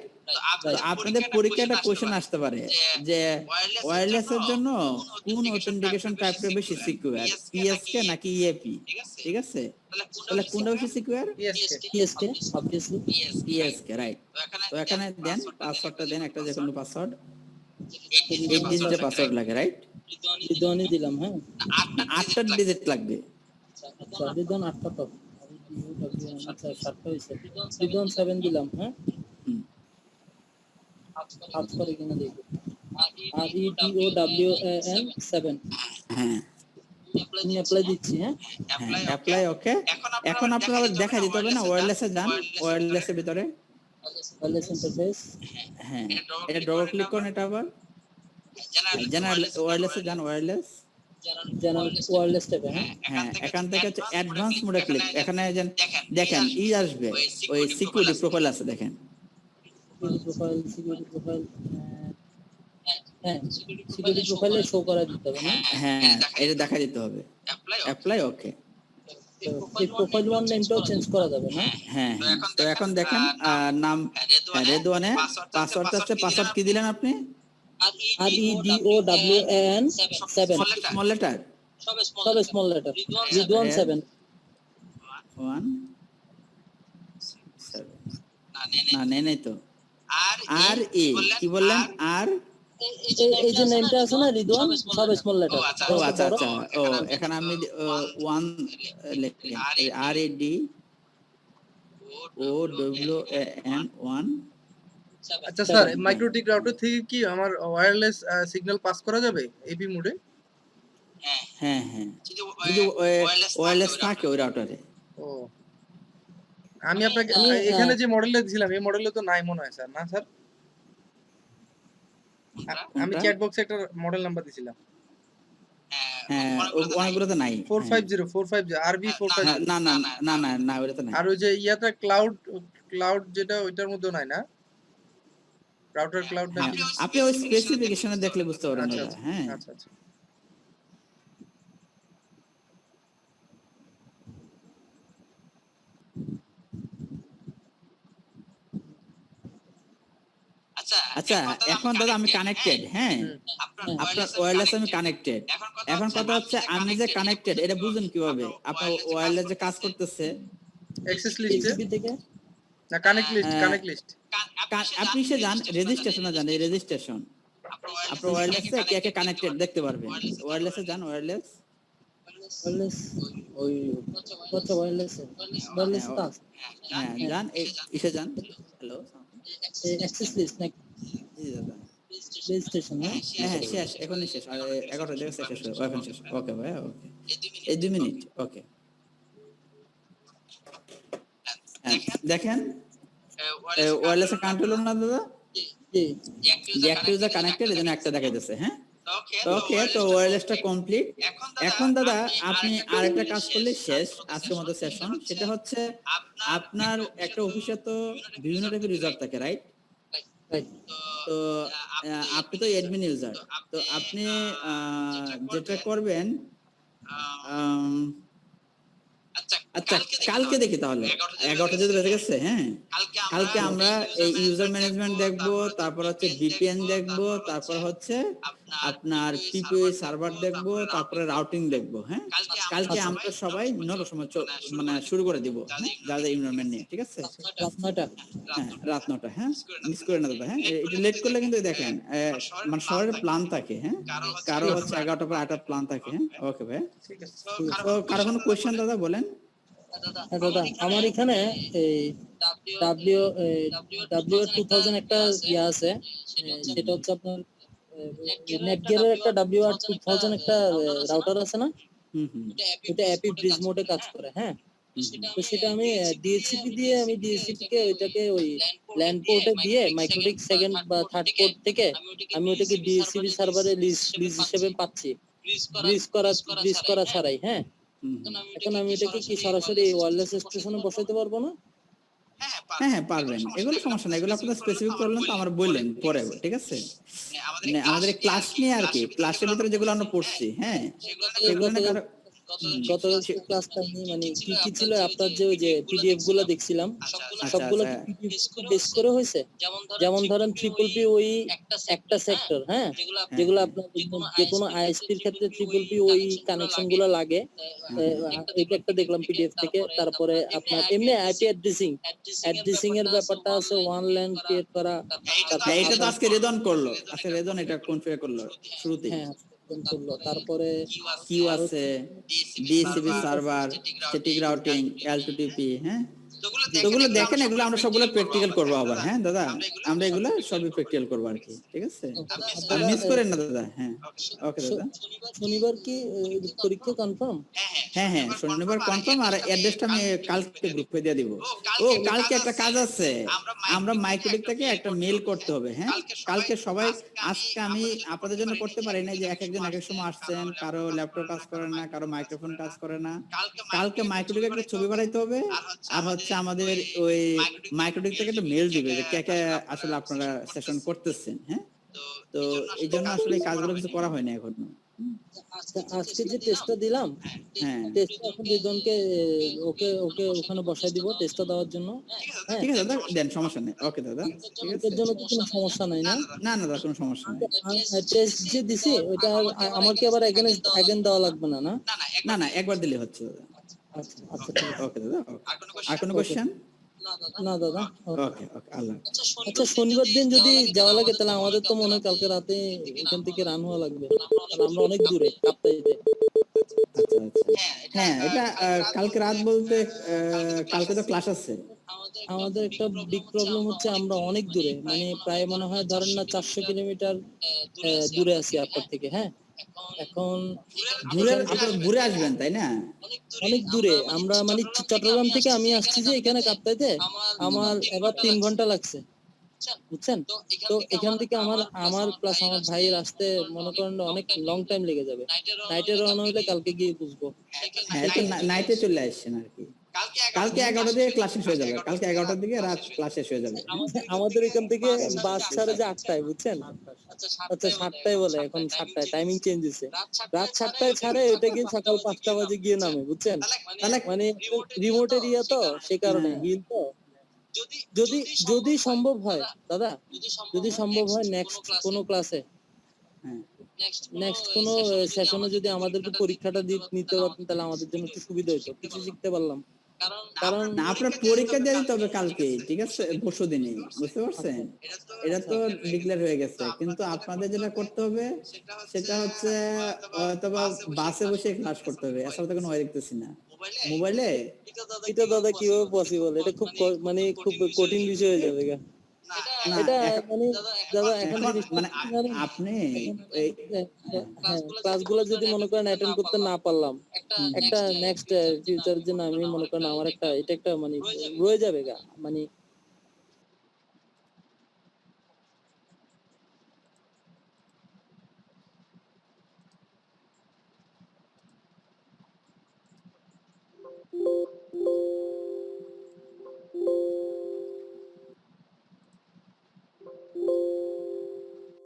আপনাদের পরীক্ষাটা কোশ্চেন আসতে পারে যে ওয়্যারলেস এর জন্য কোন অথেন্টিকেশন টাইপটা বেশি সিকিউর, PSK নাকি EAP, ঠিক আছে? তাহলে কোনটা বেশি সিকিউর? পিএসকে অবভিয়াসলি PSK, রাইট? তো এখানে দেন পাসওয়ার্ডটা দেন, একটা যে কোনো পাসওয়ার্ড, 8 ডিজিটের পাসওয়ার্ড লাগে, রাইট? রিদওয়ানি দিলাম। হ্যাঁ 8টা ডিজিট লাগবে। আচ্ছা রিদওয়ান 8টা তো আচ্ছা 7টা হইছে। রিদওয়ান 7 দিলাম। হ্যাঁ কাজ করে কিনা দেখি। REDOWAN 7 হ্যাঁ আমি অ্যাপ্লাই দিচ্ছি। হ্যাঁ অ্যাপ্লাই, ওকে। এখন আপনারা আবার দেখা দিতে হবে না, ওয়্যারলেসে যান, ওয়্যারলেসের ভিতরে, ওয়্যারলেস ইন্টারফেস। হ্যাঁ এটা ডবল ক্লিক করুন, এটা আবার জেনারেল ওয়্যারলেসে যান, ওয়্যারলেস, জেনারেল ওয়্যারলেস ট্যাবে। হ্যাঁ এখান থেকে হচ্ছে অ্যাডভান্স মোডে ক্লিক, এখানে দেখেন আসবে, ওই সিকিউরিটি প্রোফাইল আছে, দেখেন সিকিউরিটি প্রোফাইল। হ্যাঁ সিকিউরিটি প্রোফাইলে শো করা দিতে হবে না? হ্যাঁ এটা দেখা দিতে হবে, অ্যাপ্লাই, ওকে। এই প্রোফাইল ওয়ান নেমটাও চেঞ্জ করা যাবে না? হ্যাঁ তো এখন দেখেন নাম রেদওয়ানে, পাসওয়ার্ডটা হচ্ছে, পাসওয়ার্ড কি দিলেন আপনি? REDOWAN 7 স্মল লেটার, সব স্মল লেটার। রিদওয়ান 7 1 7 না নেই তো। আর এ কি বললেন? আর এই যে নেমটা আছে না রিদওয়ান, সব স্মল লেটার। ও আচ্ছা আচ্ছা, ও এখানে আমি 1 লিখি, REDOWAN 1। আচ্ছা স্যার, মাইক্রোটিক রাউটার থেকে কি আমার ওয়্যারলেস সিগন্যাল পাস করা যাবে এপি মোডে? হ্যাঁ যদি ওয়্যারলেস থাকে ওই রাউটারে। ও আমি আপনাকে এখানে যে মডেলটা দিছিলাম এই মডেলে তো নাই মনে হয় স্যার, না স্যার? আমি চ্যাট বক্সে একটা মডেল নাম্বার দিছিলাম। হ্যাঁ অনেকগুলোতে নাই। 450 আরবি 450। না না না না না ওটাতে নাই। আর ওই যে ইয়াটা ক্লাউড যেটা ওইটার মধ্যে নাই না? রাউটার ক্লাউড না? আপনি ওই স্পেসিফিকেশনে দেখলে বুঝতে পারবেন। আচ্ছা হ্যাঁ আচ্ছা আচ্ছা। আচ্ছা এখন দাদা আমি কানেক্টেড, হ্যাঁ আপনার ওয়্যারলেস আমি কানেক্টেড। এখন কথা হচ্ছে আমি যে কানেক্টেড এটা বুঝুন কিভাবে? আপনার ওয়্যারলেস যে কাজ করতেছে অ্যাক্সেস লিস্টে থেকে না, কানেক্ট লিস্ট আপনি সে যান, রেজিস্ট্রেশনে যান, এই রেজিস্ট্রেশন আপনার ওয়্যারলেসে কে কে কানেক্টেড দেখতে পারবেন। ওয়্যারলেসে যান, ওয়্যারলেস ওই কত ওয়্যারলেস কাজ। হ্যাঁ যান, এসে যান। হ্যালো অ্যাক্সেস লিস্ট নাকি? জি দাদা রেজিস্ট্রেশন। হ্যাঁ শেষ, এখনই শেষ, আর 11টা জায়গা শেষ হবে, এখন শেষ। ওকে ভাই, ওকে এই 2 মিনিট। ওকে দেখেন ওয়্যারলেসে কানেক্ট হলো না দাদা? জি যে একটা ইউজার কানেক্টেড, এজন্য একটা দেখাইতেছে। হ্যাঁ ওকে, তো ওয়্যারলেসটা কমপ্লিট। এখন দাদা আপনি আরেকটা কাজ করলে শেষ আজকের মতো সেশন। সেটা হচ্ছে আপনার একটা অফিসে তো বিভিন্ন টাইপের ইউজার থাকে, রাইট? Right. তো আপনি তো অ্যাডমিন ইউজার। তো আপনি যেটা করবেন, আম আচ্ছা কালকে দেখি তাহলে 11টা যেহেতু বেজে গেছে, হ্যাঁ? কালকে আমরা এই ইউজার ম্যানেজমেন্ট দেখবো, তারপর হচ্ছে VPN দেখবো, তারপর হচ্ছে আপনার PPI সার্ভার দেখবো, তারপরে রাউটিং দেখবো, হ্যাঁ? কালকে আমরা সবাই 9টার সময় মানে শুরু করে দিব, হ্যাঁ? যাদের এনভায়রনমেন্ট নিয়ে, ঠিক আছে? রাত 9টা। হ্যাঁ, রাত 9টা, হ্যাঁ? মিস করে না দাদা, হ্যাঁ? এটা লেট করলে কিন্তু দেখেন মানে সবার প্ল্যান থাকে, হ্যাঁ? কারো হচ্ছে 11টার পর 8টার প্ল্যান থাকে, হ্যাঁ? ওকে ভাই। ঠিক আছে। তো কারো কোনো কোয়েশ্চেন দাদা বলেন? হ্যাঁ দাদা, আমার এখানে এই ডাব্লিউ 2000 একটা ইয়ে আছে, সেটা হচ্ছে আপনার নেটগিয়ারের একটা WR2000 একটা রাউটার আছে না, হুম, হুম। এটা অ্যাপি ব্রিজ মোডে কাজ করে, হ্যাঁ? তো সেটা আমি ডিএসসিপি দিয়ে আমি ডিএসসিপি কে ওইটাকে ওই ল্যান্ড পোর্টে দিয়ে মাইক্রোটিক সেকেন্ড বা থার্ড পোর্ট থেকে আমি ওটাকে ডিএসসিপি সার্ভারে লিজ হিসেবে পাচ্ছি, ব্রিজ করা ছাড়াই, হ্যাঁ? হুম, এখন আমি এটাকে কি সরাসরি ওয়্যারলেস স্টেশনে বসাইতে পারবো না? হ্যাঁ, হ্যাঁ পারবেন। এগুলো সমস্যা নাই। এগুলো আপনারা স্পেসিফিক প্রবলেম তো আমার বললেন পরে, ঠিক আছে? মানে আমাদের ক্লাস নিয়ে আর কি, ক্লাসের ভিতরে যেগুলো আমরা পড়ছি, হ্যাঁ? সেগুলো নিয়ে কারো গত ক্লাসটা আমি মানে কি কি ছিল আপনার যে ওই যে পিডিএফ গুলো দেখছিলাম, সবগুলো আচ্ছা, কি পিডিএফ বেস করে হয়েছে? যেমন ধরেন ট্রিপল পি ওই একটা সেক্টর, হ্যাঁ, যেগুলো আপনার যে কোনো আইএসপির ক্ষেত্রে ট্রিপল পি ওই কানেকশন গুলো লাগে, এটা একটা দেখলাম পিডিএফ থেকে। তারপরে আপনার এমনি আইপি অ্যাড্রেসিং এর ব্যাপারটা আছে, ওয়ান ল্যান্ড ক্রিয়েট করা, তারপর হ্যাঁ, এটা তো আজকে রেদন করলো। আজকে রেদন এটা কনফিগার করলো শুরুতেই। হ্যাঁ করলো। তারপরে কিউ আছে, DSCP server, static routing, L2TP, হ্যাঁ? তো ওগুলো দেখেন, এগুলো আমরা সবগুলো প্র্যাকটিক্যাল করবো আবার, হ্যাঁ দাদা? আমরা এগুলো সবই প্র্যাকটিক্যাল করবো আর কি, ঠিক আছে? আর মিস করেন না দাদা, হ্যাঁ। ওকে দাদা। শনিবার কি পরীক্ষা কনফার্ম? হ্যাঁ, হ্যাঁ, শনিবার কনফার্ম। আর অ্যাড্রেসটা আমি কালকে গ্রুপে দিয়ে দিব। ও কালকে একটা কাজ আছে, আমরা মাইক্রোটিক থেকে একটা মেল করতে হবে, হ্যাঁ? কালকে সবাই, আজকে আমি আপনাদের জন্য করতে পারি না, যে এক একজন এক এক সময় আসছেন, কারো ল্যাপটপ কাজ করে না, কারো মাইক্রোফোন কাজ করে না। কালকে মাইক্রোটিক একটা ছবি বানাইতে হবে, আর হচ্ছে আমাদের ওই মাইক্রোটিক থেকে একটা মেল দিবে যে কে কে আসলে আপনারা সেশন করতেছেন, হ্যাঁ? তো এই জন্য আসলে এই কাজগুলো কিছু করা হয়নি এখনো। আজকে যে টেস্টটা দিলাম, হ্যাঁ, টেস্টটা এখন রিদনকে ওকে ওকে ওখানে বসাই দিব টেস্টটা দেওয়ার জন্য, হ্যাঁ? ঠিক আছে দাদা, দেন, সমস্যা নেই। ওকে দাদা, ঠিক আছে। এর জন্য তো কোনো সমস্যা নাই না? না না দাদা, কোনো সমস্যা নেই। টেস্ট যে দিছি ওইটা আমার কি আবার এগেন দেওয়া লাগবে না, না? না না, একবার দিলে হচ্ছে দাদা। আচ্ছা আচ্ছা, ঠিক আছে। ওকে দাদা, ওকে। আর কোনো কোশ্চেন? না দাদা, ওকে, ওকে, আল্লাহ। আচ্ছা শনিবার দিন যদি যাওয়া লাগে তাহলে আমাদের তো মনে হয় কালকে রাতে এখান থেকে রান হওয়া লাগবে, কারণ আমরা অনেক দূরে কাপ্তাইতে। আচ্ছা, আচ্ছা। হ্যাঁ, এটা কালকে রাত বলতে কালকে তো ক্লাস আছে। আমাদের একটা বিগ প্রবলেম হচ্ছে আমরা অনেক দূরে, মানে প্রায় মনে হয় ধরেন না 400 কিলোমিটার দূরে আছি আপনার থেকে, হ্যাঁ? এখন আপনারা ঘুরে আসবেন, তাই না? অনেক দূরে আমরা, মানে চট্টগ্রাম থেকে আমি আসছি যে এখানে কাপ্তাইতে, আমার এবার 3 ঘন্টা লাগছে, বুঝছেন? তো এখান থেকে আমার প্লাস আমার ভাইয়ের আসতে মনে করেন অনেক লং টাইম লেগে যাবে। নাইটে রওনা হইলে কালকে গিয়ে বুঝবো। হ্যাঁ, তো নাইটে চলে আসছেন আর কি। কালকে 11টা দিকে ক্লাস শেষ হয়ে যাবে। কালকে 11টার দিকে রাত ক্লাস শেষ হয়ে যাবে। আমাদের এখান থেকে বাস ছাড়ে যে 8টায়, বুঝছেন? আচ্ছা 7টায় বলে, এখন 7টায় টাইমিং চেঞ্জ হয়েছে। রাত 7টায় ছাড়ে, ওইটা গিয়ে সকাল 5টা বাজে গিয়ে নামে, বুঝছেন? তাহলে মানে রিমোট এরিয়া তো, সে কারণে হিল তো। যদি সম্ভব হয় দাদা, যদি সম্ভব হয় নেক্সট কোনো ক্লাসে, হ্যাঁ, নেক্সট কোনো সেশনে যদি আমাদেরকে পরীক্ষাটা নিতে পারতেন তাহলে আমাদের জন্য একটু সুবিধা হতো, কিছু শিখতে পারলাম। কারণ না, আপনার পরীক্ষা দিয়ে দিতে হবে কালকে, ঠিক আছে? পরশুদিনই, বুঝতে পারছেন? এটা তো ডিক্লেয়ার হয়ে গেছে, কিন্তু আপনাদের যেটা করতে হবে সেটা হচ্ছে অথবা বাসে বসে ক্লাস করতে হবে, এছাড়া তো কোনো হয় দেখতেছি না। মোবাইলে এটা দাদা কিভাবে পসিবল? এটা খুব মানে খুব কঠিন বিষয় হয়ে যাবে গা। না, এটা মানে দাদা এখন এখন জিনিসটা মানে কি জানেন? আপনি এই হ্যাঁ, ক্লাসগুলো যদি মনে করেন অ্যাটেন্ড করতে না পারলাম, একটা নেক্সট ফিউচার জন্য আমি মনে করেন আমার একটা এটা একটা মানে রয়ে যাবে গা, মানে